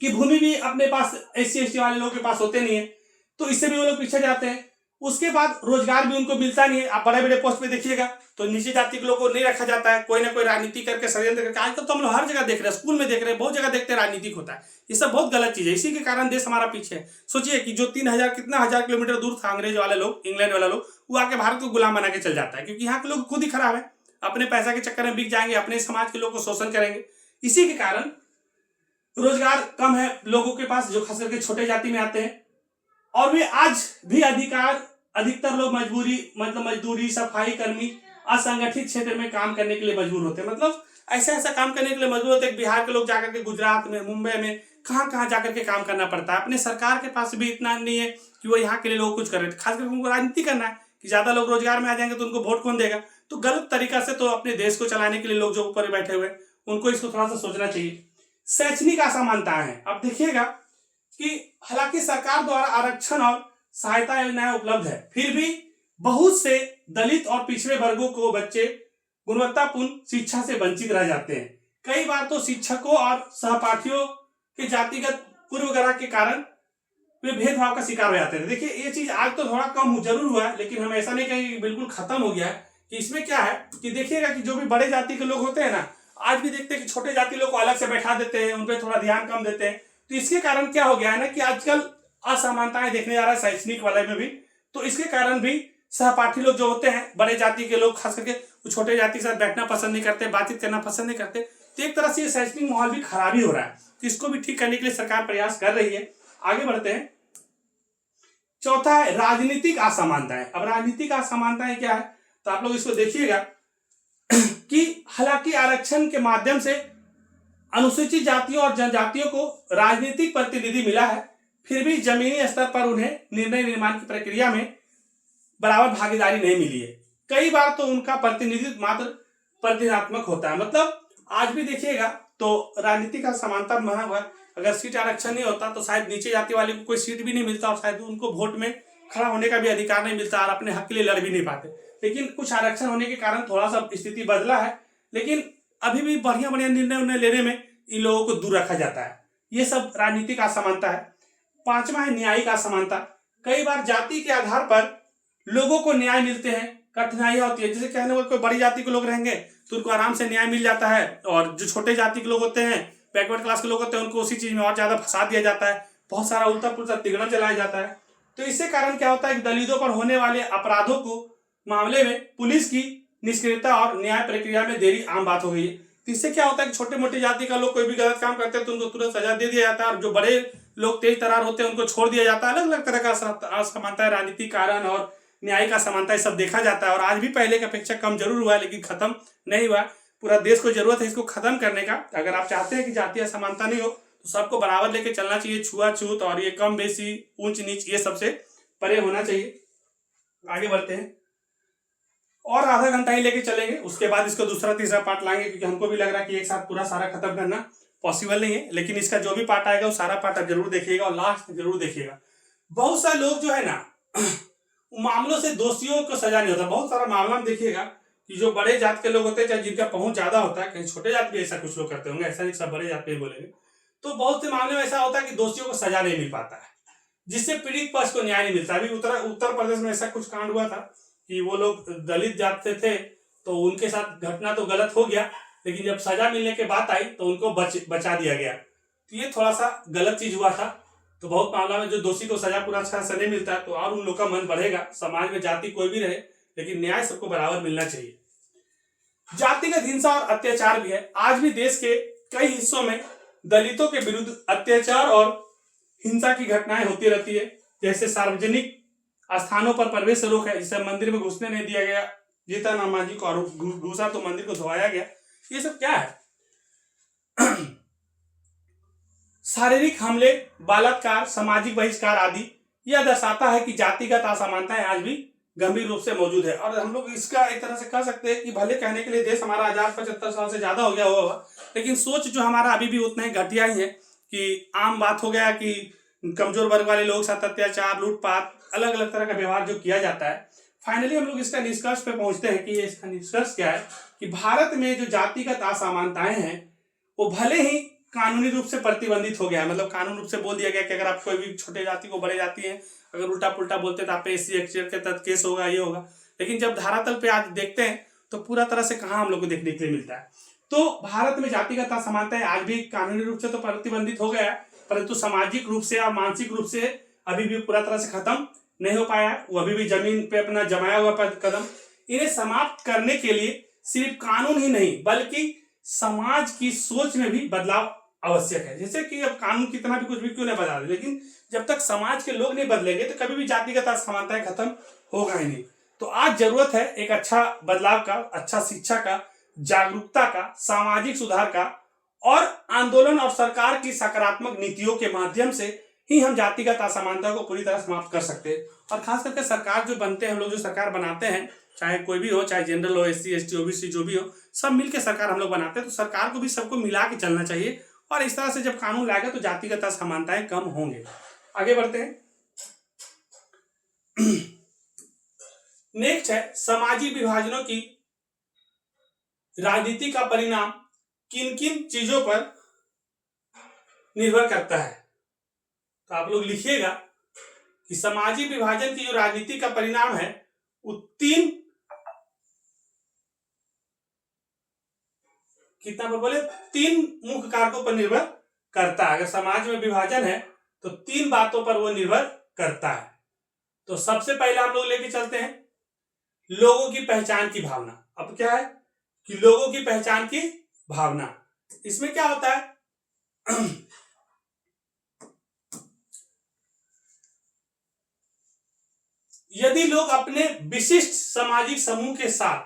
कि भूमि भी अपने पास एससी एसटी वाले लोगों के पास होते नहीं है, तो इससे भी वो लोग पीछे जाते हैं। उसके बाद रोजगार भी उनको मिलता नहीं है। आप बड़े बड़े पोस्ट पे देखिएगा तो नीचे जाति के लोगों को नहीं रखा जाता है, कोई ना कोई राजनीति करके षड्यंत्र करके। आजकल तो हम लोग हर जगह देख रहे हैं, स्कूल में देख रहे हैं, बहुत जगह देखते हैं राजनीतिक होता है। ये सब बहुत गलत चीज है, इसी के कारण देश हमारा पीछे है। सोचिए कि जो 3000 कितना हजार किलोमीटर दूर था अंग्रेज वाले लोग, इंग्लैंड वाला लोग, वो आके भारत को गुलाम बना के चल जाता है, क्योंकि यहाँ के लोग खुद ही खराब है, अपने पैसा के चक्कर में बिक जाएंगे, अपने समाज के लोग को शोषण करेंगे। इसी के कारण रोजगार कम है लोगों के पास, जो खास करके छोटे जाति में आते हैं, और वे आज भी अधिकतर लोग मजदूरी, सफाई कर्मी, असंगठित क्षेत्र में काम करने के लिए मजबूर होते हैं। मतलब ऐसा काम करने के लिए मजबूर होते हैं। बिहार के लोग जाकर के गुजरात में, मुंबई में, कहाँ जाकर के काम करना पड़ता है। अपने सरकार के पास भी इतना नहीं है कि वो यहाँ के लिए लोग कुछ करें। खास करके उनको राजनीति करना है कि ज्यादा लोग रोजगार में आ जाएंगे तो उनको वोट कौन देगा। तो गलत तरीका से तो अपने देश को चलाने के लिए लोग जो ऊपर बैठे हुए उनको इसको थोड़ा सा सोचना चाहिए। शैक्षणिक असमानताएं हैं। अब देखिएगा कि हालांकि सरकार द्वारा आरक्षण और सहायता योजनाएं उपलब्ध है, फिर भी बहुत से दलित और पिछड़े वर्गों को बच्चे गुणवत्तापूर्ण शिक्षा से वंचित रह जाते हैं। कई बार तो शिक्षकों और सहपाठियों के जातिगत पूर्वग्रह के कारण वे भेदभाव का शिकार हो जाते हैं। देखिए ये चीज आज तो थोड़ा कम जरूर हुआ है, लेकिन हम ऐसा नहीं कहेंगे कि बिल्कुल खत्म हो गया है। कि इसमें क्या है कि देखिएगा कि जो भी बड़े जाति के लोग होते हैं ना, आज भी देखते हैं कि छोटे जाति लोग को अलग से बैठा देते हैं, उन पर थोड़ा ध्यान कम देते हैं। तो इसके कारण क्या हो गया है ना कि आजकल असमानताएं देखने जा रहा है शैक्षणिक वाले में भी। तो इसके कारण भी सहपाठी लोग जो होते हैं, बड़े जाति के लोग खास करके, वो छोटे जाति के साथ बैठना पसंद नहीं करते, बातचीत करना पसंद नहीं करते। तो एक तरह से शैक्षणिक माहौल भी खराब ही हो रहा है। तो इसको भी ठीक करने के लिए सरकार प्रयास कर रही है। आगे बढ़ते हैं। चौथा है राजनीतिक असमानताएं। अब राजनीतिक असमानताएं क्या है, तो आप लोग इसको देखिएगा कि हालांकि आरक्षण के माध्यम से अनुसूचित जातियों और जनजातियों को राजनीतिक प्रतिनिधि मिला है, फिर भी जमीनी स्तर पर उन्हें निर्णय निर्माण की प्रक्रिया में बराबर भागीदारी नहीं मिली है। कई बार तो उनका प्रतिनिधित्व मात्र प्रतिनिधात्मक होता है। मतलब आज भी देखिएगा तो राजनीतिक असमानता बना हुआ है। अगर सीट आरक्षण नहीं होता तो शायद नीचे जाति वाले को कोई सीट भी नहीं मिलता और शायद उनको वोट में खड़ा होने का भी अधिकार नहीं मिलता और अपने हक के लिए लड़ भी नहीं पाते। लेकिन कुछ आरक्षण होने के कारण थोड़ा सा स्थिति बदला है, लेकिन अभी भी बढ़िया बढ़िया निर्णय लेने में इन लोगों को दूर रखा जाता है। ये सब राजनीतिक असमानता है। पांचवा है न्यायिक असमानता। कई बार जाति के आधार पर लोगों को न्याय मिलते हैं, कठिनाइयां होती है। जैसे कहने वाले कोई बड़ी जाति के लोग रहेंगे तो उनको आराम से न्याय मिल जाता है, और जो छोटे जाति के लोग होते हैं, बैकवर्ड क्लास के लोग होते हैं, उनको उसी चीज में और ज्यादा फंसा दिया जाता है, बहुत सारा उल्टा पुल्टा तिगड़ा चलाया जाता है। तो इससे कारण क्या होता है कि दलितों पर होने वाले अपराधों को मामले में पुलिस की निष्क्रियता और न्याय प्रक्रिया में देरी आम बात हो गई है। तो इससे क्या होता है कि छोटे मोटे जाति का लोग कोई भी गलत काम करते हैं तो उनको तुरंत सजा दे दिया जाता है, और जो बड़े लोग तेज तरार होते हैं उनको छोड़ दिया जाता है। अलग अलग तरह का असमानता, राजनीतिक कारण और न्यायिक असमानता सब देखा जाता है। और आज भी पहले की अपेक्षा कम जरूर हुआ है, लेकिन खत्म नहीं हुआ। पूरा देश को जरूरत है इसको खत्म करने का। अगर आप चाहते हैं कि जातीय असमानता नहीं हो तो सबको बराबर लेके चलना चाहिए। छुआछूत और ये कम बेसी ऊंच नीच ये सबसे परे होना चाहिए। आगे बढ़ते हैं और आधा घंटा ही लेके चलेंगे, उसके बाद इसको दूसरा तीसरा पार्ट लाएंगे, क्योंकि हमको भी लग रहा है कि एक साथ पूरा सारा खत्म करना पॉसिबल नहीं है। लेकिन इसका जो भी पार्ट आएगा वो सारा पार्ट आप जरूर देखिएगा और लास्ट जरूर देखिएगा। बहुत सारे लोग जो है ना मामलों से दोषियों को सजा नहीं होता। बहुत सारा मामला में देखिएगा कि जो बड़े जात के लोग होते हैं, चाहे जिनका पहुंच ज्यादा होता है, कहीं छोटे जात भी ऐसा कुछ लोग करते होंगे, ऐसा नहीं सब बड़े जात पे बोलेंगे, तो बहुत से मामले में ऐसा होता है कि दोषियों को सजा नहीं मिल पाता है, जिससे पीड़ित पक्ष को न्याय नहीं मिलता। अभी उत्तर प्रदेश में ऐसा कुछ कांड हुआ था कि वो लोग दलित जात से थे, तो उनके साथ घटना तो गलत हो गया, लेकिन जब सजा मिलने की बात आई तो उनको बचा दिया गया। तो ये थोड़ा सा गलत चीज हुआ था। तो बहुत मामला में जो दोषी को सजा पूरा अच्छा से नहीं मिलता है, तो और उन लोग का मन बढ़ेगा। समाज में जाति कोई भी रहे, लेकिन न्याय सबको बराबर मिलना चाहिए। जातिगत हिंसा और अत्याचार भी है। आज भी देश के कई हिस्सों में दलितों के विरुद्ध अत्याचार और हिंसा की घटनाएं होती रहती है। जैसे सार्वजनिक स्थानों पर प्रवेश रोक है, जिसे मंदिर में घुसने नहीं दिया गया, जीता नामाजी को, और घुसा तो मंदिर को धोया गया। ये सब क्या है? शारीरिक हमले, बलात्कार, सामाजिक बहिष्कार आदि। यह दर्शाता है कि जातिगत असमानताएं आज भी गंभीर रूप से मौजूद है। और हम लोग इसका एक तरह से कह सकते हैं कि भले कहने के लिए देश हमारा आजाद 75 साल से ज्यादा हो गया होगा, लेकिन सोच जो हमारा अभी भी उतना ही घटिया ही है कि आम बात हो गया कि कमजोर वर्ग वाले लोग साथ अत्याचार, लूटपाट, अलग अलग तरह का व्यवहार जो किया जाता है। फाइनली हम लोग इसका निष्कर्ष पे पहुंचते हैं कि इसका निष्कर्ष क्या है कि भारत में जो जातिगत असमानताएं हैं वो भले ही कानूनी रूप से प्रतिबंधित हो गया है। मतलब कानून रूप से बोल दिया गया कि अगर आप कोई भी छोटे जाति को बड़े जाति हैं अगर उल्टा पुल्टा बोलते तो आप पे SC एक्ट के तहत केस होगा, ये होगा। लेकिन जब धरातल पे आज देखते हैं तो पूरा तरह से कहाँ हम लोग को देखने के लिए मिलता है। तो भारत में जातिगत असमानताएं आज भी कानूनी रूप से तो प्रतिबंधित हो गया है, परंतु सामाजिक रूप से और मानसिक रूप से अभी भी पूरा तरह से खत्म नहीं हो पाया है। वो अभी भी जमीन पे अपना जमाया हुआ कदम। इन्हें समाप्त करने के लिए सिर्फ कानून ही नहीं बल्कि समाज की सोच में भी बदलाव आवश्यक है। जैसे कि अब कानून कितना भी कुछ भी क्यों नहीं बदला दे, लेकिन जब तक समाज के लोग नहीं बदलेंगे तो कभी भी जातिगत असमानताएं खत्म होगा ही नहीं। तो आज जरूरत है एक अच्छा बदलाव का, अच्छा शिक्षा का, जागरूकता का, सामाजिक सुधार का, और आंदोलन और सरकार की सकारात्मक नीतियों के माध्यम से ही हम जातिगत असमानता को पूरी तरह समाप्त कर सकते हैं। और खास करके सरकार जो बनते हैं, हम लोग जो सरकार बनाते हैं चाहे कोई भी हो, चाहे जनरल हो, SC ST OBC जो भी हो, सब मिलकर सरकार हम लोग बनाते हैं। तो सरकार को भी सबको मिला के चलना चाहिए, और इस तरह से जब कानून लाएगा तो जातिगत असमानताएं कम होंगे। आगे बढ़ते हैं। नेक्स्ट है सामाजिक विभाजनों की राजनीति का परिणाम किन किन चीजों पर निर्भर करता है। तो आप लोग लिखिएगा कि सामाजिक विभाजन की जो राजनीति का परिणाम है वो तीन मुख्य कारकों पर निर्भर करता है। अगर समाज में विभाजन है तो तीन बातों पर वो निर्भर करता है। तो सबसे पहले हम लोग लेके चलते हैं लोगों की पहचान की भावना। अब क्या है कि लोगों की पहचान की भावना, इसमें क्या होता है यदि लोग अपने विशिष्ट सामाजिक समूह के साथ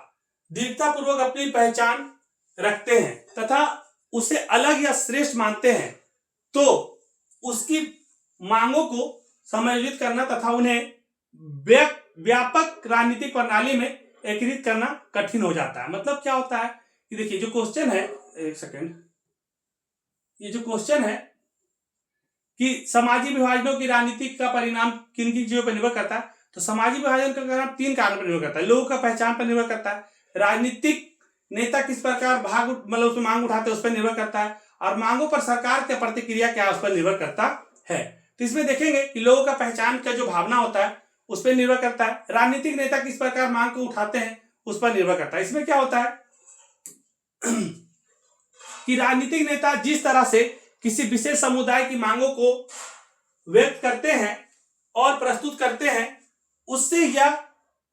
दृढ़तापूर्वक अपनी पहचान रखते हैं तथा उसे अलग या श्रेष्ठ मानते हैं, तो उसकी मांगों को समायोजित करना तथा उन्हें व्यापक राजनीतिक प्रणाली में एकीकृत करना कठिन हो जाता है। मतलब क्या होता है कि देखिए, जो क्वेश्चन है, एक सेकेंड, ये जो क्वेश्चन है कि सामाजिक विभाजनों की राजनीति का परिणाम किन किन चीजों पर निर्भर करता है, तो सामाजिक विभाजन का परिणाम तीन कारण पर निर्भर करता है। लोगों का पहचान पर निर्भर करता है, राजनीतिक नेता किस प्रकार मतलब उसमें मांग उठाते हैं उस पर निर्भर करता है, और मांगों पर सरकार की प्रतिक्रिया क्या उस पर निर्भर करता है। तो इसमें देखेंगे कि लोगों का पहचान का जो भावना होता है उस पर निर्भर करता है, राजनीतिक नेता किस प्रकार मांग को उठाते हैं उस पर निर्भर करता है। इसमें क्या होता है कि राजनीतिक नेता जिस तरह से किसी विशेष समुदाय की मांगों को व्यक्त करते हैं और प्रस्तुत करते हैं, उससे यह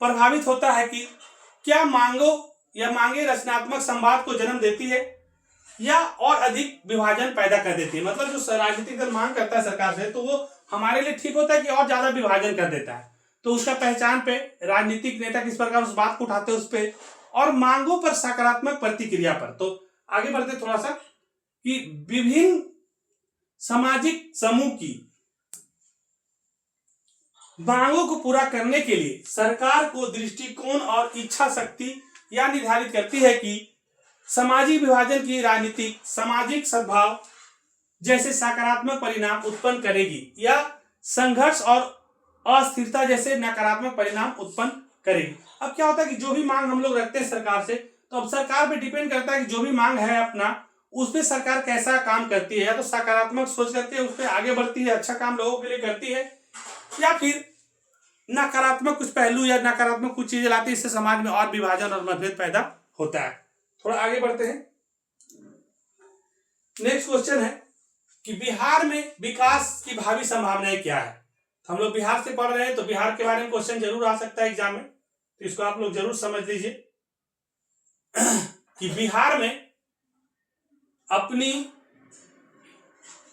प्रभावित होता है कि क्या मांगे रचनात्मक संवाद को जन्म देती है या और अधिक विभाजन पैदा कर देती है। मतलब जो राजनीतिक दल मांग करता है सरकार से, तो वो हमारे लिए ठीक होता है कि और ज्यादा विभाजन कर देता है। तो उसका पहचान पे राजनीतिक नेता किस प्रकार उस बात को उठाते हैं उस पे, और मांगों पर सकारात्मक प्रतिक्रिया पर। तो आगे बढ़ते थोड़ा सा कि विभिन्न सामाजिक समूह की मांगों को पूरा करने के लिए सरकार को दृष्टिकोण और इच्छा शक्ति यह निर्धारित करती है कि सामाजिक विभाजन की राजनीति सामाजिक सद्भाव जैसे सकारात्मक परिणाम उत्पन्न करेगी या संघर्ष और अस्थिरता जैसे नकारात्मक परिणाम उत्पन्न करेगी। अब क्या होता है कि जो भी मांग हम लोग रखते हैं सरकार से, तो अब सरकार पे डिपेंड करता है कि जो भी मांग है अपना, उस पर सरकार कैसा काम करती है। या तो सकारात्मक सोच करके उस पर आगे बढ़ती है, अच्छा काम लोगों के लिए करती है, या फिर नकारात्मक कुछ पहलू या नकारात्मक कुछ चीजें लाती है, इससे समाज में और विभाजन और मतभेद पैदा होता है। थोड़ा आगे बढ़ते हैं। नेक्स्ट क्वेश्चन है कि बिहार में विकास की भावी संभावनाएं क्या है। तो हम लोग बिहार से पढ़ रहे हैं, तो बिहार के बारे में क्वेश्चन जरूर आ सकता है एग्जाम में, तो इसको आप लोग जरूर समझ लीजिए कि बिहार में अपनी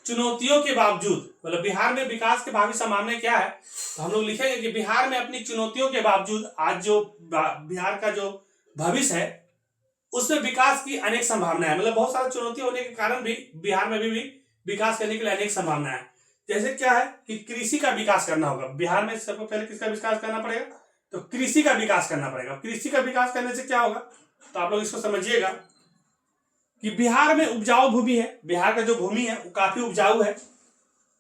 चुनौतियों के बावजूद, मतलब बिहार में विकास की भावी संभावनाएं क्या है, तो हम लोग लिखेंगे कि बिहार में अपनी चुनौतियों के बावजूद आज जो बिहार का जो भविष्य है उसमें विकास की अनेक संभावनाएं है। मतलब बहुत सारी चुनौती होने के कारण भी बिहार में भी विकास करने के लिए अनेक संभावनाएं है। जैसे क्या है कि कृषि का विकास करना होगा बिहार में। सबसे पहले किसका विकास करना पड़ेगा, तो कृषि का विकास करना पड़ेगा। कृषि का विकास करने से क्या होगा, तो आप लोग इसको समझिएगा कि बिहार में उपजाऊ भूमि है, बिहार का जो भूमि है वो काफी उपजाऊ है,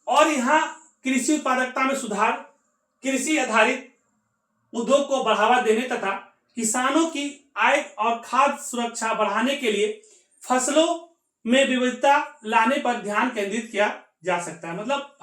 और यहाँ कृषि उत्पादकता में सुधार, कृषि आधारित उद्योग को बढ़ावा देने तथा किसानों की आय और खाद्य सुरक्षा बढ़ाने के लिए फसलों में विविधता लाने पर ध्यान केंद्रित किया जा सकता है। मतलब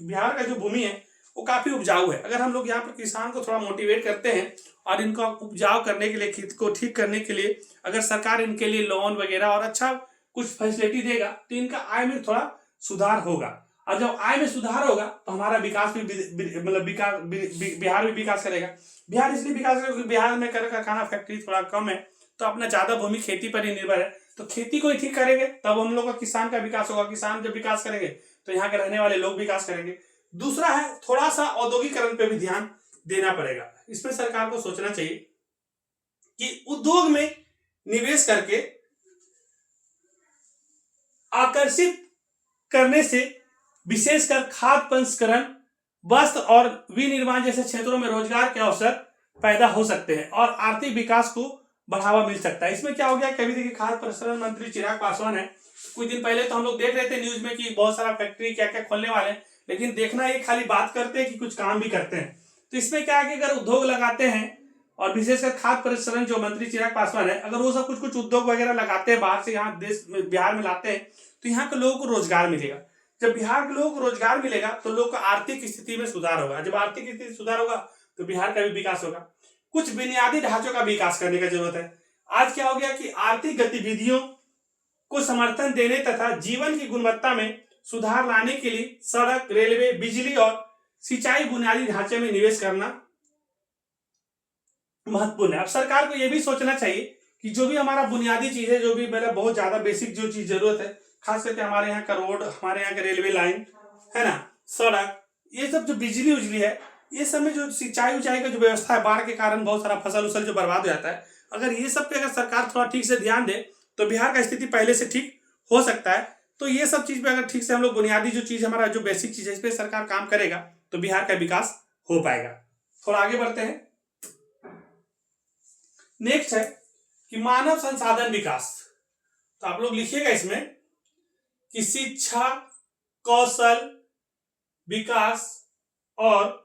बिहार का जो भूमि है वो काफी उपजाऊ है। अगर हम लोग यहाँ पर किसान को थोड़ा मोटिवेट करते हैं और इनको उपजाऊ करने के लिए, खेत को ठीक करने के लिए अगर सरकार इनके लिए लोन वगैरह और अच्छा कुछ फैसिलिटी देगा, तो इनका आय में थोड़ा सुधार होगा। और जब आय में सुधार होगा तो हमारा विकास भी मतलब बिहार भी विकास करेगा। बिहार इसलिए विकास करेगा क्योंकि बिहार में कारखाना फैक्ट्री थोड़ा कम है, तो अपना ज्यादा भूमि खेती पर ही निर्भर है। तो खेती को ही ठीक करेंगे तब हम लोग का किसान का विकास होगा। किसान जब विकास करेंगे तो यहाँ के रहने वाले लोग विकास करेंगे। दूसरा है थोड़ा सा औद्योगिकरण पे भी ध्यान देना पड़ेगा। इसमें सरकार को सोचना चाहिए कि उद्योग में निवेश करके आकर्षित करने से विशेषकर खाद्य प्रसंस्करण, वस्त्र और विनिर्माण जैसे क्षेत्रों में रोजगार के अवसर पैदा हो सकते हैं और आर्थिक विकास को बढ़ावा मिल सकता है। इसमें क्या हो गया, कभी देखिए खाद्य प्रसंस्करण मंत्री चिराग पासवान है, कुछ दिन पहले तो हम लोग देख रहे थे न्यूज में कि बहुत सारा फैक्ट्री क्या क्या खोलने वाले हैं, लेकिन देखना ये खाली बात करते हैं कि कुछ काम भी करते हैं। तो इसमें क्या है कि अगर उद्योग लगाते हैं और विशेषकर खाद्य प्रसंस्करण जो मंत्री चिराग पासवान है, अगर वो सब कुछ कुछ उद्योग वगैरह लगाते हैं बाहर से यहाँ देश में बिहार में लाते हैं, तो यहाँ के लोगों को रोजगार मिलेगा। जब बिहार के लोगों को रोजगार मिलेगा तो लोग का आर्थिक स्थिति में सुधार होगा। जब आर्थिक स्थिति सुधार होगा तो बिहार का भी विकास होगा। कुछ बुनियादी ढांचों का विकास करने का जरूरत है। आज क्या हो गया कि आर्थिक गतिविधियों को समर्थन देने तथा जीवन की गुणवत्ता में सुधार लाने के लिए सड़क, रेलवे, बिजली और सिंचाई बुनियादी ढांचे में निवेश करना महत्वपूर्ण है। अब सरकार को यह भी सोचना चाहिए कि जो भी हमारा बुनियादी चीज है, जो भी मतलब बहुत ज्यादा बेसिक जो चीज जरूरत है, खास करके हमारे यहाँ का रोड, हमारे यहाँ का रेलवे लाइन है ना, सड़क, ये सब जो बिजली उजली है, ये सब में जो सिंचाई उचाई का जो व्यवस्था है, बाढ़ के कारण बहुत सारा फसल उसल जो बर्बाद हो जाता है, अगर ये सब पे अगर सरकार थोड़ा ठीक से ध्यान दे तो बिहार का स्थिति पहले से ठीक हो सकता है। तो ये सब चीज पे अगर ठीक से हम लोग बुनियादी जो चीज हमारा जो बेसिक चीज है, इस पे सरकार काम करेगा तो बिहार का विकास हो पाएगा। थोड़ा आगे बढ़ते हैं। नेक्स्ट है कि मानव संसाधन विकास। तो आप लोग लिखिएगा इसमें कि शिक्षा, कौशल विकास और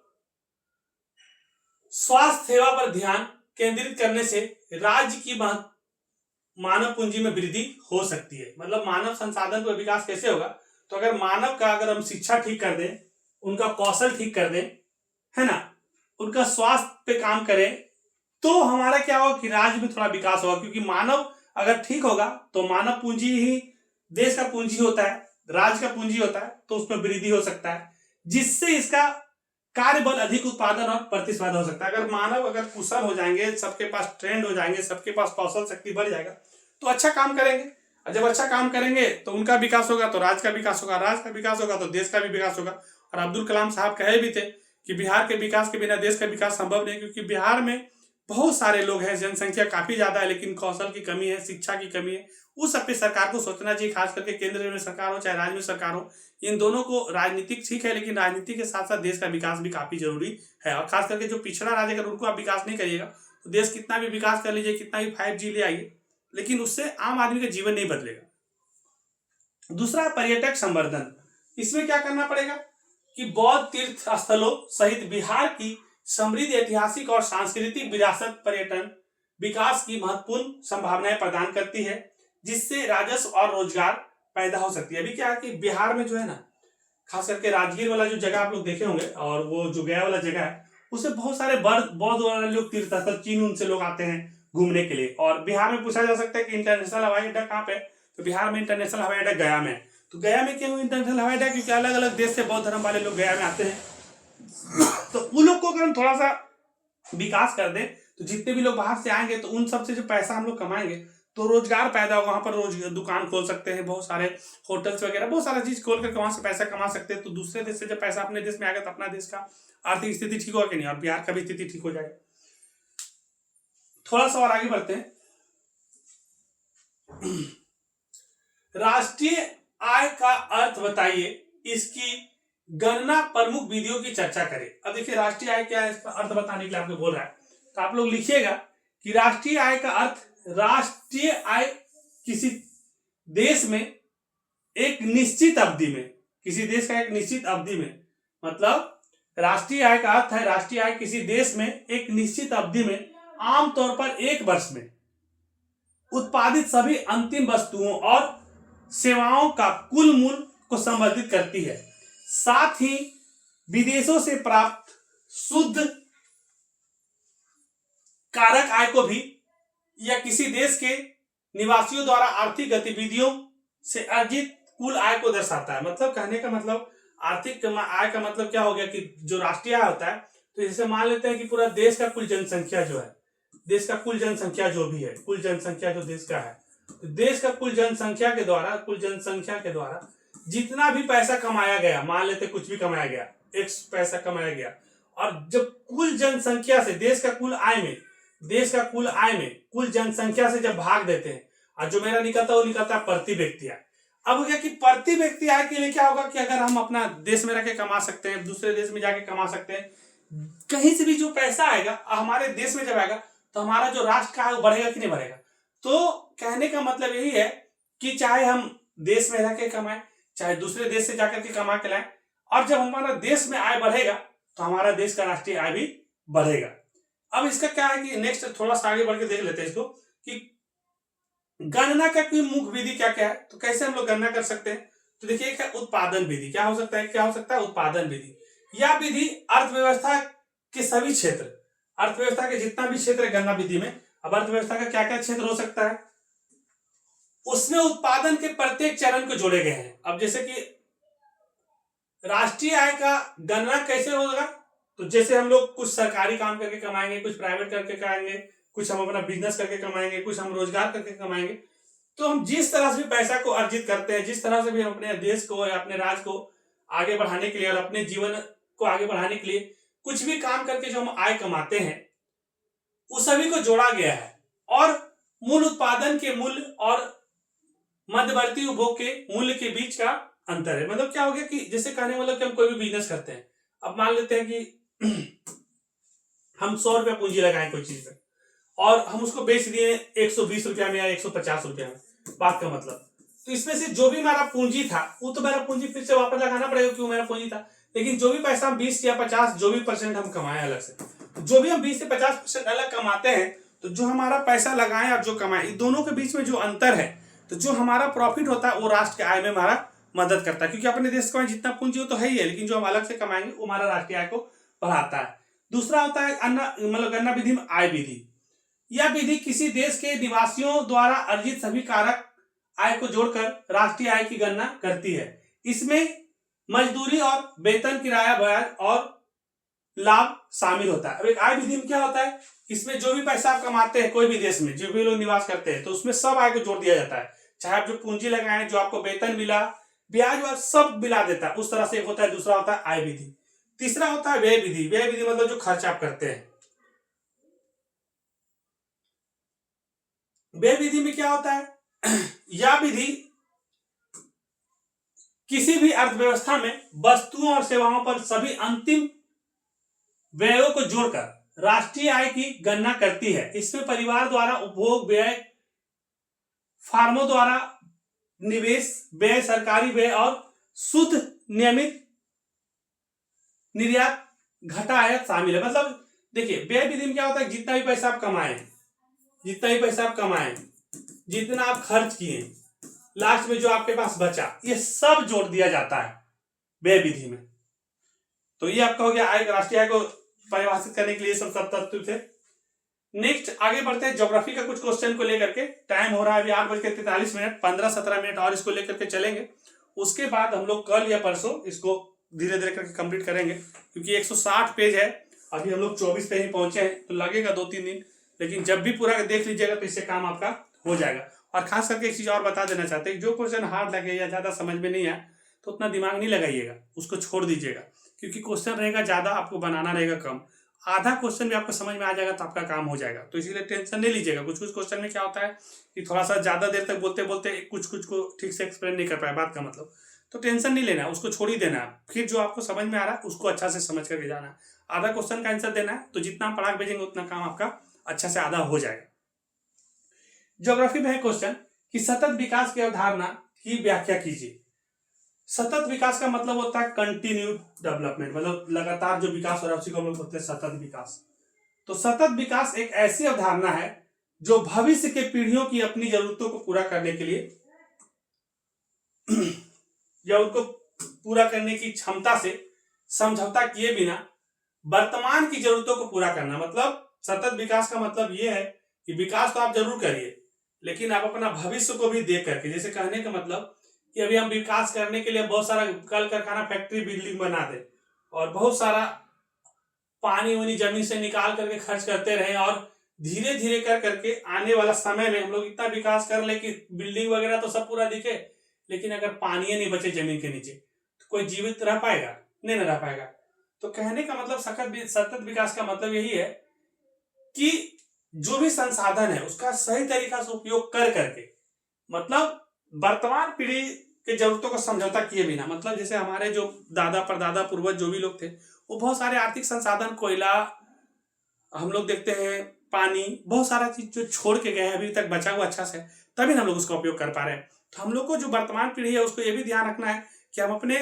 स्वास्थ्य सेवा पर ध्यान केंद्रित करने से राज्य की मानव पूंजी में वृद्धि हो सकती है। मतलब मानव संसाधन पर विकास कैसे होगा, तो अगर मानव का अगर हम शिक्षा ठीक कर दें, उनका कौशल ठीक कर दें, है ना, उनका स्वास्थ्य पे काम करें, तो हमारा क्या होगा कि राज्य में थोड़ा विकास होगा। क्योंकि मानव अगर ठीक होगा तो मानव पूंजी ही देश का पूंजी होता है, राज्य का पूंजी होता है, तो उसमें वृद्धि हो सकता है, जिससे इसका कार्य बल अधिक उत्पादन और प्रतिस्पर्धा हो सकता है। अगर मानव अगर कुशल हो जाएंगे, सबके पास ट्रेंड हो जाएंगे, सबके पास कौशल शक्ति बढ़ जाएगा, तो अच्छा काम करेंगे। और जब अच्छा काम करेंगे तो उनका विकास होगा, तो राज्य का विकास होगा, राज्य का विकास होगा तो देश का भी विकास होगा। और अब्दुल कलाम साहब कहे भी थे कि बिहार के विकास के बिना देश का विकास संभव नहीं, क्योंकि बिहार में बहुत सारे लोग हैं, जनसंख्या काफी ज्यादा है, लेकिन कौशल की कमी है, शिक्षा की कमी है। उस सब पे सरकार को सोचना चाहिए, खास करके केंद्र में सरकार हो चाहे राज्य में सरकार हो। इन दोनों को, राजनीतिक ठीक है, लेकिन राजनीति के साथ साथ देश का विकास भी काफी जरूरी है। और खास करके जो पिछड़ा राज्य, अगर उनको आप विकास नहीं करिएगा तो देश कितना भी विकास कर लीजिए, कितना भी 5G ले आइए, लेकिन उससे आम आदमी का जीवन नहीं बदलेगा। दूसरा, पर्यटक संवर्धन। इसमें क्या करना पड़ेगा कि बौद्ध तीर्थ स्थलों सहित बिहार की समृद्ध ऐतिहासिक और सांस्कृतिक विरासत पर्यटन विकास की महत्वपूर्ण संभावनाएं प्रदान करती है, जिससे राजस्व और रोजगार पैदा हो सकती है। अभी क्या है कि बिहार में जो है ना, खास करके राजगीर वाला जो जगह आप लोग देखे होंगे और वो जो गया वाला जगह है, उससे बहुत सारे बौद्ध वाले लोग तीर्थ स्थल, चीन उनसे लोग आते हैं घूमने के लिए। और बिहार में पूछा जा सकता है कि इंटरनेशनल हवाई अड्डा कहाँ पे, तो बिहार में इंटरनेशनल हवाई अड्डा गया में। तो गया में क्यों इंटरनेशनल हवाई अड्डा, क्योंकि अलग अलग देश से बौद्ध धर्म वाले लोग गया में आते हैं। तो उन लोग को अगर हम थोड़ा सा विकास कर दें तो जितने भी लोग बाहर से आएंगे तो उन सब से जो पैसा हम लोग कमाएंगे तो रोजगार पैदा होगा। वहां पर रोज दुकान खोल सकते हैं, बहुत सारे होटल्स वगैरह, बहुत सारा चीज खोल करके वहां से पैसा कमा सकते हैं। तो दूसरे देश से जब पैसा अपने देश में आएगा तो अपना देश का आर्थिक स्थिति ठीक होगा कि नहीं, और बिहार का भी स्थिति ठीक हो जाएगा। थोड़ा सा और आगे बढ़ते हैं। राष्ट्रीय आय का अर्थ बताइए, इसकी गणना प्रमुख विधियों की चर्चा करें। अब देखिए राष्ट्रीय आय क्या है, इसका अर्थ बताने के लिए आपको बोल रहा है, तो आप लोग लिखिएगा कि राष्ट्रीय आय का अर्थ, राष्ट्रीय आय किसी देश में एक निश्चित अवधि में, किसी देश का एक निश्चित अवधि में, मतलब राष्ट्रीय आय का अर्थ है राष्ट्रीय आय किसी देश में एक निश्चित अवधि में, आमतौर पर एक वर्ष में उत्पादित सभी अंतिम वस्तुओं और सेवाओं का कुल मूल्य को संबोधित करती है। साथ ही विदेशों से प्राप्त शुद्ध कारक आय को भी, या किसी देश के निवासियों द्वारा आर्थिक गतिविधियों से अर्जित कुल आय को दर्शाता है। मतलब कहने का मतलब आर्थिक आय का मतलब क्या हो गया कि जो राष्ट्रीय आय होता है, तो जैसे मान लेते हैं कि पूरा देश का कुल जनसंख्या जो है, देश का कुल जनसंख्या जो भी है, कुल जनसंख्या जो देश का है, तो देश का कुल जनसंख्या के द्वारा जितना भी पैसा कमाया गया, मान लेते कुछ भी कमाया गया, X पैसा कमाया गया, और जब कुल जनसंख्या से देश का कुल आय में कुल जनसंख्या से जब भाग देते हैं, और जो मेरा निकलता है वो निकलता है प्रति व्यक्ति आय। अब हो गया कि प्रति व्यक्ति आय के लिए क्या होगा कि अगर हम अपना देश में रह के कमा सकते हैं, दूसरे देश में जाके कमा सकते हैं, कहीं से भी जो पैसा आएगा हमारे देश में जब आएगा तो हमारा जो राष्ट्र का है वो बढ़ेगा कि नहीं बढ़ेगा। तो कहने का मतलब यही है कि चाहे हम देश में रह के कमाएं, चाहे दूसरे देश से जाकर के कमा के लाएं, और जब हमारा देश में आय बढ़ेगा तो हमारा देश का राष्ट्रीय आय भी बढ़ेगा। अब इसका क्या है कि नेक्स्ट थोड़ा सा आगे बढ़ के देख लेते हैं इसको कि गणना का कोई मुख्य विधि क्या क्या है, तो कैसे हम लोग गणना कर सकते हैं। तो देखिए एक है उत्पादन विधि। क्या हो सकता है, क्या हो सकता है, उत्पादन विधि। यह विधि अर्थव्यवस्था के सभी क्षेत्र, अर्थव्यवस्था के जितना भी क्षेत्र है गणना विधि में, अब अर्थव्यवस्था का क्या क्या क्षेत्र हो सकता है, उसमें उत्पादन के प्रत्येक चरण को जोड़े गए हैं। अब जैसे कि राष्ट्रीय आय का गणना कैसे होगा, तो जैसे हम लोग कुछ सरकारी काम करके कमाएंगे, कुछ प्राइवेट करके कमाएंगे, कुछ हम अपना बिजनेस करके कमाएंगे, कुछ हम रोजगार करके कमाएंगे। तो हम जिस तरह से भी पैसा को अर्जित करते हैं, जिस तरह से भी हम अपने देश को या अपने राज्य को आगे बढ़ाने के लिए और अपने जीवन को आगे बढ़ाने के लिए कुछ भी काम करके जो हम आय कमाते हैं उस सभी को जोड़ा गया है। और मूल उत्पादन के मूल्य और मध्यवर्ती उपभोग के मूल्य के बीच का अंतर है। मतलब क्या हो गया कि जैसे कहने मतलब कि हम कोई भी बिजनेस करते हैं, अब मान लेते हैं कि हम 100 रुपया पूंजी लगाएं कोई चीज में और हम उसको बेच दिए 120 रुपया में या 150 रुपया में, बात का मतलब, तो इसमें से जो भी मेरा पूंजी था वो तो मेरा पूंजी फिर से वापस लगाना पड़ेगा क्यों मेरा पूंजी था, लेकिन जो भी पैसा हम 20 या 50 जो भी परसेंट हम कमाए अलग से, जो भी हम 20 से 50% अलग कमाते हैं, तो जो हमारा पैसा लगाएं और जो कमाएं दोनों के बीच में जो अंतर है, तो जो हमारा प्रॉफिट होता है वो राष्ट्र के आय में हमारा मदद करता है, क्योंकि अपने देश का जितना पूंजी हो तो है ही है, लेकिन जो हम अलग से कमाएंगे वो हमारा राष्ट्रीय आय को बढ़ाता है। दूसरा होता है मतलब गणना विधि में आय विधि। यह विधि किसी देश के निवासियों द्वारा अर्जित सभी कारक आय को जोड़कर राष्ट्रीय आय की गणना करती है। इसमें मजदूरी और वेतन, किराया, ब्याज और लाभ शामिल होता है। अब एक आय विधि में क्या होता है, इसमें जो भी पैसा आप कमाते हैं कोई भी देश में, जो भी लोग निवास करते हैं, तो उसमें सब आय को जोड़ दिया जाता है। चाहे आप जो पूंजी लगाएं, जो आपको वेतन मिला, ब्याज वाज सब मिला देता है, उस तरह से एक होता है। दूसरा होता है आय विधि। तीसरा होता है व्यय विधि। व्यय विधि मतलब जो खर्च आप करते हैं। व्यय विधि में क्या होता है, यह विधि किसी भी अर्थव्यवस्था में वस्तुओं और सेवाओं पर सभी अंतिम व्ययों को जोड़कर राष्ट्रीय आय की गणना करती है। इसमें परिवार द्वारा उपभोग व्यय, फर्मों द्वारा निवेश व्यय, सरकारी व्यय और शुद्ध नियमित निर्यात घटा आयात शामिल है। मतलब देखिए व्यय विधि में क्या होता है, जितना भी पैसा आप कमाएं, जितना आप खर्च किए, लास्ट में जो आपके पास बचा, ये सब जोड़ दिया जाता है व्यय विधि में। तो ये आपका हो गया आय, राष्ट्रीय आय को परिभाषित करने के लिए सब तत्व थे। नेक्स्ट आगे बढ़ते हैं ज्योग्राफी का कुछ क्वेश्चन को लेकर के। टाइम हो रहा है अभी 8:43, 15-17 मिनट और इसको लेकर के चलेंगे। उसके बाद हम लोग कल या परसों इसको धीरे धीरे करके कंप्लीट करेंगे, क्योंकि 160 पेज है, अभी हम लोग 24 पे ही पहुंचे हैं, तो लगेगा 2-3 दिन, लेकिन जब भी पूरा देख लीजिएगा तो इससे काम आपका हो जाएगा। और खास करके एक चीज और बता देना चाहते हैं, जो क्वेश्चन हार्ड लगे या ज्यादा समझ में नहीं आए तो उतना दिमाग नहीं लगाइएगा, उसको छोड़ दीजिएगा, क्योंकि क्वेश्चन रहेगा ज्यादा, आपको बनाना रहेगा कम। आधा क्वेश्चन भी आपको समझ में आ जाएगा तो आपका काम हो जाएगा, तो इसीलिए टेंशन नहीं लीजिएगा। कुछ कुछ क्वेश्चन में क्या होता है कि थोड़ा सा ज्यादा देर तक बोलते बोलते कुछ कुछ को ठीक से एक्सप्लेन नहीं कर पाया, बात का मतलब, तो टेंशन नहीं लेना, उसको छोड़ ही देना है। फिर जो आपको समझ में आ रहा है उसको अच्छा से समझ करके जाना है। आधा क्वेश्चन का आंसर देना है, तो जितना पढ़ा के भेजेंगे उतना काम आपका अच्छा से आधा हो जाएगा। ज्योग्राफी में है क्वेश्चन कि सतत विकास की अवधारणा की व्याख्या कीजिए। सतत विकास का मतलब होता है कंटिन्यूड डेवलपमेंट, मतलब लगातार जो विकास हो रहा है उसी को हम लोग बोलते हैं सतत विकास। तो सतत विकास एक ऐसी अवधारणा है जो भविष्य के पीढ़ियों की अपनी जरूरतों को पूरा करने के लिए या उनको पूरा करने की क्षमता से समझौता किए बिना वर्तमान की जरूरतों को पूरा करना। मतलब सतत विकास का मतलब यह है कि विकास तो आप जरूर करिए, लेकिन आप अपना भविष्य को भी देख करके, जैसे कहने का मतलब कि अभी हम विकास करने के लिए बहुत सारा कल कारखाना, फैक्ट्री, बिल्डिंग बना दे और बहुत सारा पानी वानी जमीन से निकाल करके खर्च करते रहे, और धीरे धीरे कर करके आने वाला समय में हम लोग इतना विकास कर ले कि बिल्डिंग वगैरह तो सब पूरा दिखे, लेकिन अगर पानी नहीं बचे जमीन के नीचे तो कोई जीवित रह पाएगा? नहीं रह पाएगा। तो कहने का मतलब सतत विकास का मतलब यही है कि जो भी संसाधन है उसका सही तरीका से उपयोग कर करके, मतलब वर्तमान पीढ़ी के जरूरतों को समझौता किए बिना, मतलब जैसे हमारे जो दादा परदादा पूर्वज जो भी लोग थे वो बहुत सारे आर्थिक संसाधन, कोयला हम लोग देखते हैं, पानी, बहुत सारा चीज जो छोड़ के गए हैं अभी तक बचा हुआ अच्छा से, तभी हम लोग उसका उपयोग कर पा रहे हैं। तो हम लोग को जो वर्तमान पीढ़ी है उसको ये भी ध्यान रखना है कि हम अपने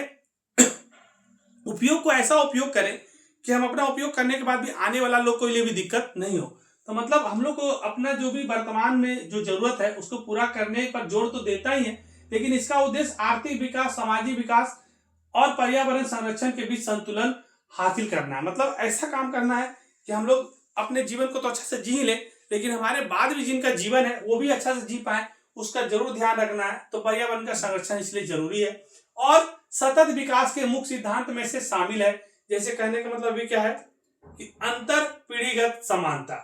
उपयोग को ऐसा उपयोग करें कि हम अपना उपयोग करने के बाद भी आने वाला लोग को लिए भी दिक्कत नहीं हो। तो मतलब हम लोग को अपना जो भी वर्तमान में जो जरूरत है उसको पूरा करने पर जोर तो देता ही है, लेकिन इसका उद्देश्य आर्थिक विकास, सामाजिक विकास और पर्यावरण संरक्षण के बीच संतुलन हासिल करना है। मतलब ऐसा काम करना है कि हम लोग अपने जीवन को तो अच्छा से जी ले, लेकिन हमारे बाद भी जिनका जीवन है वो भी अच्छा से जी पाए, उसका जरूर ध्यान रखना है। तो पर्यावरण का संरक्षण इसलिए जरूरी है और सतत विकास के मुख्य सिद्धांत में से शामिल है। जैसे कहने का मतलब ये क्या है कि अंतर पीढ़ीगत समानता।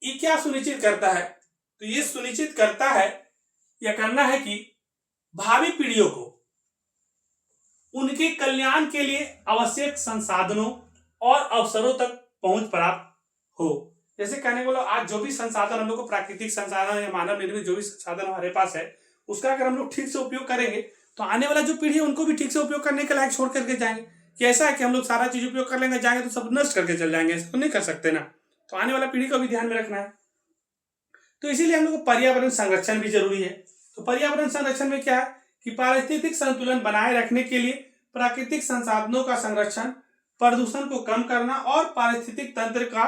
ये क्या सुनिश्चित करता है? तो ये सुनिश्चित करता है या करना है कि भावी पीढ़ियों को उनके कल्याण के लिए आवश्यक संसाधनों और अवसरों तक पहुंच प्राप्त हो। जैसे कहने को आज जो भी संसाधन हम लोग को, प्राकृतिक संसाधन या मानव निर्मित जो भी संसाधन हमारे पास है, उसका अगर हम लोग ठीक से उपयोग करेंगे तो आने वाला जो पीढ़ी है उनको भी ठीक से उपयोग करने के लायक छोड़ करके जाएंगे। कि ऐसा है कि हम लोग सारा चीज उपयोग कर लेंगे, जाएंगे तो सब नष्ट करके चल जाएंगे, ऐसा तो नहीं कर सकते ना। तो आने वाला पीढ़ी को भी ध्यान में रखना है। तो इसीलिए हम लोग को पर्यावरण संरक्षण भी जरूरी है। तो पर्यावरण संरक्षण में क्या है कि पारिस्थितिक संतुलन बनाए रखने के लिए प्राकृतिक संसाधनों का संरक्षण, प्रदूषण को कम करना और पारिस्थितिक तंत्र का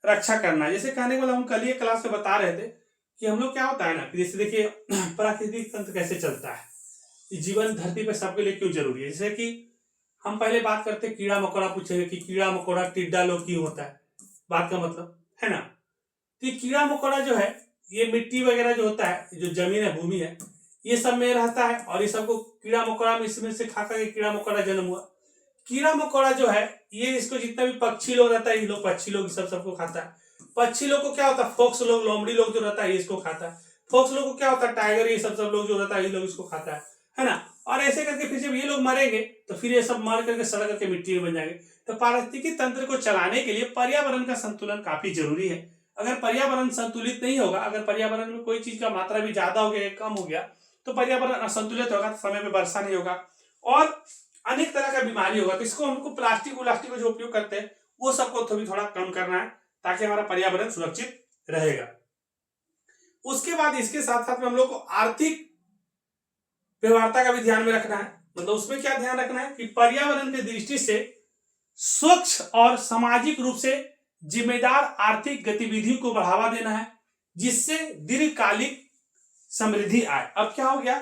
रक्षा करना। जैसे कहने को हम कल ही क्लास में बता रहे थे कि हम लोग क्या होता है ना कि जैसे देखिए प्राकृतिक तंत्र कैसे चलता है, जीवन धरती पर सबके लिए क्यों जरूरी है। जैसे कि हम पहले बात करते कीड़ा मकोड़ा, पूछेंगे कि कीड़ा मकोड़ा टिड्डा लोग क्यों होता है, बात का मतलब है ना। तो ये कीड़ा मकोड़ा जो है ये मिट्टी वगैरह जो होता है, जो जमीन है, भूमि है, ये सब में रहता है और ये सबको कीड़ा मकोड़ा में इसमें से खा कर कीड़ा मकोड़ा जन्म हुआ। कीड़ा मकोड़ा जो है ये इसको जितना भी पक्षी लोग रहता है, ये लोग पक्षी लोग सबको खाता है। पक्षी लोग को क्या होता है, फोक्स लोग, लोमड़ी लोग जो रहता है ये इसको खाता है। फोक्स लोग को क्या होता है, टाइगर, ये सब लोग जो रहता है ये लोग इसको खाता है ना। और ऐसे करके फिर जब ये लोग मरेंगे तो फिर ये सब मर करके सड़ करके मिट्टी में बन जाएंगे। तो पारिस्थितिकी तंत्र को चलाने के लिए पर्यावरण का संतुलन काफी जरूरी है। अगर पर्यावरण संतुलित नहीं होगा, अगर पर्यावरण में कोई चीज का मात्रा भी ज्यादा हो गया, कम हो गया, तो पर्यावरण असंतुलित होगा, समय पे वर्षा नहीं होगा और अनेक तरह का बीमारी होगा। तो इसको हमको प्लास्टिक व्लास्टिक जो उपयोग करते हैं वो सबको थोड़ा कम करना है ताकि हमारा पर्यावरण सुरक्षित रहेगा। उसके बाद इसके साथ साथ में हम लोग को आर्थिक व्यवहारता का भी ध्यान में रखना है। मतलब उसमें क्या ध्यान रखना है कि पर्यावरण की दृष्टि से स्वच्छ और सामाजिक रूप से जिम्मेदार आर्थिक गतिविधियों को बढ़ावा देना है जिससे दीर्घकालिक समृद्धि आए। अब क्या हो गया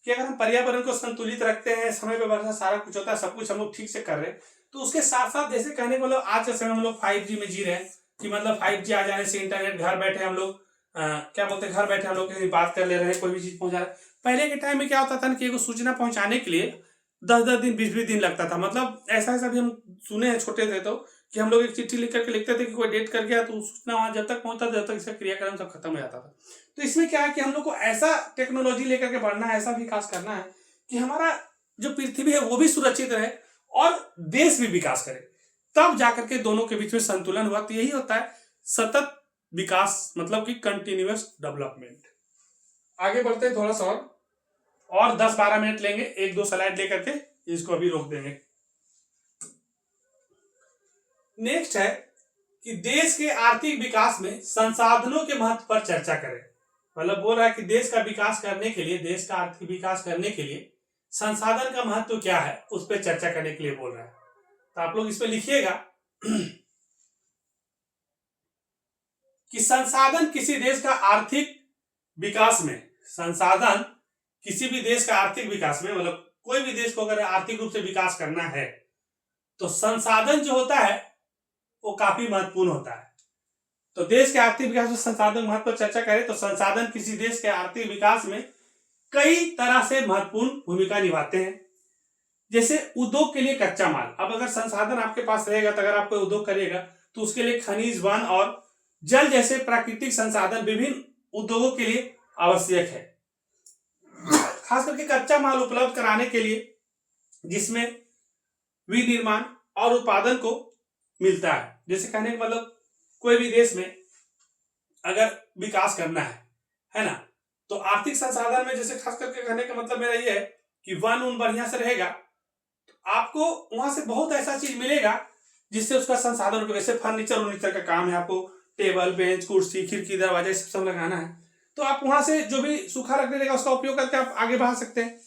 कि अगर हम पर्यावरण को संतुलित रखते हैं, समय पर वर्षा सारा कुछ होता है, सब कुछ हम लोग ठीक से कर रहे हैं, तो उसके साथ साथ जैसे कहने को आज के समय हम लोग 5G में जी रहे हैं कि मतलब 5G आ जाने से इंटरनेट घर बैठे हम लोग क्या बोलते हैं, घर बैठे हम लोग कहीं बात कर ले रहे हैं, कोई भी चीज पहुंचा रहे हैं। पहले के टाइम में क्या होता था कि एगो सूचना पहुंचाने के लिए 10-10 दिन 20-20 दिन लगता था। मतलब ऐसा भी हम सुने हैं छोटे थे तो कि हम लोग एक चिट्ठी लिख करके लिखते थे कि कोई डेट कर गया तो सूचना वहां जब तक पहुंचता जब तक इसका क्रियाक्रम सब खत्म हो जाता था। तो इसमें क्या है कि हम लोग को ऐसा टेक्नोलॉजी लेकर के बढ़ना है, ऐसा विकास करना है कि हमारा जो पृथ्वी है वो भी सुरक्षित रहे और देश भी विकास करे, तब जाकर के दोनों के बीच में संतुलन हुआ। तो यही होता है सतत विकास, मतलब कि कंटिन्यूअस डेवलपमेंट। आगे बढ़ते हैं थोड़ा सा और 10-12 मिनट लेंगे, 1-2 स्लाइड लेकर के इसको अभी रोक देंगे। नेक्स्ट है कि देश के आर्थिक विकास में संसाधनों के महत्व पर चर्चा करें। मतलब बोल रहा है कि देश का विकास करने के लिए, देश का आर्थिक विकास करने के लिए संसाधन का महत्व क्या है उस पर चर्चा करने के लिए बोल रहा है। तो आप लोग इसमें लिखिएगा कि संसाधन किसी देश का आर्थिक विकास में, संसाधन किसी भी देश का आर्थिक विकास में, मतलब कोई भी देश को अगर आर्थिक रूप से विकास करना है तो संसाधन जो होता है वो काफी महत्वपूर्ण होता है। तो देश के आर्थिक विकास में संसाधन महत्व पर चर्चा करें तो संसाधन किसी देश के आर्थिक विकास में कई तरह से महत्वपूर्ण भूमिका निभाते हैं। जैसे उद्योग के लिए कच्चा माल, अब अगर संसाधन आपके पास रहेगा तो अगर आप कोई उद्योग करिएगा तो उसके लिए खनिज, वन और जल जैसे प्राकृतिक संसाधन विभिन्न उद्योगों के लिए आवश्यक है। खास करके कच्चा माल उपलब्ध कराने के लिए जिसमें विनिर्माण और उत्पादन को मिलता है। जैसे कहने का मतलब कोई भी देश में अगर विकास करना है ना, तो आर्थिक संसाधन में जैसे खास करके कहने का मतलब मेरा ये है कि वन उन बढ़िया से रहेगा आपको वहां से बहुत ऐसा चीज मिलेगा जिससे उसका संसाधन उपयोग, जैसे फर्नीचर का काम है, आपको टेबल बेंच कुर्सी खिड़की दरवाजे सब लगाना है, तो आप वहां से जो भी सूखा रखने रहेगा उसका उपयोग करके आप आगे बढ़ा सकते हैं।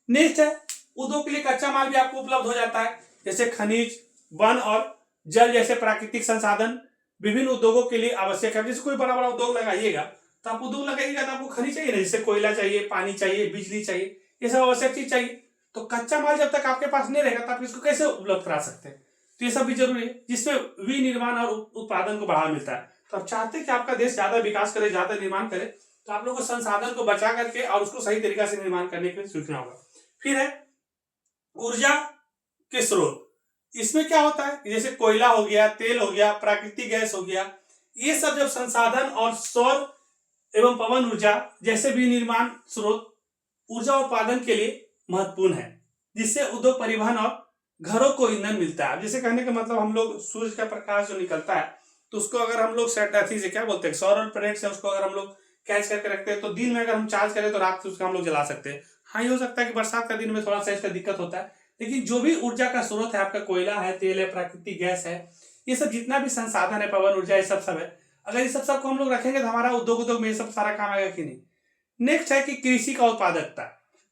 नेक्स्ट है उद्योग के लिए कच्चा माल भी आपको उपलब्ध हो जाता है, जैसे खनिज, वन और जल जैसे प्राकृतिक संसाधन विभिन्न उद्योगों के लिए आवश्यक है। जैसे कोई बड़ा बड़ा उद्योग लगाइएगा तो आप उद्योग लगाइएगा तो आपको खनिज चाहिए ना, जैसे कोयला चाहिए, पानी चाहिए, बिजली चाहिए, ये सब आवश्यक चीज चाहिए। तो कच्चा माल जब तक आपके पास नहीं रहेगा तो आप इसको कैसे उपलब्ध करा सकते हैं? तो ये सब भी जरूरी है, जिसमें विनिर्माण और उत्पादन को बढ़ावा मिलता है। तो आप चाहते हैं कि आपका देश ज्यादा विकास करे, ज्यादा निर्माण करे, तो आप लोगों को संसाधन को बचा करके और उसको सही तरीका से निर्माण करने के लिए सीखना होगा। फिर है ऊर्जा के स्रोत। इसमें क्या होता है, जैसे कोयला हो गया, तेल हो गया, प्राकृतिक गैस हो गया, ये सब जब संसाधन और सौर एवं पवन ऊर्जा जैसे भी निर्माण स्रोत ऊर्जा उत्पादन के लिए महत्वपूर्ण है, जिससे उद्योग, परिवहन और घरों को ईंधन मिलता है। जैसे कहने का मतलब हम लोग सूर्य का प्रकाश जो निकलता है तो उसको अगर हम लोग सेट अथी से क्या बोलते हैं, सोलर प्लेट से उसको अगर हम लोग कैच करके रखते हैं तो दिन में अगर हम चार्ज करें तो रात में उसका हम लोग जला सकते हैं। हाँ, ये हो सकता है कि बरसात का दिन में थोड़ा सा इसका दिक्कत होता है, लेकिन जो भी ऊर्जा का स्रोत है, आपका कोयला है, तेल है, प्राकृतिक गैस है, ये सब जितना भी संसाधन है, पवन ऊर्जा, ये सब है, अगर ये सब को हम लोग रखेंगे तो हमारा उद्योग में ये सब सारा काम आएगा कि नहीं। नेक्स्ट है कि कृषि का उत्पादकता।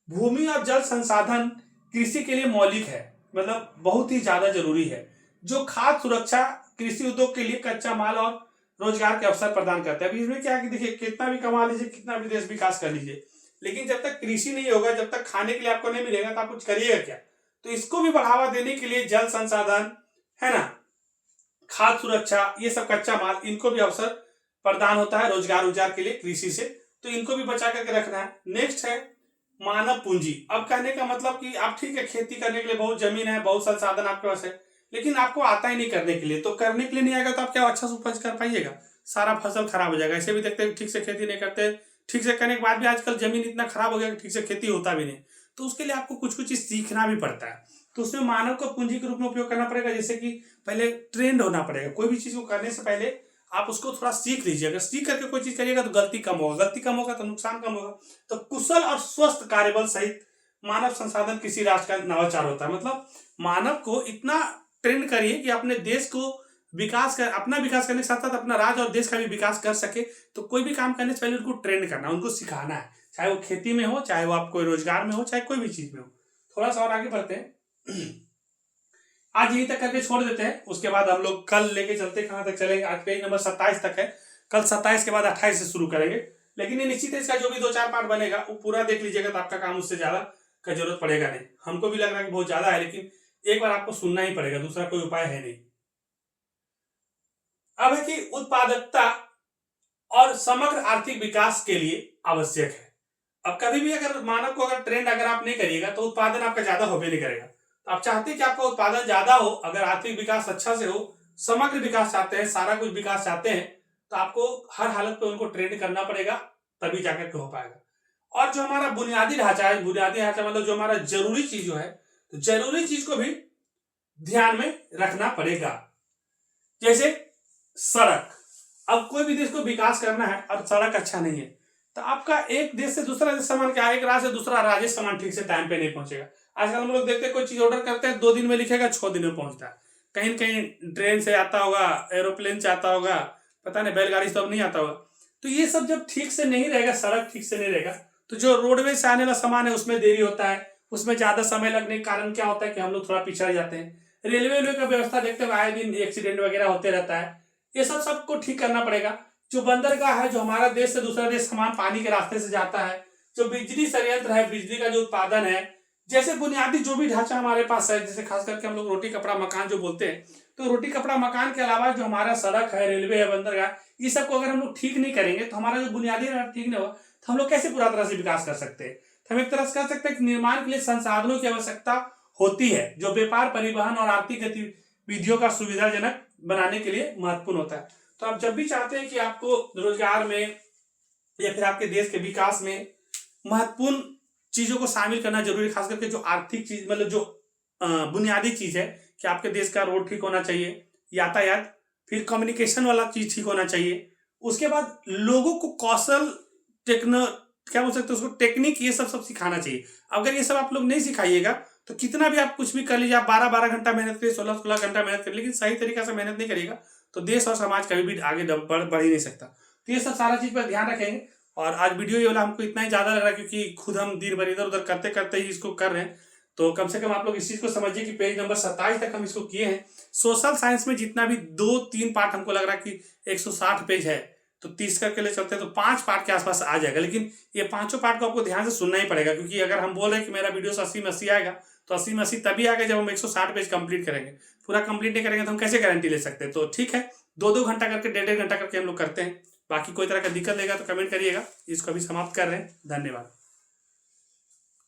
भूमि और जल संसाधन कृषि के लिए मौलिक है, मतलब बहुत ही ज्यादा जरूरी है। जो खाद्य सुरक्षा कृषि उद्योग के लिए कच्चा माल और रोजगार के अवसर प्रदान करता है। अभी इसमें क्या है कि देखिए, कितना भी कमा लीजिए, कितना भी देश विकास कर लीजिए, लेकिन जब तक कृषि नहीं होगा, जब तक खाने के लिए आपको नहीं मिलेगा तो आप कुछ करिएगा क्या? तो इसको भी बढ़ावा देने के लिए जल संसाधन है ना, खाद्य सुरक्षा, ये सब कच्चा माल, इनको भी अवसर प्रदान होता है रोजगार के लिए कृषि से, तो इनको भी बचा करके रखना है। नेक्स्ट है मानव पूंजी। अब कहने का मतलब कि आप ठीक है, खेती करने के लिए बहुत जमीन है, बहुत संसाधन आपके पास है, लेकिन आपको आता ही नहीं करने के लिए, तो करने के लिए नहीं आएगा तो आप क्या अच्छा से उपज कर पाइएगा? सारा फसल खराब हो जाएगा। ऐसे भी देखते हैं ठीक से खेती नहीं करते, ठीक से करने के बाद भी आजकल जमीन इतना खराब हो गया कि ठीक से खेती होता भी नहीं। तो उसके लिए आपको कुछ कुछ चीज सीखना भी पड़ता है, तो उसमें मानव को पूंजी के रूप में उपयोग करना पड़ेगा। जैसे कि पहले ट्रेंड होना पड़ेगा, कोई भी चीज को करने से पहले आप उसको थोड़ा सीख लीजिए। अगर सीख करके कोई चीज करिएगा तो गलती कम होगा, गलती कम होगा तो नुकसान कम होगा। तो कुशल और स्वस्थ कार्यबल सहित मानव संसाधन किसी राष्ट्र का नवाचार होता है। मतलब मानव को इतना ट्रेंड करिए कि अपने देश को अपना विकास करने के साथ साथ अपना राज्य और देश का भी विकास कर सके। तो कोई भी काम करने से पहले उनको ट्रेंड करना, उनको सिखाना है, चाहे वो खेती में हो, चाहे वो आप कोई रोजगार में हो, चाहे कोई भी चीज में हो। थोड़ा सा और आगे बढ़ते हैं, आज यहीं तक करके छोड़ देते हैं। उसके बाद हम लोग कल लेके चलते, कहाँ तक चलेंगे? आज पेज नंबर 27 तक है, कल 27 के बाद 28 से शुरू करेंगे। लेकिन ये निश्चित है, इसका जो भी 2-4 पार्ट बनेगा वो पूरा देख लीजिएगा तो आपका काम उससे ज्यादा का जरूरत पड़ेगा नहीं। हमको भी लग रहा है कि बहुत ज्यादा है, लेकिन एक बार आपको सुनना ही पड़ेगा, दूसरा कोई उपाय है नहीं। अब है कि उत्पादकता और समग्र आर्थिक विकास के लिए आवश्यक है। अब कभी भी अगर मानव को अगर ट्रेंड अगर आप नहीं करिएगा तो उत्पादन आपका ज्यादा हो भी नहीं करेगा। तो आप चाहते हैं कि आपका उत्पादन ज्यादा हो, अगर आर्थिक विकास अच्छा से हो, समग्र विकास चाहते हैं, सारा कुछ विकास चाहते हैं, तो आपको हर हालत पे उनको ट्रेंड करना पड़ेगा, तभी जाकर के हो पाएगा। और जो हमारा बुनियादी ढांचा है, बुनियादी ढांचा मतलब जो हमारा जरूरी चीज जो है, तो जरूरी चीज को भी ध्यान में रखना पड़ेगा। जैसे सड़क, अब कोई भी देश को विकास करना है और सड़क अच्छा नहीं है तो आपका एक देश से दूसरा देश सामान, क्या एक राज्य से दूसरा राज्य सामान ठीक से टाइम पे नहीं पहुंचेगा। आजकल हम लोग देखते हैं कोई चीज ऑर्डर करते हैं 2 दिन में लिखेगा, 6 दिन में पहुंचता है। कहीं कहीं ट्रेन से आता होगा, एरोप्लेन से आता होगा, पता नहीं बैलगाड़ी से अब नहीं आता होगा। तो ये सब जब ठीक से नहीं रहेगा, सड़क ठीक से नहीं रहेगा, तो जो रोडवेज से आने वाला सामान है उसमें देरी होता है, उसमें ज्यादा समय लगने के कारण क्या होता है कि हम लोग थोड़ा पिछड़ जाते हैं। रेलवे का व्यवस्था देखते हुए आए दिन एक्सीडेंट वगैरह होते रहता है। ये सबको ठीक करना पड़ेगा। जो बंदरगाह है, जो हमारा देश से दूसरा देश सामान पानी के रास्ते से जाता है, जो बिजली संयंत्र है, बिजली का जो उत्पादन है, जैसे बुनियादी जो भी ढांचा हमारे पास है, जैसे खास करके हम लोग रोटी कपड़ा मकान जो बोलते हैं, तो रोटी कपड़ा मकान के अलावा जो हमारा सड़क है, रेलवे है, बंदरगाह, ये सबको अगर हम लोग ठीक नहीं करेंगे तो हमारा जो बुनियादी ठीक नहीं होगा तो हम लोग कैसे पूरा तरह से विकास कर सकते हैं? तो हम एक तरह से कह सकते हैं कि निर्माण के लिए संसाधनों की आवश्यकता होती है, जो व्यापार, परिवहन और आर्थिक गतिविधियों का सुविधाजनक बनाने के लिए महत्वपूर्ण होता है। तो आप जब भी चाहते हैं कि आपको रोजगार में या फिर आपके देश के विकास में महत्वपूर्ण चीजों को शामिल करना जरूरी है, खास करके जो आर्थिक चीज, मतलब जो बुनियादी चीज है कि आपके देश का रोड ठीक होना चाहिए, यातायात, फिर कम्युनिकेशन वाला चीज ठीक होना चाहिए। उसके बाद लोगों को कौशल, क्या बोल सकते हैं उसको, टेक्निक, ये सब सिखाना चाहिए। अगर ये सब आप लोग नहीं सिखाइएगा तो कितना भी आप कुछ भी कर लीजिए, आप 12-12 घंटा मेहनत करिए, 16-16 घंटा मेहनत करिए, लेकिन सही तरीका से मेहनत नहीं करिएगा तो देश और समाज कभी भी आगे बढ़ ही नहीं सकता। तो ये सब सारा चीज़ पर ध्यान रखेंगे। और आज वीडियो ये वाला हमको इतना ही ज़्यादा लग रहा है क्योंकि खुद हम दिन भर इधर उधर करते करते ही इसको कर रहे हैं। तो कम से कम आप लोग इस चीज़ को समझिए कि पेज नंबर 27 तक हम इसको किए हैं। सोशल साइंस में जितना भी 2-3 पार्ट हमको लग रहा है कि 160 पेज है, तो 30 करके ले चलते हैं तो 5 पार्ट के आसपास आ जाएगा। लेकिन ये पांचों पार्ट को आपको ध्यान से सुनना ही पड़ेगा, क्योंकि अगर हम बोल रहे हैं कि मेरा वीडियो 80 में 80 आएगा, तो 80 में 80 तभी आएगा जब हम 160 पेज कंप्लीट करेंगे। पूरा कंप्लीट नहीं करेंगे तो हम कैसे गारंटी ले सकते हैं। तो ठीक है, 2-2 घंटा करके, 1.5 घंटा करके हम लोग करते हैं। बाकी कोई तरह का दिक्कत लेगा तो कमेंट करिएगा। इसको अभी समाप्त कर रहे हैं। धन्यवाद।